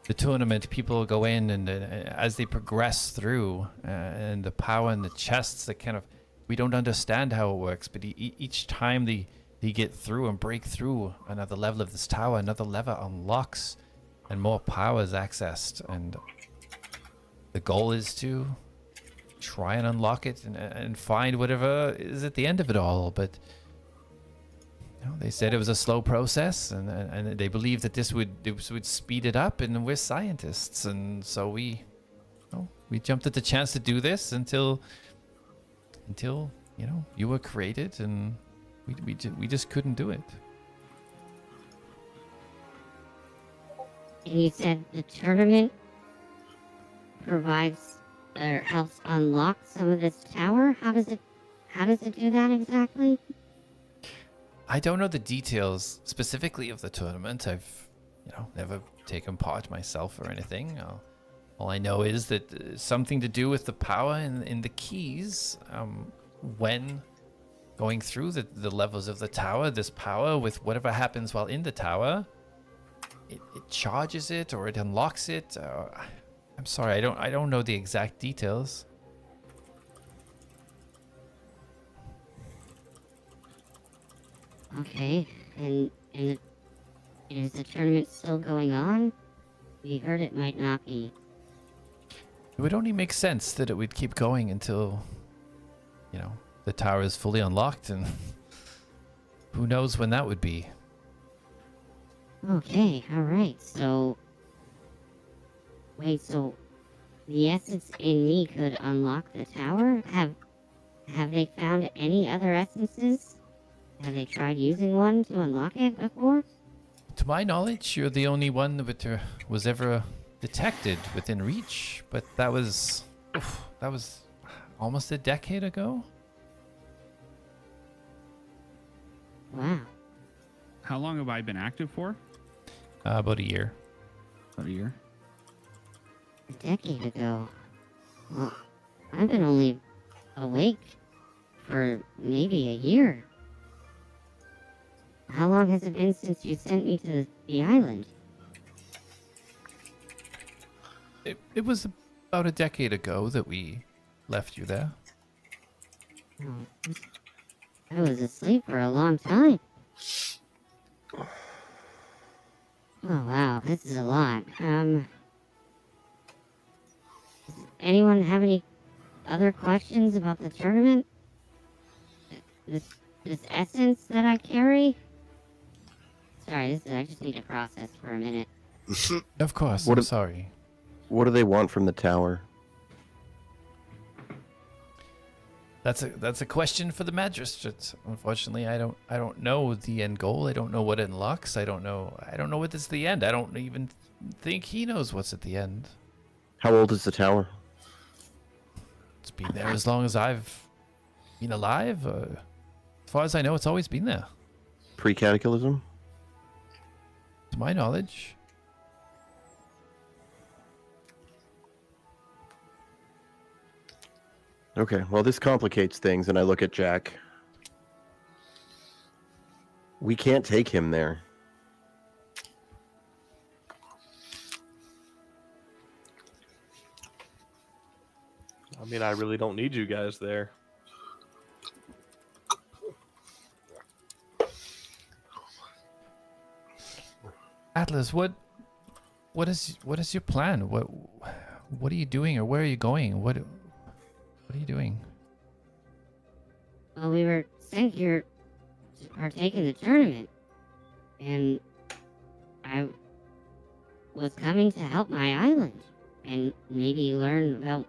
The tournament, people go in, and as they progress through, and the power in the chests, that kind of, we don't understand how it works, but each time they get through and break through another level of this tower, another lever unlocks, and more power is accessed. And the goal is to try and unlock it and find whatever is at the end of it all. But they said it was a slow process, and they believed that this would speed it up. And we're scientists, and so we jumped at the chance to do this until you were created, and we just couldn't do it. And you said the tournament provides or helps unlock some of this tower? How does it do that exactly? I don't know the details specifically of the tournament. I've never taken part myself or anything. All I know is that something to do with the power in the keys. When going through the levels of the tower, this power, with whatever happens while in the tower, it charges it or it unlocks it. I'm sorry, I don't know the exact details. Okay, and is the tournament still going on? We heard it might not be. It would only make sense that it would keep going until, the tower is fully unlocked, and who knows when that would be. Okay, alright, so... Wait, so the essence in me could unlock the tower? have they found any other essences? Have they tried using one to unlock it before? To my knowledge, you're the only one that was ever detected within reach, but that was almost a decade ago. Wow. How long have I been active for? About a year. About a year. A decade ago. Well, I've been only awake for maybe a year. How long has it been since you sent me to the island? It was about a decade ago that we left you there. Oh, I was asleep for a long time. Oh wow, this is a lot. Does anyone have any other questions about the tournament? This essence that I carry? Sorry, I just need to process for a minute. Of course, What I'm if- sorry. What do they want from the tower? That's a question for the magistrates. Unfortunately, I don't know the end goal. I don't know what it unlocks. I don't know what is the end. I don't even think he knows what's at the end. How old is the tower? It's been there as long as I've been alive. As far as I know, it's always been there. Pre-cataclysm? To my knowledge. Okay, well, this complicates things, and I look at Jack. We can't take him there. I mean, I really don't need you guys there. Atlas, what is your plan? What are you doing, or where are you going? What are you doing? Well, we were sent here to partake in the tournament, and I was coming to help my island, and maybe learn about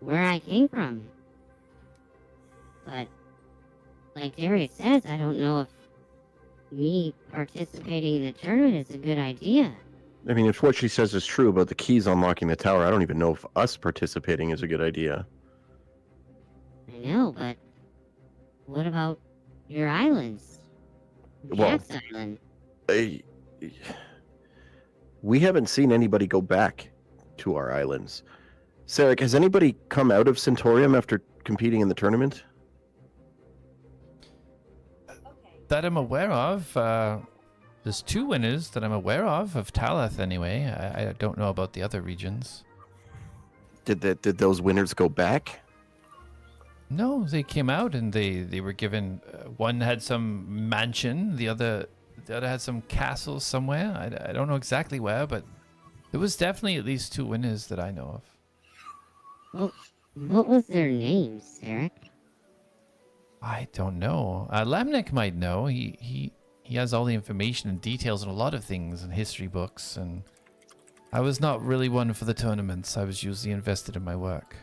where I came from. But, like Darius says, I don't know if me participating in the tournament is a good idea. I mean, if what she says is true about the keys unlocking the tower, I don't even know if us participating is a good idea. I know, but what about your islands? Well- Jack's island. We haven't seen anybody go back to our islands. Sarek, has anybody come out of Centaurium after competing in the tournament? That I'm aware of. There's 2 winners that I'm aware of Talath anyway. I don't know about the other regions. Did those winners go back? No, they came out and they were given. One had some mansion, the other had some castle somewhere. I don't know exactly where, but there was definitely at least 2 winners that I know of. Well, what was their names, Eric? I don't know. Lamnek might know. He has all the information and details on a lot of things in history books, and I was not really one for the tournaments. I was usually invested in my work.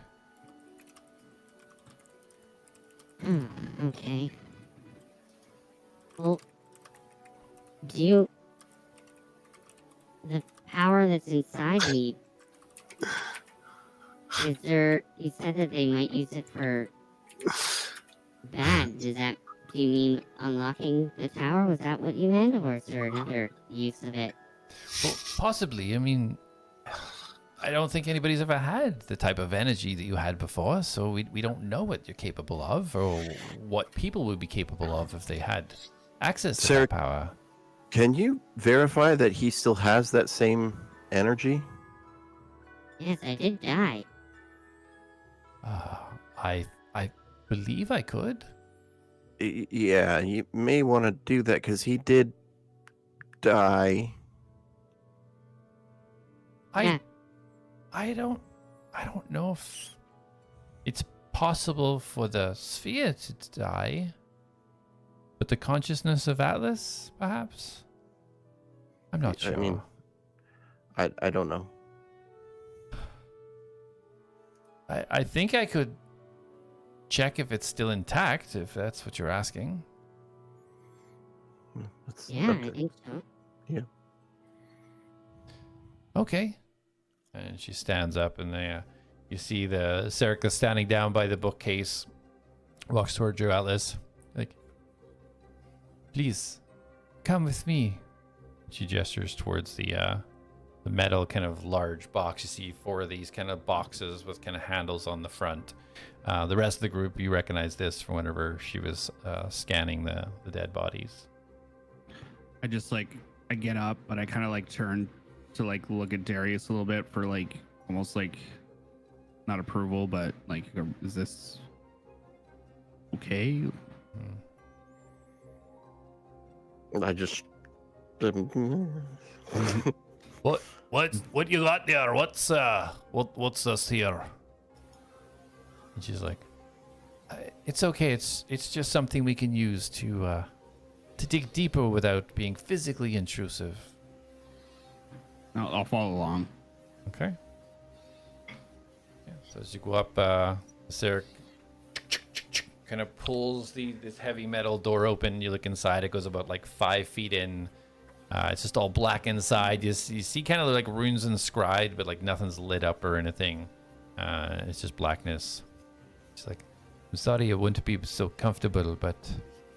Okay. Well, the power that's inside me, is there, you said that they might use it for bad. Do you mean unlocking the tower? Was that what you meant? Or is there another use of it? Well, possibly. I mean, I don't think anybody's ever had the type of energy that you had before, so we don't know what you're capable of, or what people would be capable of if they had access to that power. Can you verify that he still has that same energy? Yes, I did die. I believe I could. Yeah, you may want to do that because he did die. Yeah. I don't know if it's possible for the sphere to die, but the consciousness of Atlas, perhaps? I'm not sure. I mean, I don't know. I think I could check if it's still intact, if that's what you're asking. Yeah, I think so. Yeah. Okay. And she stands up, and you see the Serica standing down by the bookcase, walks towards you, Atlas. Like, please, come with me. She gestures towards the metal kind of large box. You see 4 of these kind of boxes with kind of handles on the front. The rest of the group, you recognize this from whenever she was scanning the dead bodies. I just I get up, but I kind of turn to look at Darius a little bit for almost not approval, but is this okay? I just. What you got there? What's this here? And she's like, it's okay. It's just something we can use to dig deeper without being physically intrusive. I'll follow along. Okay. Yeah, so as you go up, Sarah kind of pulls this heavy metal door open. You look inside. It goes about 5 feet in. It's just all black inside. You see kind of runes inscribed, but nothing's lit up or anything. It's just blackness. She's like, I'm sorry it wouldn't be so comfortable, but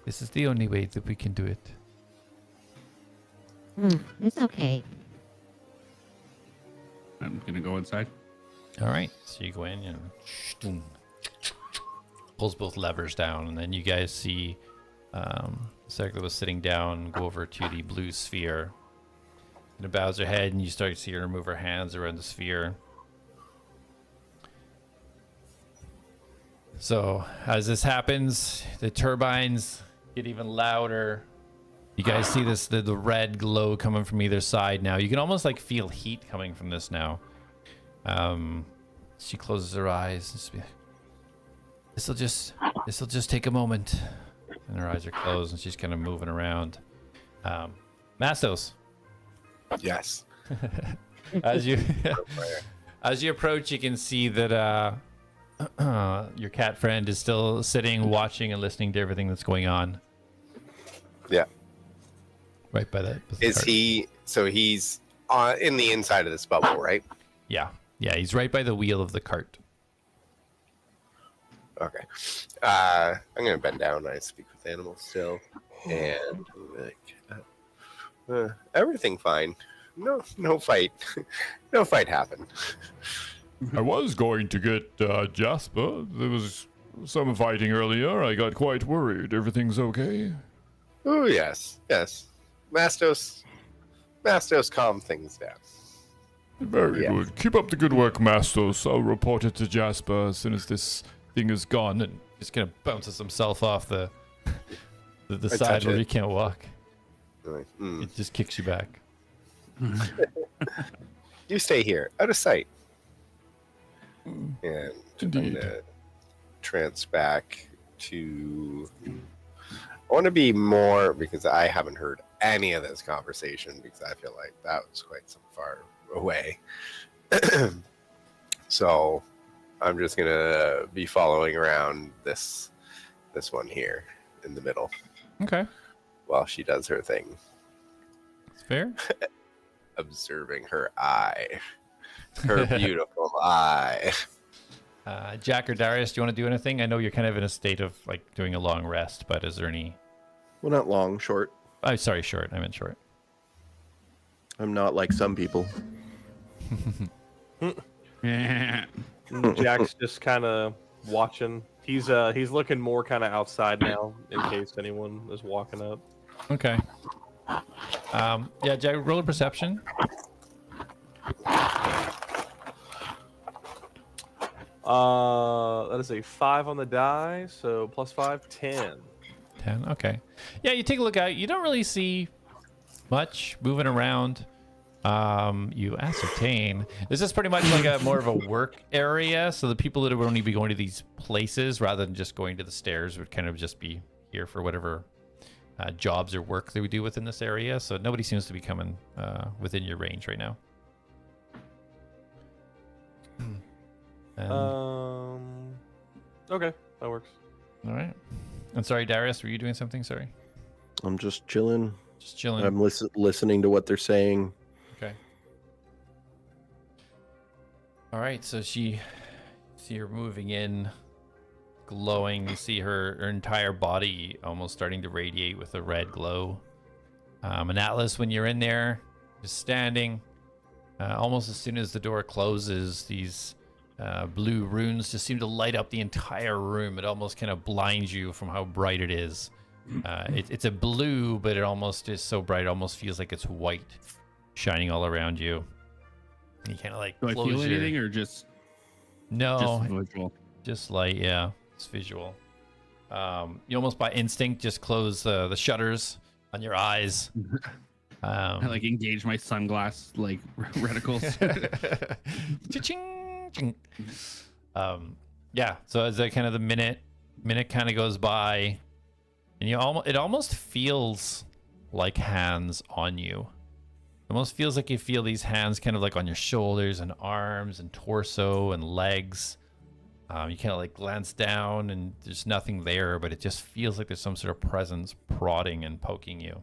this is the only way that we can do it. It's okay. I'm gonna go inside. All right, so you go in and pulls both levers down, and then you guys see Sarah was sitting down, go over to the blue sphere, and it bows her head, and you start to see her move her hands around the sphere. So as this happens, the turbines get even louder. You guys see this the red glow coming from either side now. You can almost feel heat coming from this now. She closes her eyes. This'll just take a moment. And her eyes are closed, and she's kind of moving around. Mastos. Yes. As you approach, you can see that your cat friend is still sitting, watching, and listening to everything that's going on. Yeah. Right by that. Is he? So he's in the inside of this bubble, right? Yeah. Yeah, he's right by the wheel of the cart. Okay. I'm gonna bend down. I speak with animals still, and everything fine. No fight. No fight happened. I was going to get Jasper. There was some fighting earlier. I got quite worried. Everything's okay? Oh yes. Mastos, calm things down. Very good. Keep up the good work, Mastos. I'll report it to Jasper as soon as this thing is gone. And just kind of bounces himself off the side where he can't walk. Like, It just kicks you back. You stay here, out of sight. And I'm gonna trance back to. I want to be more, because I haven't heard any of this conversation, because I feel like that was quite some far away. So I'm just gonna be following around this one here in the middle. Okay. While she does her thing. It's fair. Observing her eye. Her beautiful eye. Jack or Darius, do you want to do anything? I know you're kind of in a state of doing a long rest, but is there any... Well, not long, short. Oh, sorry, short. I meant short. I'm not like some people. Jack's just kind of watching. He's looking more kind of outside now, in case anyone is walking up. Okay. Yeah, Jack, roll a perception. That is a 5 on the die, so +5, 10. 10, okay. Yeah, you take a look out. You don't really see much moving around. You ascertain this is pretty much more of a work area, so the people that would only be going to these places rather than just going to the stairs would kind of just be here for whatever jobs or work they would do within this area. So nobody seems to be coming within your range right now. Okay. That works. All right. I'm sorry, Darius. Were you doing something? Sorry. I'm just chilling. Just chilling. I'm listening to what they're saying. Okay. All right. So see her moving in, glowing. You see her entire body almost starting to radiate with a red glow. And Atlas, when you're in there, just standing, almost as soon as the door closes, these blue runes just seem to light up the entire room. It almost kind of blinds you from how bright it is. It's a blue, but it almost is so bright, it almost feels like it's white, shining all around you. And you kind of like Do I close feel your... anything or just No, visual? just light, yeah. It's visual. You almost by instinct just close the shutters on your eyes. I like engage my sunglass like reticles. Cha-ching! Yeah. So as the kind of the minute kind of goes by, and it almost feels like hands on you. It almost feels like you feel these hands kind of like on your shoulders and arms and torso and legs. You kind of like glance down and there's nothing there, but it just feels like there's some sort of presence prodding and poking you.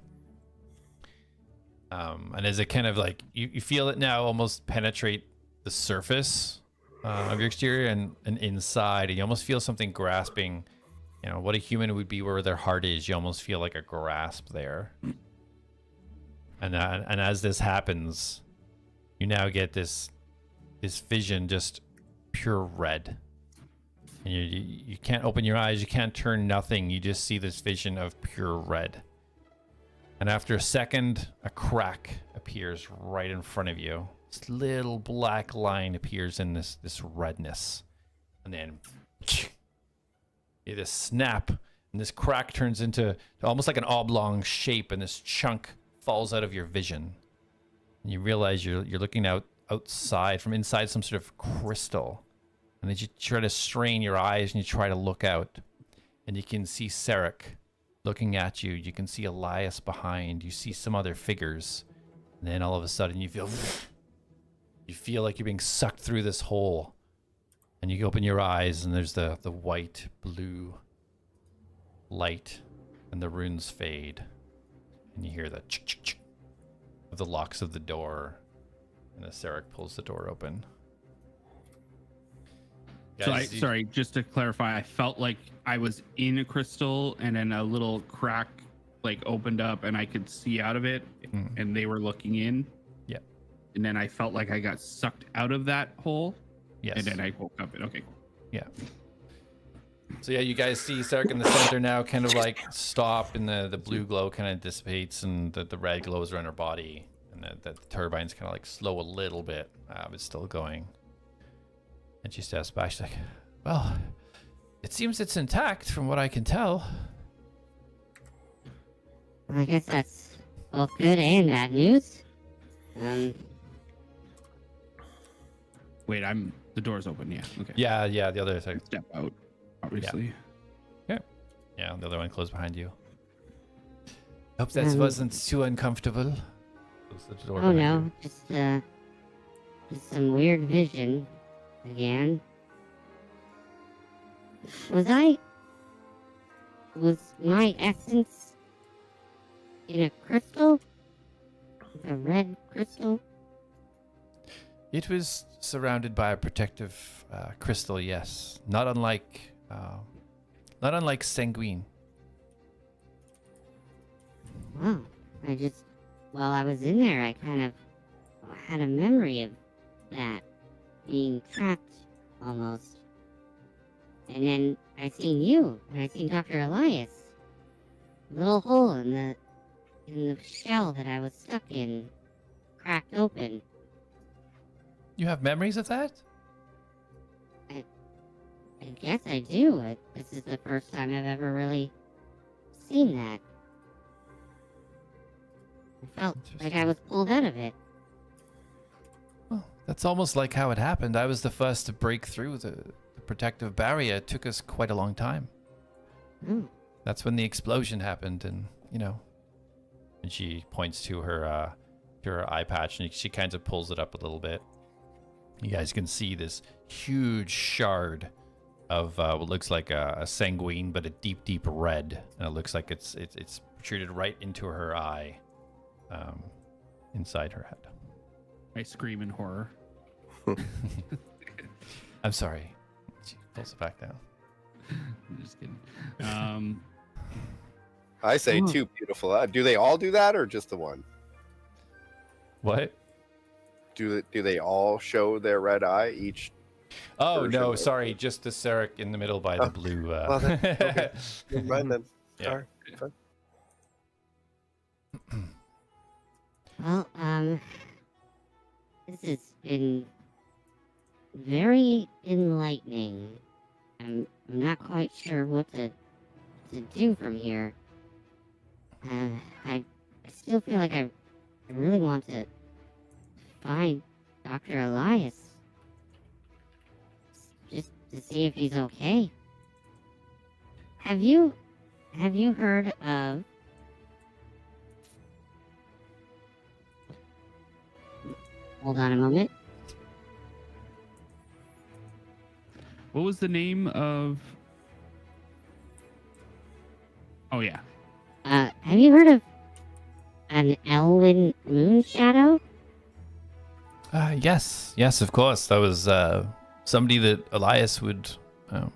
And as it kind of like, you feel it now almost penetrate the surface of your exterior and inside, and you almost feel something grasping, you know, what a human would be where their heart is. You almost feel like a grasp there. And as this happens, you now get this vision, just pure red. And you can't open your eyes, you can't turn nothing. You just see this vision of pure red. And after a second, a crack appears right in front of you. This little black line appears in this redness. And then you this snap, and this crack turns into almost like an oblong shape, and this chunk falls out of your vision. And you realize you're looking outside, from inside some sort of crystal. And as you try to strain your eyes and you try to look out, and you can see Cleric looking at you. You can see Elias behind. You see some other figures. And then all of a sudden you feel like you're being sucked through this hole. And you open your eyes and there's the white, blue light, and the runes fade. And you hear the chick of the locks of the door. And the Cleric pulls the door open. Guys, Sorry, just to clarify, I felt like I was in a crystal and then a little crack like opened up and I could see out of it, and they were looking in. Yeah. And then I felt like I got sucked out of that hole. Yes. And then I woke up and okay, cool. Yeah. So yeah, you guys see Cleric in the center now kind of like stop, and the blue glow kind of dissipates, and the red glows around her body, and the turbines kind of like slow a little bit. It's still going. And she steps back. She's like, well, it seems it's intact from what I can tell. I guess that's both good and bad news. Wait, the door's open, yeah. Okay. Yeah, the other side. Step out, obviously. Yeah, the other one closed behind you. Hope that wasn't too uncomfortable. Close the door Oh behind no, you. just some weird vision again. Was my essence in a crystal? A red crystal? It was surrounded by a protective crystal, yes. Not unlike Sanguine. Wow. While I was in there, I kind of had a memory of that being trapped almost. And then I seen you, and I seen Dr. Elias. A little hole in the shell that I was stuck in, cracked open. You have memories of that? I guess I do. This is the first time I've ever really seen that. I felt like I was pulled out of it. Well, that's almost like how it happened. I was the first to break through the protective barrier. It took us quite a long time. Oh. That's when the explosion happened, and and she points to her eye patch, and she kind of pulls it up a little bit. You guys can see this huge shard of what looks like a sanguine, but a deep, deep red, and it looks like it's protruded right into her eye, inside her head. I scream in horror. I'm sorry. She pulls it back down. I'm just kidding. I say Oh. too beautiful. Do they all do that or just the one? What? Do they all show their red eye each? Oh version no, of- sorry, just the Cleric in the middle by the blue. Well, then, okay. Never mind then. Yeah. All right, fine. Well, this has been very enlightening. I'm not quite sure what to do from here. I still feel like I really want to find Dr. Elias. Just to see if he's okay. Have you heard of Hold on a moment. What was the name of? Oh yeah. Have you heard of an Elwyn Moonshadow? Yes, of course. That was somebody that Elias would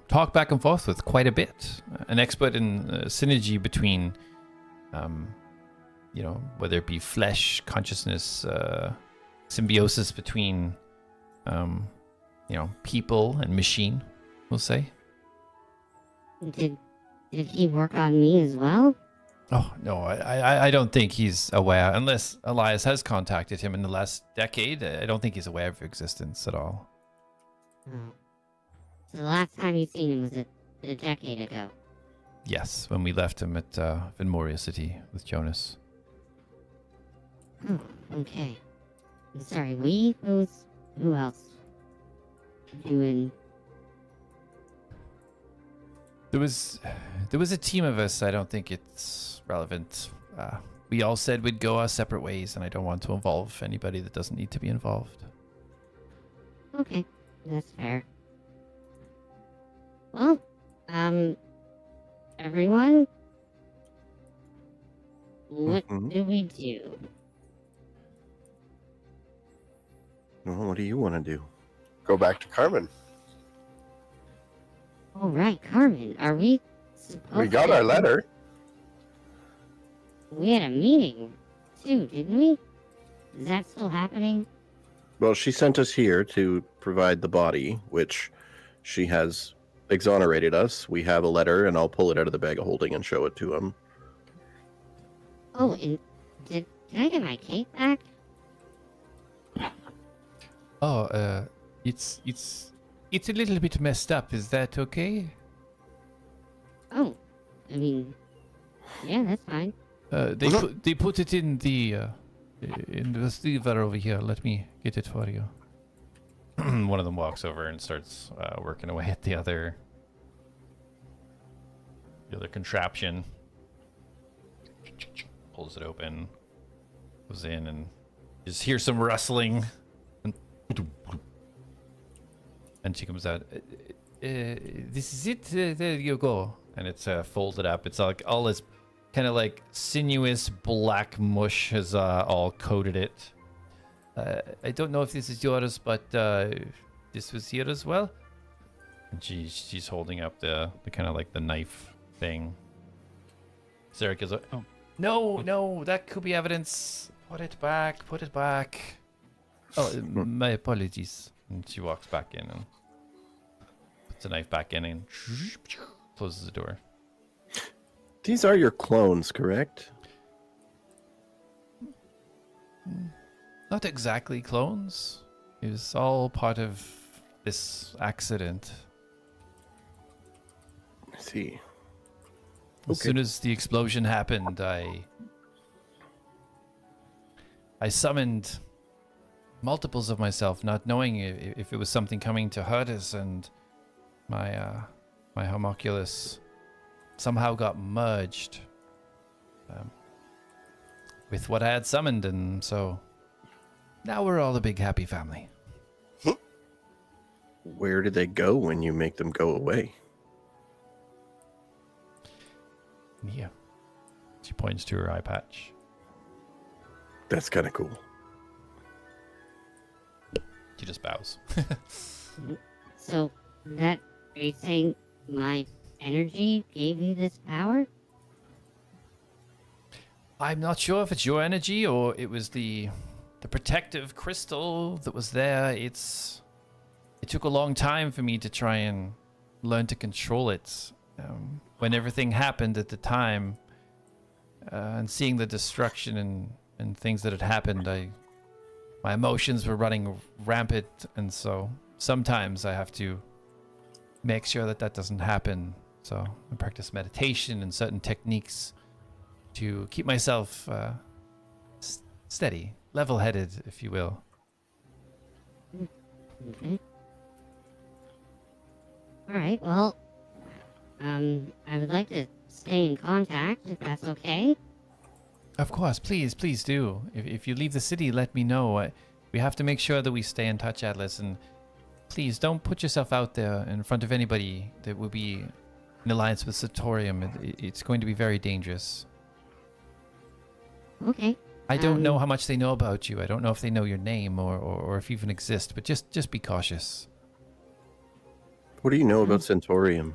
talk back and forth with quite a bit. An expert in synergy between, whether it be flesh, consciousness, symbiosis between, people and machine, we'll say. Did he work on me as well? Oh, no, I don't think he's aware, unless Elias has contacted him in the last decade. I don't think he's aware of your existence at all. Oh. So the last time you seen him was a decade ago. Yes, when we left him at Venmoria City with Jonas. Oh, okay. I'm sorry, who else? Doing... There was a team of us. I don't think it's relevant. We all said we'd go our separate ways, and I don't want to involve anybody that doesn't need to be involved. Okay, that's fair. Well, everyone? What Mhm. do we do? Well, what do you want to do? Go back to Carmen. All right, Carmen, are we supposed We got to... our letter. We had a meeting, too, didn't we? Is that still happening? Well, she sent us here to provide the body, which she has exonerated us. We have a letter, and I'll pull it out of the bag of holding and show it to him. Oh, and did I get my cape back? Oh, it's a little bit messed up. Is that okay? Oh, I mean, yeah, that's fine. They put it in the receiver over here. Let me get it for you. One of them walks over and starts working away at the other contraption. Pulls it open, goes in, and just hear some rustling. And she comes out. This is it. There you go. And it's folded up. It's like all this kind of like sinuous black mush has all coated it. I don't know if this is yours, but this was here as well. And she's holding up the kind of like the knife thing. Sarah goes, "Oh, no, that could be evidence. Put it back. Put it back." Oh, my apologies. And she walks back in and puts the knife back in and closes the door. These are your clones, correct? Not exactly clones. It was all part of this accident. I see. As soon as the explosion happened, I summoned multiples of myself, not knowing if it was something coming to hurt us, and my homunculus somehow got merged with what I had summoned, and so now we're all a big happy family. Where do they go when you make them go away? Yeah. She points to her eye patch. That's kind of cool. She just bows. So, are you saying my energy gave you this power? I'm not sure if it's your energy or it was the protective crystal that was there. It took a long time for me to try and learn to control it. When everything happened at the time, and seeing the destruction and things that had happened, my emotions were running rampant, and so sometimes I have to make sure that doesn't happen. So I practice meditation and certain techniques to keep myself steady, level-headed, if you will. Okay. Alright, well, I would like to stay in contact, if that's okay. Of course, please do. If you leave the city, let me know. We have to make sure that we stay in touch, Atlas, and please don't put yourself out there in front of anybody that will be in alliance with Satorium. It's going to be very dangerous. Okay. I don't know how much they know about you. I don't know if they know your name or if you even exist, but just be cautious. What do you know about Centaurium?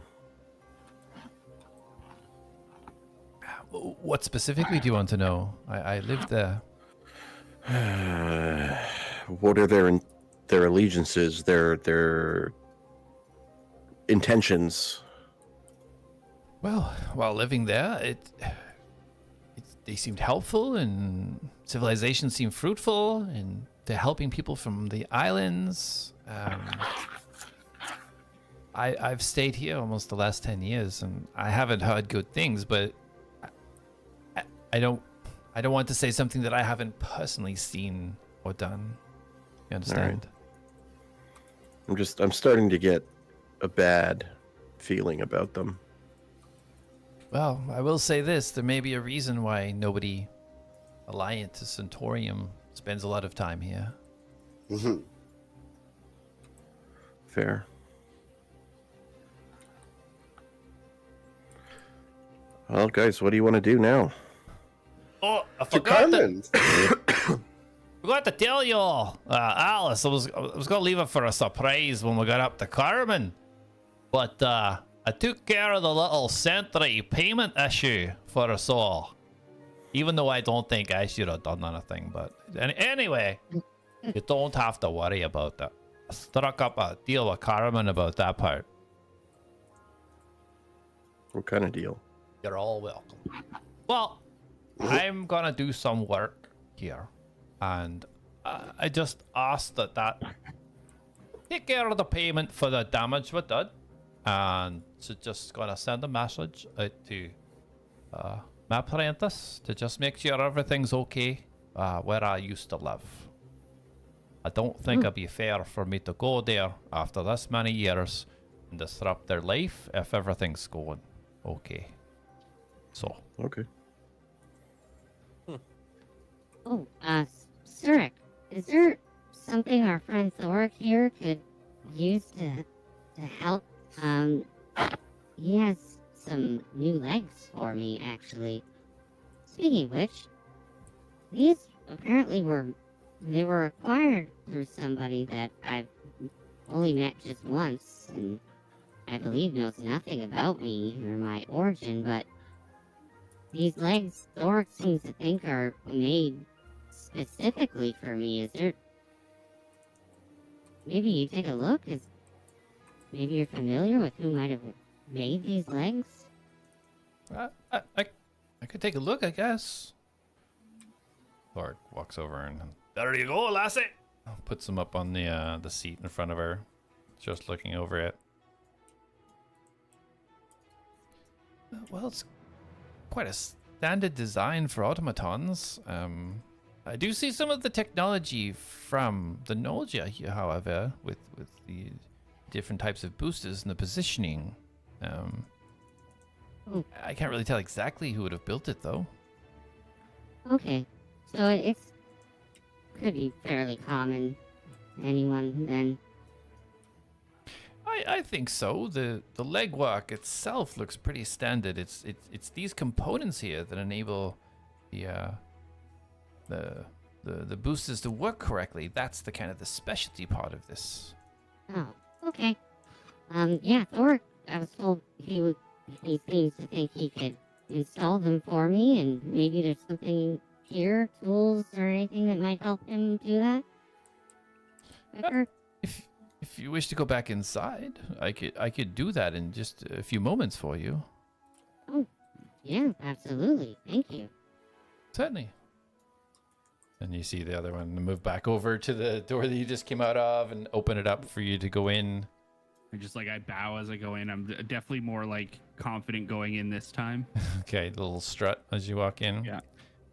What specifically do you want to know? I lived there. What are their allegiances, their intentions? Well, while living there, they seemed helpful, and civilization seemed fruitful, and they're helping people from the islands. I've stayed here almost the last 10 years, and I haven't heard good things, but I don't want to say something that I haven't personally seen or done. You understand? Right. I'm starting to get a bad feeling about them. Well, I will say this. There may be a reason why nobody alliant to Centaurium spends a lot of time here. Mm-hmm. Fair. Well, guys, what do you want to do now? Oh, I Forgot to tell you all, Alice. I was gonna leave it for a surprise when we got up to Carmen, but I took care of the little sentry payment issue for us all. Even though I don't think I should have done anything, but anyway, you don't have to worry about that. I struck up a deal with Carmen about that part. What kind of deal? You're all welcome. Well, I'm gonna do some work here, and I just asked that take care of the payment for the damage we did, and so just gonna send a message out to my apprentice to just make sure everything's okay where I used to live. I don't think it'd be fair for me to go there after this many years and disrupt their life if everything's going okay. So. Okay. Oh, Cleric, is there something our friend Thoric here could use to help? He has some new legs for me, actually. Speaking of which, these apparently were acquired through somebody that I've only met just once, and I believe knows nothing about me or my origin, but these legs Thoric seems to think are made specifically for me. Is there... Maybe you take a look? Maybe you're familiar with who might have made these legs? I could take a look, I guess. Lord walks over and there you go, lassie. Puts them up on the seat in front of her, just looking over it. Well, it's quite a standard design for automatons. I do see some of the technology from the Nolja here, however, with the different types of boosters and the positioning. I can't really tell exactly who would have built it, though. Okay, so it's could be fairly common. Anyone then? I think so. The leg walk itself looks pretty standard. It's these components here that enable the boosters to work correctly. That's the kind of the specialty part of this. Oh, okay. Yeah, Thor, I was told he seems to think he could install them for me, and maybe there's something here, tools or anything that might help him do that quicker. If you wish to go back inside, I could do that in just a few moments for you. Oh, yeah, absolutely. Thank you. Certainly. And you see the other one move back over to the door that you just came out of and open it up for you to go in. I bow as I go in. I'm definitely more like confident going in this time. Okay, the little strut as you walk in. Yeah.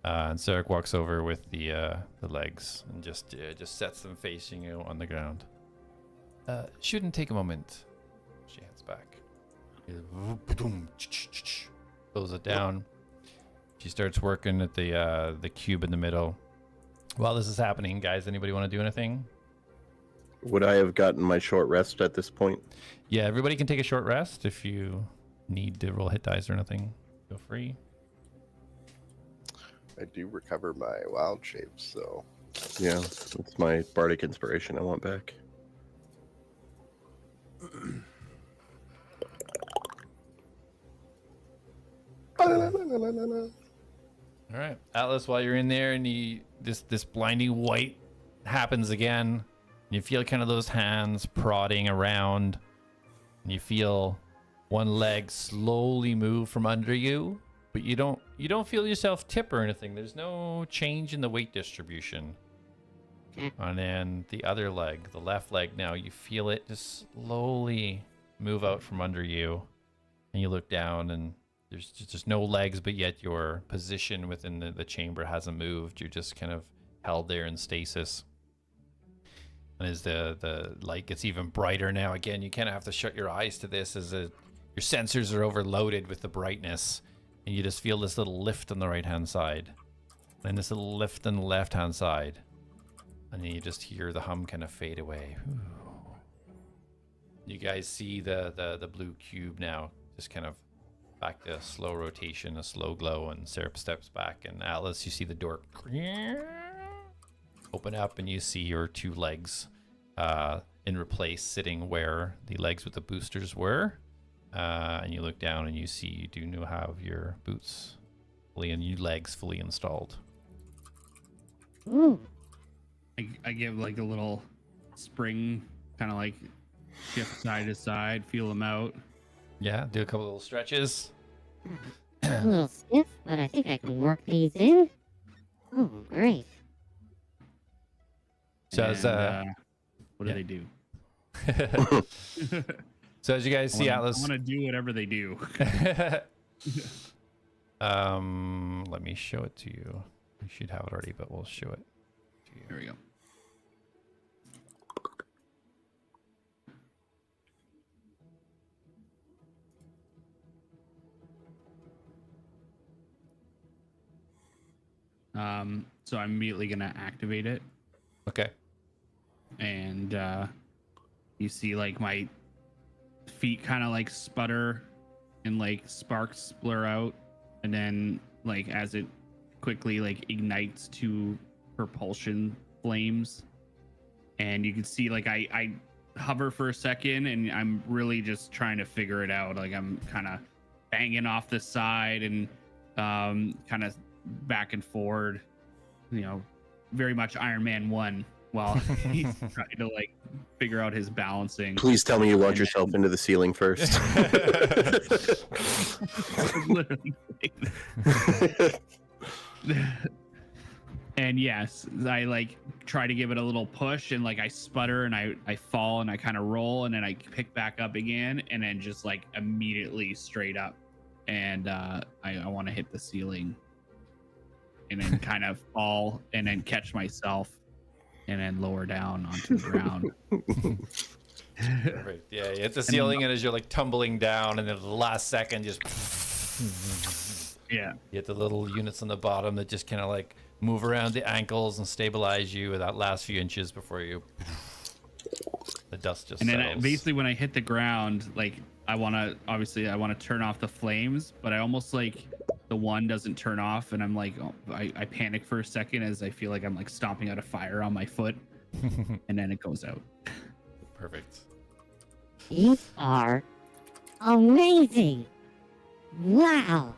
And Sarek walks over with the legs and just sets them facing you on the ground. Shouldn't take a moment. She hands back. Pulls it down. She starts working at the cube in the middle. While this is happening, guys, anybody want to do anything? Would I have gotten my short rest at this point? Yeah, everybody can take a short rest if you need to roll hit dice or anything. Feel free. I do recover my wild shapes, so. Yeah, it's my bardic inspiration I want back. All right, Atlas, while you're in there and this blinding white happens again, you feel kind of those hands prodding around, and you feel one leg slowly move from under you, but you don't feel yourself tip or anything. There's no change in the weight distribution. And then the other leg, the left leg, now you feel it just slowly move out from under you, and you look down and there's just no legs, but yet your position within the chamber hasn't moved. You're just kind of held there in stasis. And as the light gets even brighter now, again, you kind of have to shut your eyes to this as your sensors are overloaded with the brightness, and you just feel this little lift on the right-hand side, and this little lift on the left-hand side, and then you just hear the hum kind of fade away. You guys see the blue cube now, just kind of back to a slow rotation, a slow glow, and Syrup steps back, and Atlas, you see the door open up, and you see your two legs in replace, sitting where the legs with the boosters were, and you look down and you see you do now have your boots fully and your legs fully installed. Ooh. I give like a little spring, kind of like shift side to side, feel them out. Yeah, do a couple little stretches. A little stiff, but I think I can work these in. Oh, great. So as what do they do? So as you guys see, Atlas, I want to do whatever they do. let me show it to you. We should have it already, but we'll show it to you. There we go. So I'm immediately gonna activate it, Okay. and you see like my feet kind of like sputter and like sparks blur out, and then like as it quickly like ignites to propulsion flames, and you can see like I hover for a second, and I'm really just trying to figure it out. Like I'm kind of banging off the side and kind of back and forward, you know, very much Iron Man 1 while he's trying to like figure out his balancing. Please tell me you launch yourself into the ceiling first. Literally. And yes, I like try to give it a little push, and like I sputter and I fall and I kind of roll, and then I pick back up again, and then just like immediately straight up, and I want to hit the ceiling, and then kind of fall and then catch myself and then lower down onto the ground. Perfect. Yeah, you hit the ceiling, and as you're like tumbling down, and then at the last second, just yeah, you hit the little units on the bottom that just kind of like move around the ankles and stabilize you with that last few inches before you The dust just And then settles. basically when I hit the ground, like I want to turn off the flames, but I almost like the one doesn't turn off, and I'm like, I panic for a second as I feel like I'm like stomping out a fire on my foot, and then it goes out. Perfect. You are amazing. Wow.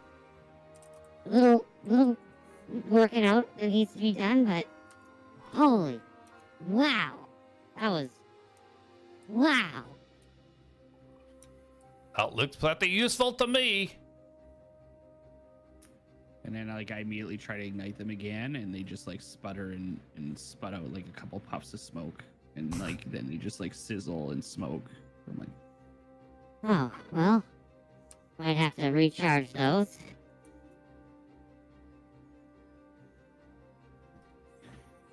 Little working out that needs to be done, but holy wow. That was wow. That looks pretty useful to me. And then like I immediately try to ignite them again, and they just like sputter and sput out like a couple puffs of smoke, and like then they just like sizzle and smoke. I'm like, Oh, well, might have to recharge those.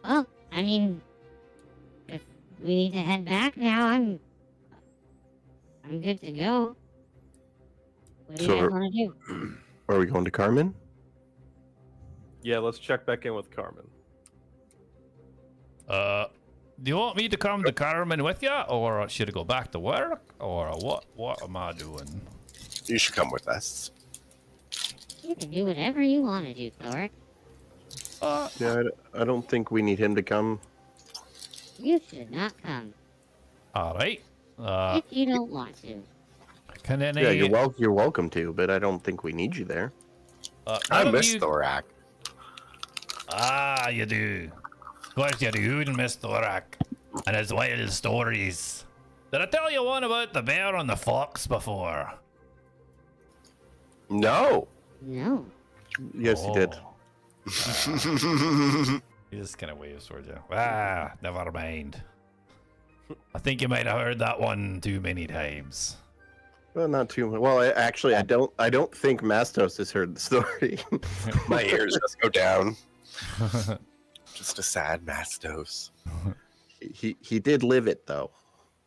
Well, I mean, if we need to head back now, I'm good to go. What do you So- guys want to do? Are we going to Carmen? Yeah, let's check back in with Carmen. Do you want me to come to Carmen with you, or should I go back to work, or what? What am I doing? You should come with us. You can do whatever you want to do, Cleric. Yeah, I don't think we need him to come. You should not come All right. if you don't want to. Can any? Yeah, you're welcome to, but I don't think we need you there. I none of miss you- Thorak. Ah, you do. Of course you do, Mr. Rack. And his wild stories. Did I tell you one about the bear and the fox before? No. No. Yes, you did. He just kind of waves towards you. Ah, never mind. I think you might have heard that one too many times. Well, not too much. Well, I don't think Mastos has heard the story. My ears just go down. Just a sad Mastos. he did live it though.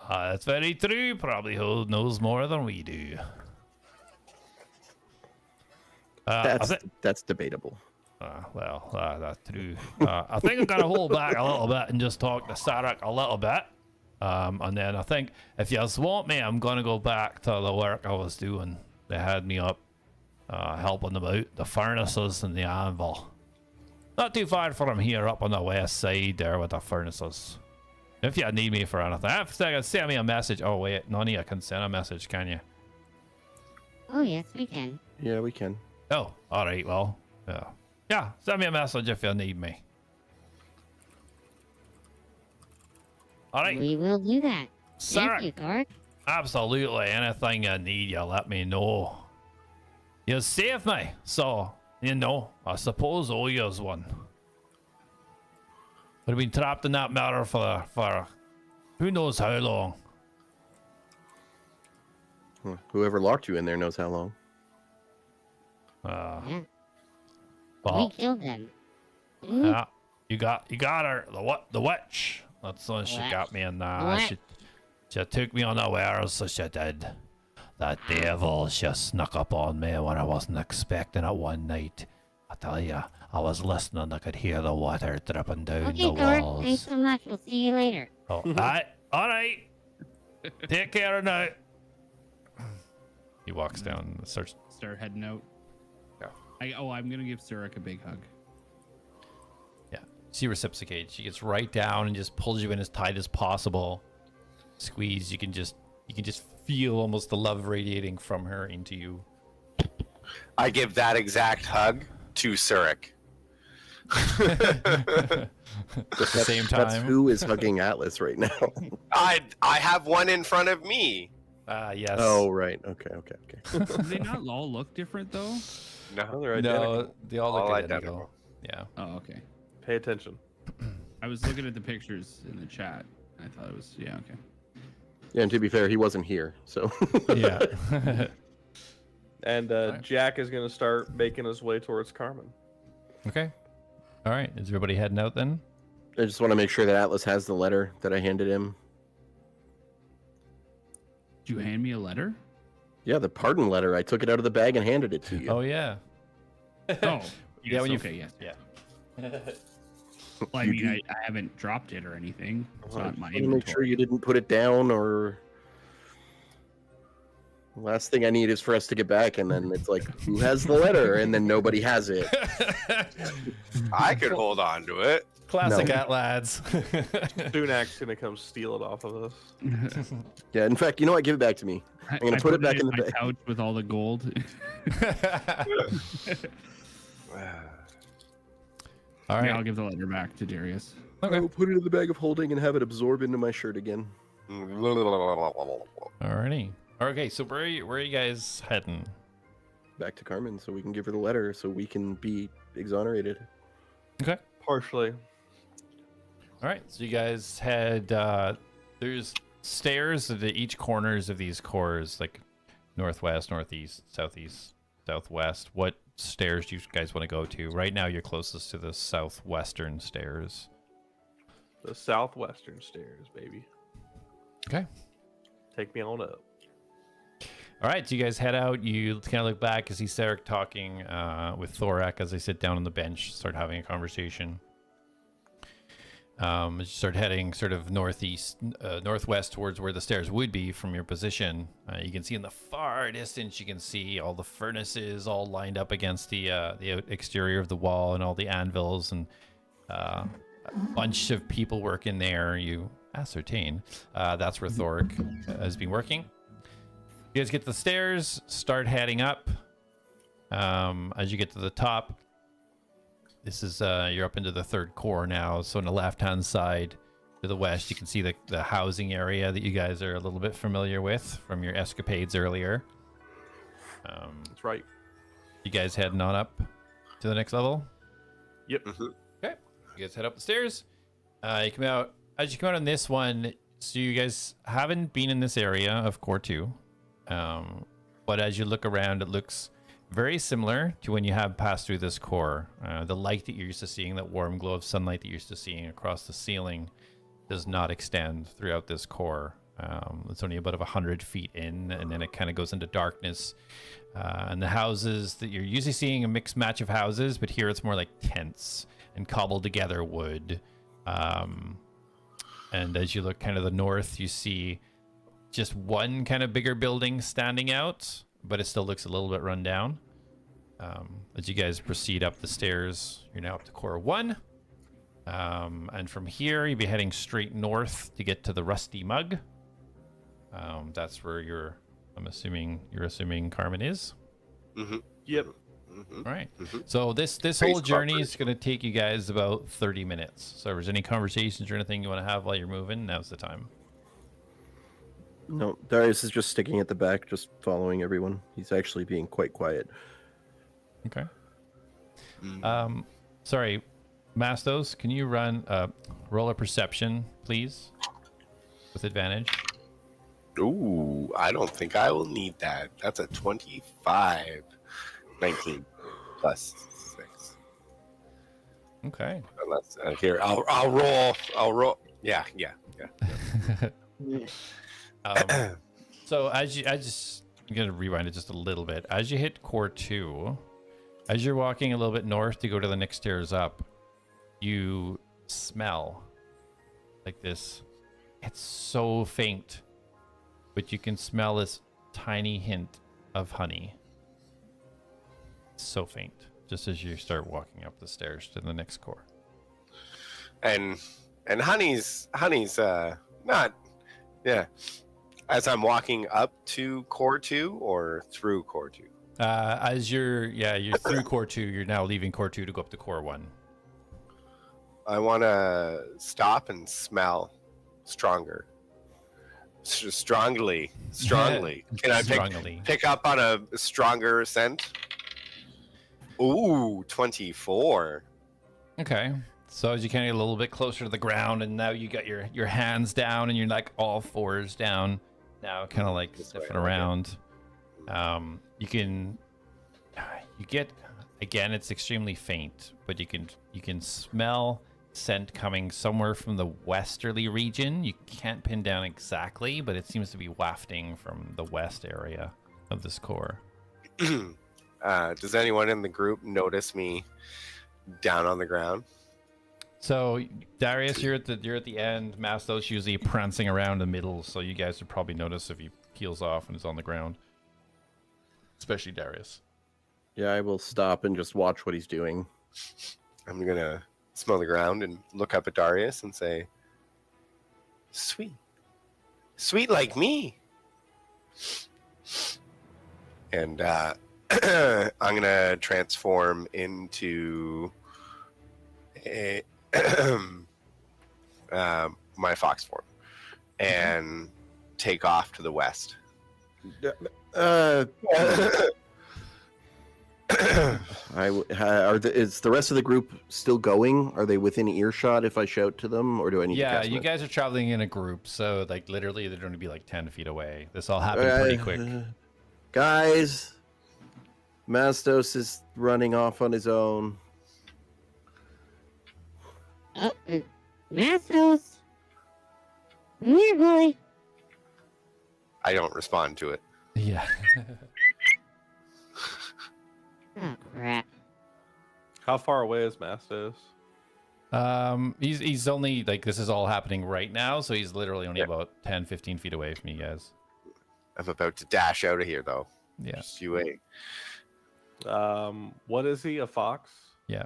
That's very true. Probably knows more than we do. That's debatable. That's true. I think I'm gonna hold back a little bit and just talk to Sarek a little bit. And then I think if you just want me, I'm gonna go back to the work I was doing. They had me up helping them out, the furnaces and the anvil. Not too far from here, up on the west side there with the furnaces. If you need me for anything, send me a message. Oh wait, none of you can send a message, can you? Oh, yes, we can. Yeah, we can. Oh, all right. Well, yeah. Send me a message if you need me. All right. We will do that. Sarek. Thank you, Cleric. Absolutely. Anything you need, you let me know. You saved me, so I suppose all yours one. I've been trapped in that matter for who knows how long. Whoever locked you in there knows how long. Yeah. Well, We killed them. yeah, you got her. The witch. That's the one she Witch. got me in there. What? She took me unawares, so she did. That devil, she snuck up on me when I wasn't expecting it one night. I tell you, I was listening. I could hear the water dripping down Okay, the Cleric, walls. thanks so much. We'll see you later. Oh, all right. Take care now. He walks down and starts. start heading out. Yeah. I'm gonna give Sarek a big hug. Yeah. She reciprocates. She gets right down and just pulls you in as tight as possible. Squeeze. You can just feel almost the love radiating from her into you. I give that exact hug to Cleric. At the same That's time. who is hugging Atlas right now. I have one in front of me. Yes. Oh, right. Okay. Do they not all look different though? No, they're identical. No, they all look All identical. Yeah. Oh, okay. Pay attention. I was looking at the pictures in the chat. I thought it was okay. Yeah, and to be fair, he wasn't here, so. Yeah. And Alright. Jack is going to start making his way towards Carmen. Okay. All right. Is everybody heading out then? I just want to make sure that Atlas has the letter that I handed him. Did you hand me a letter? Yeah, the pardon letter. I took it out of the bag and handed it to you. Oh yeah. Oh, Yeah, when you okay, yes. Yeah. Well, I mean, I haven't dropped it or anything. It's not in my I want to make sure inventory. you didn't put it down, or last thing I need is for us to get back, and then it's like, who has the letter? And then nobody has it. I could hold on to it. Classic No. Atlads. Sunak's gonna come steal it off of us. Yeah, in fact, you know what? Give it back to me. I'm gonna put it back in the my bag. pouch with all the gold. All right. Yeah, I'll give the letter back to Darius. Okay. I will put it in the bag of holding and have it absorb into my shirt again. Alrighty. Okay, so where are you guys heading? Back to Carmen so we can give her the letter so we can be exonerated. Okay. Partially. All right, so you guys head. There's stairs at each corners of these cores, like northwest, northeast, southeast, southwest. What stairs do you guys want to go to? Right now, you're closest to the southwestern stairs. The southwestern stairs, baby. Okay. Take me on up. All right, so you guys head out. You kind of look back as see Cleric talking with Thorak as they sit down on the bench, start having a conversation. As you start heading sort of northwest towards where the stairs would be from your position, you can see in the far distance, you can see all the furnaces all lined up against the exterior of the wall and all the anvils and a bunch of people working there. You ascertain that's where Thorak has been working. You guys get to the stairs, start heading up. As you get to the top, this is you're up into the third core now. So on the left-hand side to the west, you can see the housing area that you guys are a little bit familiar with from your escapades earlier. That's right. You guys heading on up to the next level? Yep. Okay. You guys head up the stairs. You come out. As you come out on this one, so you guys haven't been in this area of Core 2. But as you look around, it looks very similar to when you have passed through this core. The light that you're used to seeing, that warm glow of sunlight that you're used to seeing across the ceiling, does not extend throughout this core. It's only about 100 feet in, and then it kind of goes into darkness. And the houses that you're usually seeing, a mixed match of houses, but here it's more like tents and cobbled together wood. And as you look kind of the north, you see just one kind of bigger building standing out, but it still looks a little bit run down. As you guys proceed up the stairs, you're now up to Core 1. And from here, you'll be heading straight north to get to the Rusty Mug. That's where I'm assuming Carmen is. Mm-hmm. Yep. Mm-hmm. All right. Mm-hmm. So this whole journey is going to take you guys about 30 minutes. So if there's any conversations or anything you want to have while you're moving, now's the time. No, Darius is just sticking at the back, just following everyone. He's actually being quite quiet. Okay. Mm. Sorry, Mastos, can you roll a perception, please, with advantage? Ooh, I don't think I will need that. That's a 25. 19 plus 6. Okay. Unless here, I'll roll. Yeah. So I'm gonna rewind it just a little bit. As you hit Core 2, as you're walking a little bit north to go to the next stairs up, you smell like this. It's so faint, but you can smell this tiny hint of honey. It's so faint, just as you start walking up the stairs to the next core. And honey's not, yeah. As I'm walking up to Core 2 or through Core 2? As you're through Core 2, you're now leaving Core 2 to go up to Core 1. I want to stop and smell stronger. Strongly. Can I pick up on a stronger scent? Ooh, 24. Okay. So as you kind of get a little bit closer to the ground, and now you got your hands down, and you're like all fours down. Now kind of like sniffing around. You get, again, it's extremely faint, but you can smell scent coming somewhere from the westerly region. You can't pin down exactly, but it seems to be wafting from the west area of this core. Does anyone in the group notice me down on the ground? So Darius, you're at the end. Mastos usually prancing around the middle, so you guys would probably notice if he peels off and is on the ground. Especially Darius. Yeah, I will stop and just watch what he's doing. I'm gonna smell the ground and look up at Darius and say, "Sweet, sweet like me." And I'm gonna transform into a my fox form and take off to the west. Is the rest of the group still going? Are they within earshot if I shout to them, or do I need to Yeah, cast you my- guys are traveling in a group, so like literally they're going to be like 10 feet away. This all happened pretty quick. Guys, Mastos is running off on his own. Mastos? Come here, boy. I don't respond to it. Yeah. Oh, crap. How far away is Mastos? He's only like, this is all happening right now, so he's literally only about 10, 15 feet away from you guys. I'm about to dash out of here, though. Yeah. Just you wait. What is he? A fox? Yeah.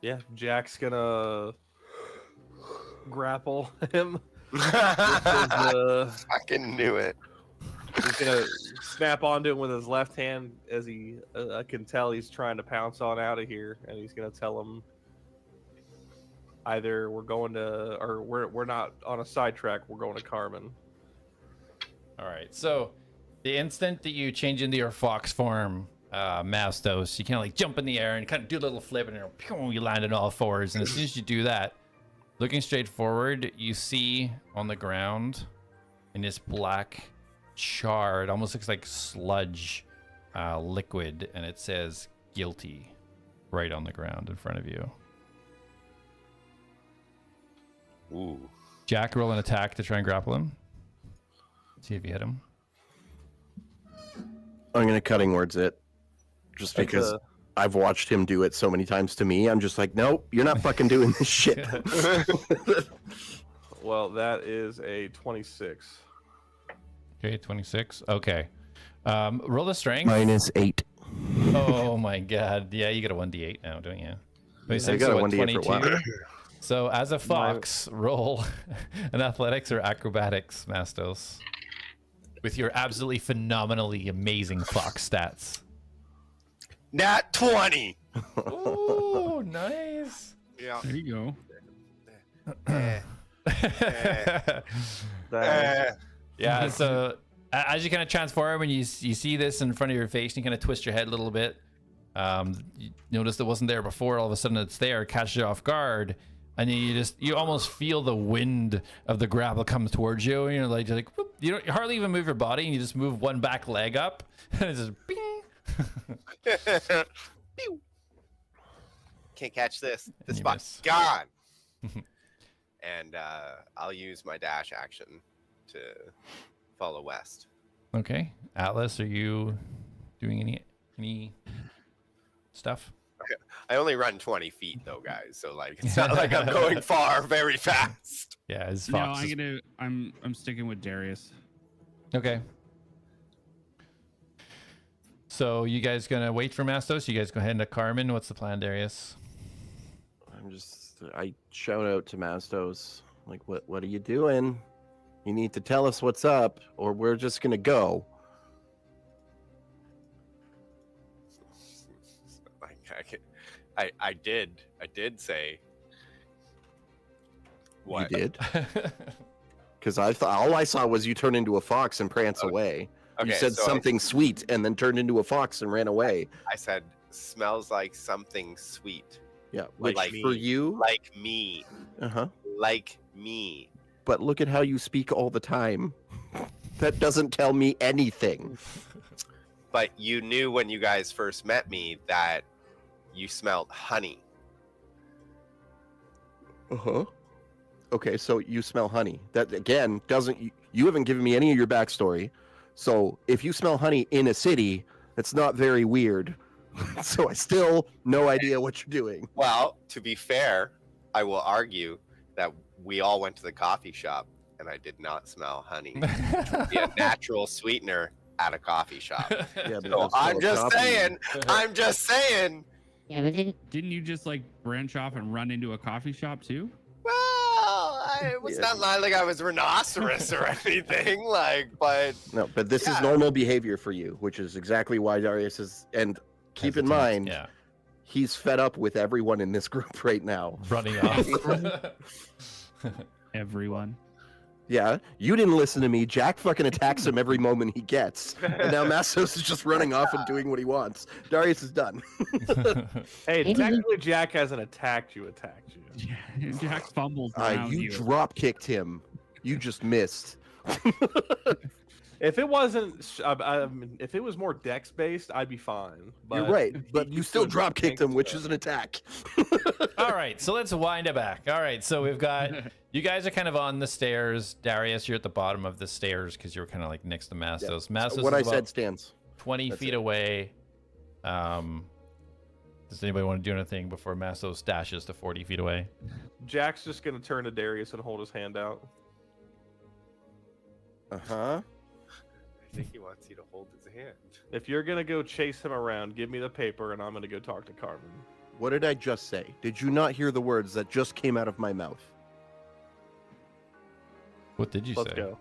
Yeah, Jack's gonna grapple him. I fucking knew it. He's gonna snap onto him with his left hand as he, I can tell he's trying to pounce on out of here, and he's gonna tell him either we're going to, or we're not on a sidetrack. We're going to Carmen. All right. So the instant that you change into your fox form, Mastos, you kind of like jump in the air and kind of do a little flip, and you land on all fours. And as soon as you do that, looking straight forward, you see on the ground in this black char, it almost looks like sludge liquid, and it says guilty right on the ground in front of you. Ooh. Jack, roll an attack to try and grapple him. See if you hit him. I'm gonna cutting words it, just because I've watched him do it so many times to me. I'm just like, nope, you're not fucking doing this shit. Well, that is a 26. Okay, 26. Okay. Roll the strength. -8. Oh my god. Yeah, you get a 1d8 now, don't you? I got a 1d8 for what? So as a fox, roll an athletics or acrobatics, Mastos, with your absolutely phenomenally amazing fox stats. Nat 20. Ooh, nice. Yeah. There you Eh. Yeah, so as you kind of transform and you see this in front of your face, and you kind of twist your head a little bit. You notice it wasn't there before. All of a sudden it's there, catches you off guard, and you almost feel the wind of the grapple comes towards you, and you're like whoop, you don't hardly even move your body, and you just move one back leg up, and it's just bing. Pew. Can't catch this. This You spot's gone. And I'll use my dash action to follow west. Okay, Atlas, are you doing any stuff? I only run 20 feet though, guys. So like, it's not like I'm going far very fast. Yeah, as go. No, fox. I'm sticking with Darius. Okay. So you guys gonna wait for Mastos? You guys go ahead into Carmen. What's the plan, Darius? I shout out to Mastos, like, what are you doing? You need to tell us what's up, or we're just gonna go. I did say. What? You did? Because I thought all I saw was you turn into a fox and prance Okay. away. Okay, You said so something sweet and then turned into a fox and ran away. I said smells like something sweet, Yeah, which Like for me. you, like me, like me. but look at how you speak all the time. That doesn't tell me anything. But you knew when you guys first met me that you smelled honey. Okay, so you smell honey. That again doesn't. You haven't given me any of your backstory. So if you smell honey in a city, that's not very weird. So I still no idea what you're doing. Well, to be fair, I will argue that we all went to the coffee shop and I did not smell honey. Which would be a natural sweetener at a coffee shop. Yeah, but So that's I'm still a just coffee. saying. I'm just saying. Yeah, but Didn't you just like branch off and run into a coffee shop too? Well, it was Yeah. not like I was rhinoceros or anything. Like, but No, but this is Yeah. normal behavior for you, which is exactly why Darius is. And keep in mind, Yeah. he's fed up with everyone in this group right now. Running off. Everyone. Yeah, you didn't listen to me. Jack fucking attacks him every moment he gets, and now Mastos is just running off and doing what he wants. Darius is done. Hey, Maybe- technically Jack hasn't attacked you. Jack fumbles around You you. drop kicked him. You just missed. If it wasn't, if it was more dex based, I'd be fine. But You're right, but he you still still drop kicked him, which so. is an attack. All right, so let's wind it back. All right, so we've got you guys are kind of on the stairs. Darius, you're at the bottom of the stairs because you're kind of like next to Mastos. Mastos What I is about said stands. 20 That's feet it. away. Does anybody want to do anything before Mastos dashes to 40 feet away? Jack's just gonna turn to Darius and hold his hand out. Uh-huh. I think he wants you to hold his hand. If you're gonna go chase him around, give me the paper, and I'm gonna go talk to Carmen. What did I just say? Did you not hear the words that just came out of my mouth? What did you Let's say? go.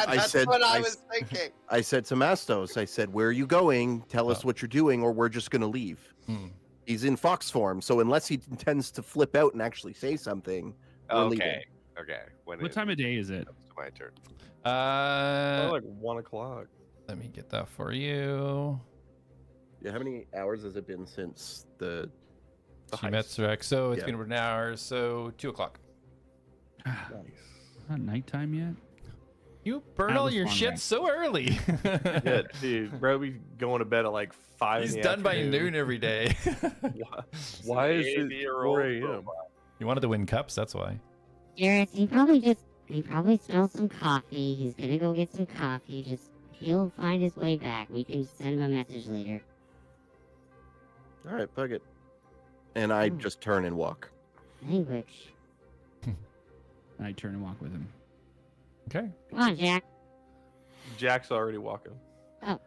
That's said- what I I was thinking. I said to Mastos, I said, where are you going? Tell us Oh. what you're doing, or we're just going to leave. Hmm. He's in fox form, so unless he intends to flip out and actually say something, we're leaving. Okay. Okay. When What time of day is it? comes to my turn. Oh, like 1 o'clock. Let me get that for you. Yeah, how many hours has it been since the... She met Shrek, so it's Yeah. been over an hour, so 2 o'clock. Not nighttime yet? You burn That all was your fun, shit right? so early. Yeah, dude, bro, we going to bed at like 5. He's in the done by afternoon. noon every day. Why is it 80-year-old 4 a.m.? You wanted to win cups, that's why. Garrett, he probably smells some coffee. He's gonna go get some coffee. He'll find his way back. We can send him a message later. All right, bug it. And I Hmm. just turn and walk. Language. I turn and walk with him. Okay. Come on, Jack. Jack's already walking. I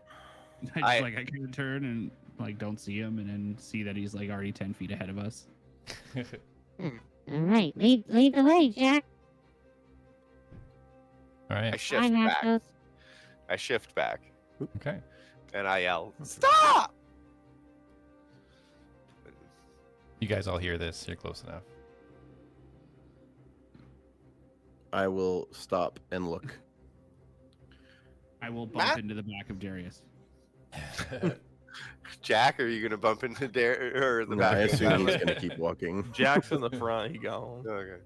kind of turn and like don't see him, and then see that he's like already 10 feet ahead of us. All right, lead the way, Jack. All I right. Bye, shift back. Mastos. I shift back Okay. and I yell, "Stop!" You guys all hear this. You're close enough. I will stop and look. I will bump Matt? into the back of Darius. Jack, are you gonna bump into or the No, I back? assume he's going to keep walking. Jack's in the front. He gone. Okay.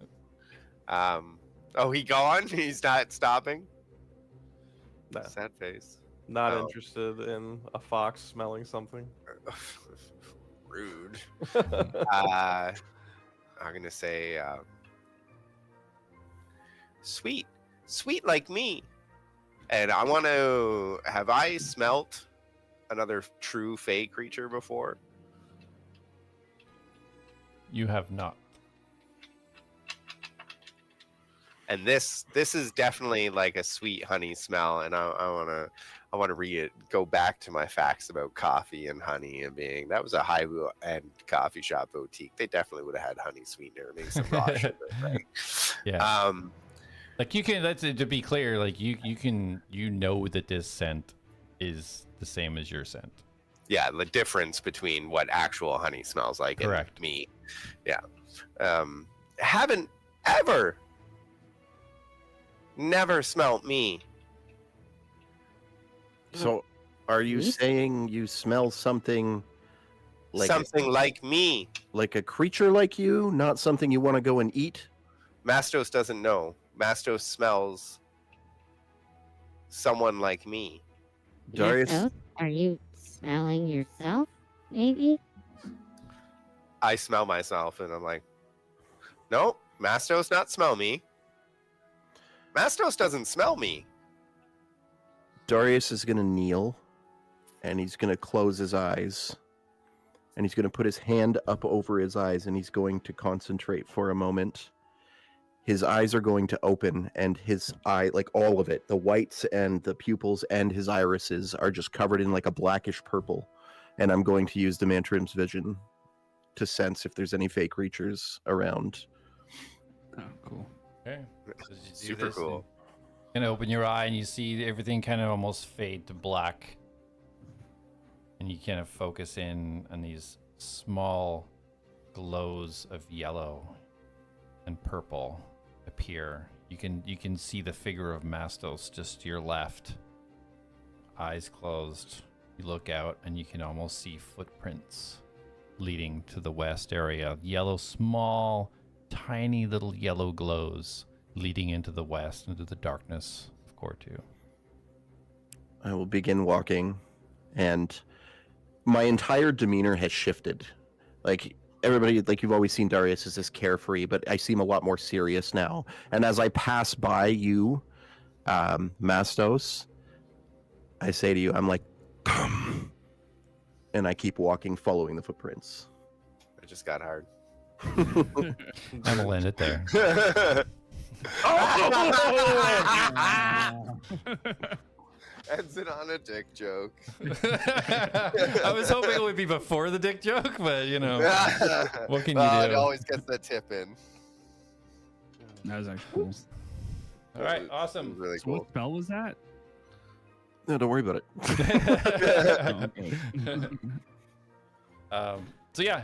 Oh, he gone? He's not stopping? No, Sad face. not Oh. interested in a fox smelling something. Rude. I'm gonna say, sweet like me. And I want to. Have I smelt another true fey creature before? You have not. And this is definitely like a sweet honey smell, and I want to go back to my facts about coffee and honey and being that was a high end coffee shop boutique. They definitely would have had honey sweetener, maybe some raw sugar, right? Yeah. Like you can. That's to be clear. Like you know that this scent is the same as your scent. Yeah, the difference between what actual honey smells like Correct. and me. Yeah. Haven't ever never smelt me. So, are you saying you smell something like Something like me. like a creature like you, not something you want to go and eat? Mastos doesn't know. Mastos smells someone like me. Darius, Mastos, are you smelling yourself? Maybe. I smell myself and I'm like, nope, Mastos not smell me. Mastos doesn't smell me. Darius is going to kneel and he's going to close his eyes. And he's going to put his hand up over his eyes, and he's going to concentrate for a moment. His eyes are going to open, and his eye, like all of it, the whites and the pupils and his irises are just covered in like a blackish purple. And I'm going to use the Mantrim's vision to sense if there's any fake creatures around. Oh, cool. Okay. So you do Super this, cool. And open your eye, and you see everything kind of almost fade to black. And you kind of focus in on these small glows of yellow and purple appear. You can see the figure of Mastos just to your left. Eyes closed. You look out, and you can almost see footprints leading to the west area. Yellow, small, tiny little yellow glows leading into the west, into the darkness of Core 2. I will begin walking, and my entire demeanor has shifted. Like, everybody, like, you've always seen Darius as this carefree, but I seem a lot more serious now. And as I pass by you, Mastos, I say to you, I'm like, come. And I keep walking, following the footprints. It just got hard. I'm gonna end it there. Ends it on a dick joke. I was hoping it would be before the dick joke, but you know, what can you It do? always gets the tip in. That was actually cool. All right, It was awesome. really So cool. what spell was that? No, don't worry about it. Oh, okay. So yeah,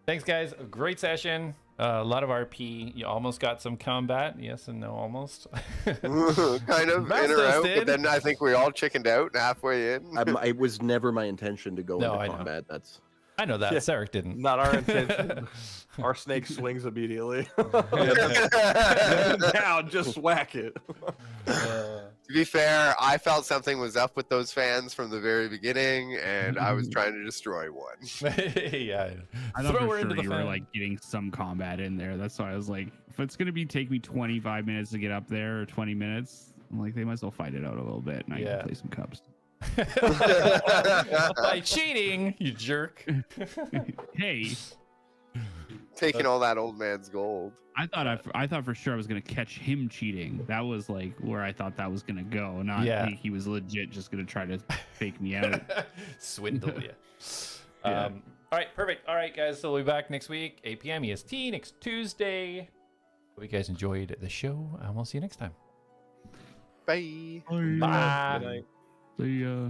thanks guys. A great session. A lot of RP. You almost got some combat. Yes and no, almost. Kind of in Mastos or out, did. but then I think we all chickened out halfway in. It was never my intention to go No, I into know. combat. That's I know that. Yeah. Sarek didn't. Not our intention. Our snake swings immediately. Down, just whack it. To be fair, I felt something was up with those fans from the very beginning, and I was trying to destroy one. Yeah. I thought Throw her for into sure the you were fan. like getting some combat in there. That's why I was like, if it's gonna take me 25 minutes to get up there or 20 minutes, I'm like, they might as well fight it out a little bit, and I Yeah. can play some cups. By cheating, you jerk. Hey, Taking all that old man's gold. I thought for sure I was gonna catch him cheating. That was like where I thought that was gonna go. Not Yeah. think he was legit just gonna try to fake me out. Swindle you. Yeah. All right, perfect. All right, guys. So we'll be back next week, 8 p.m. EST, next Tuesday. Hope you guys enjoyed the show, and we'll see you next time. Bye. Bye. Good night. See ya.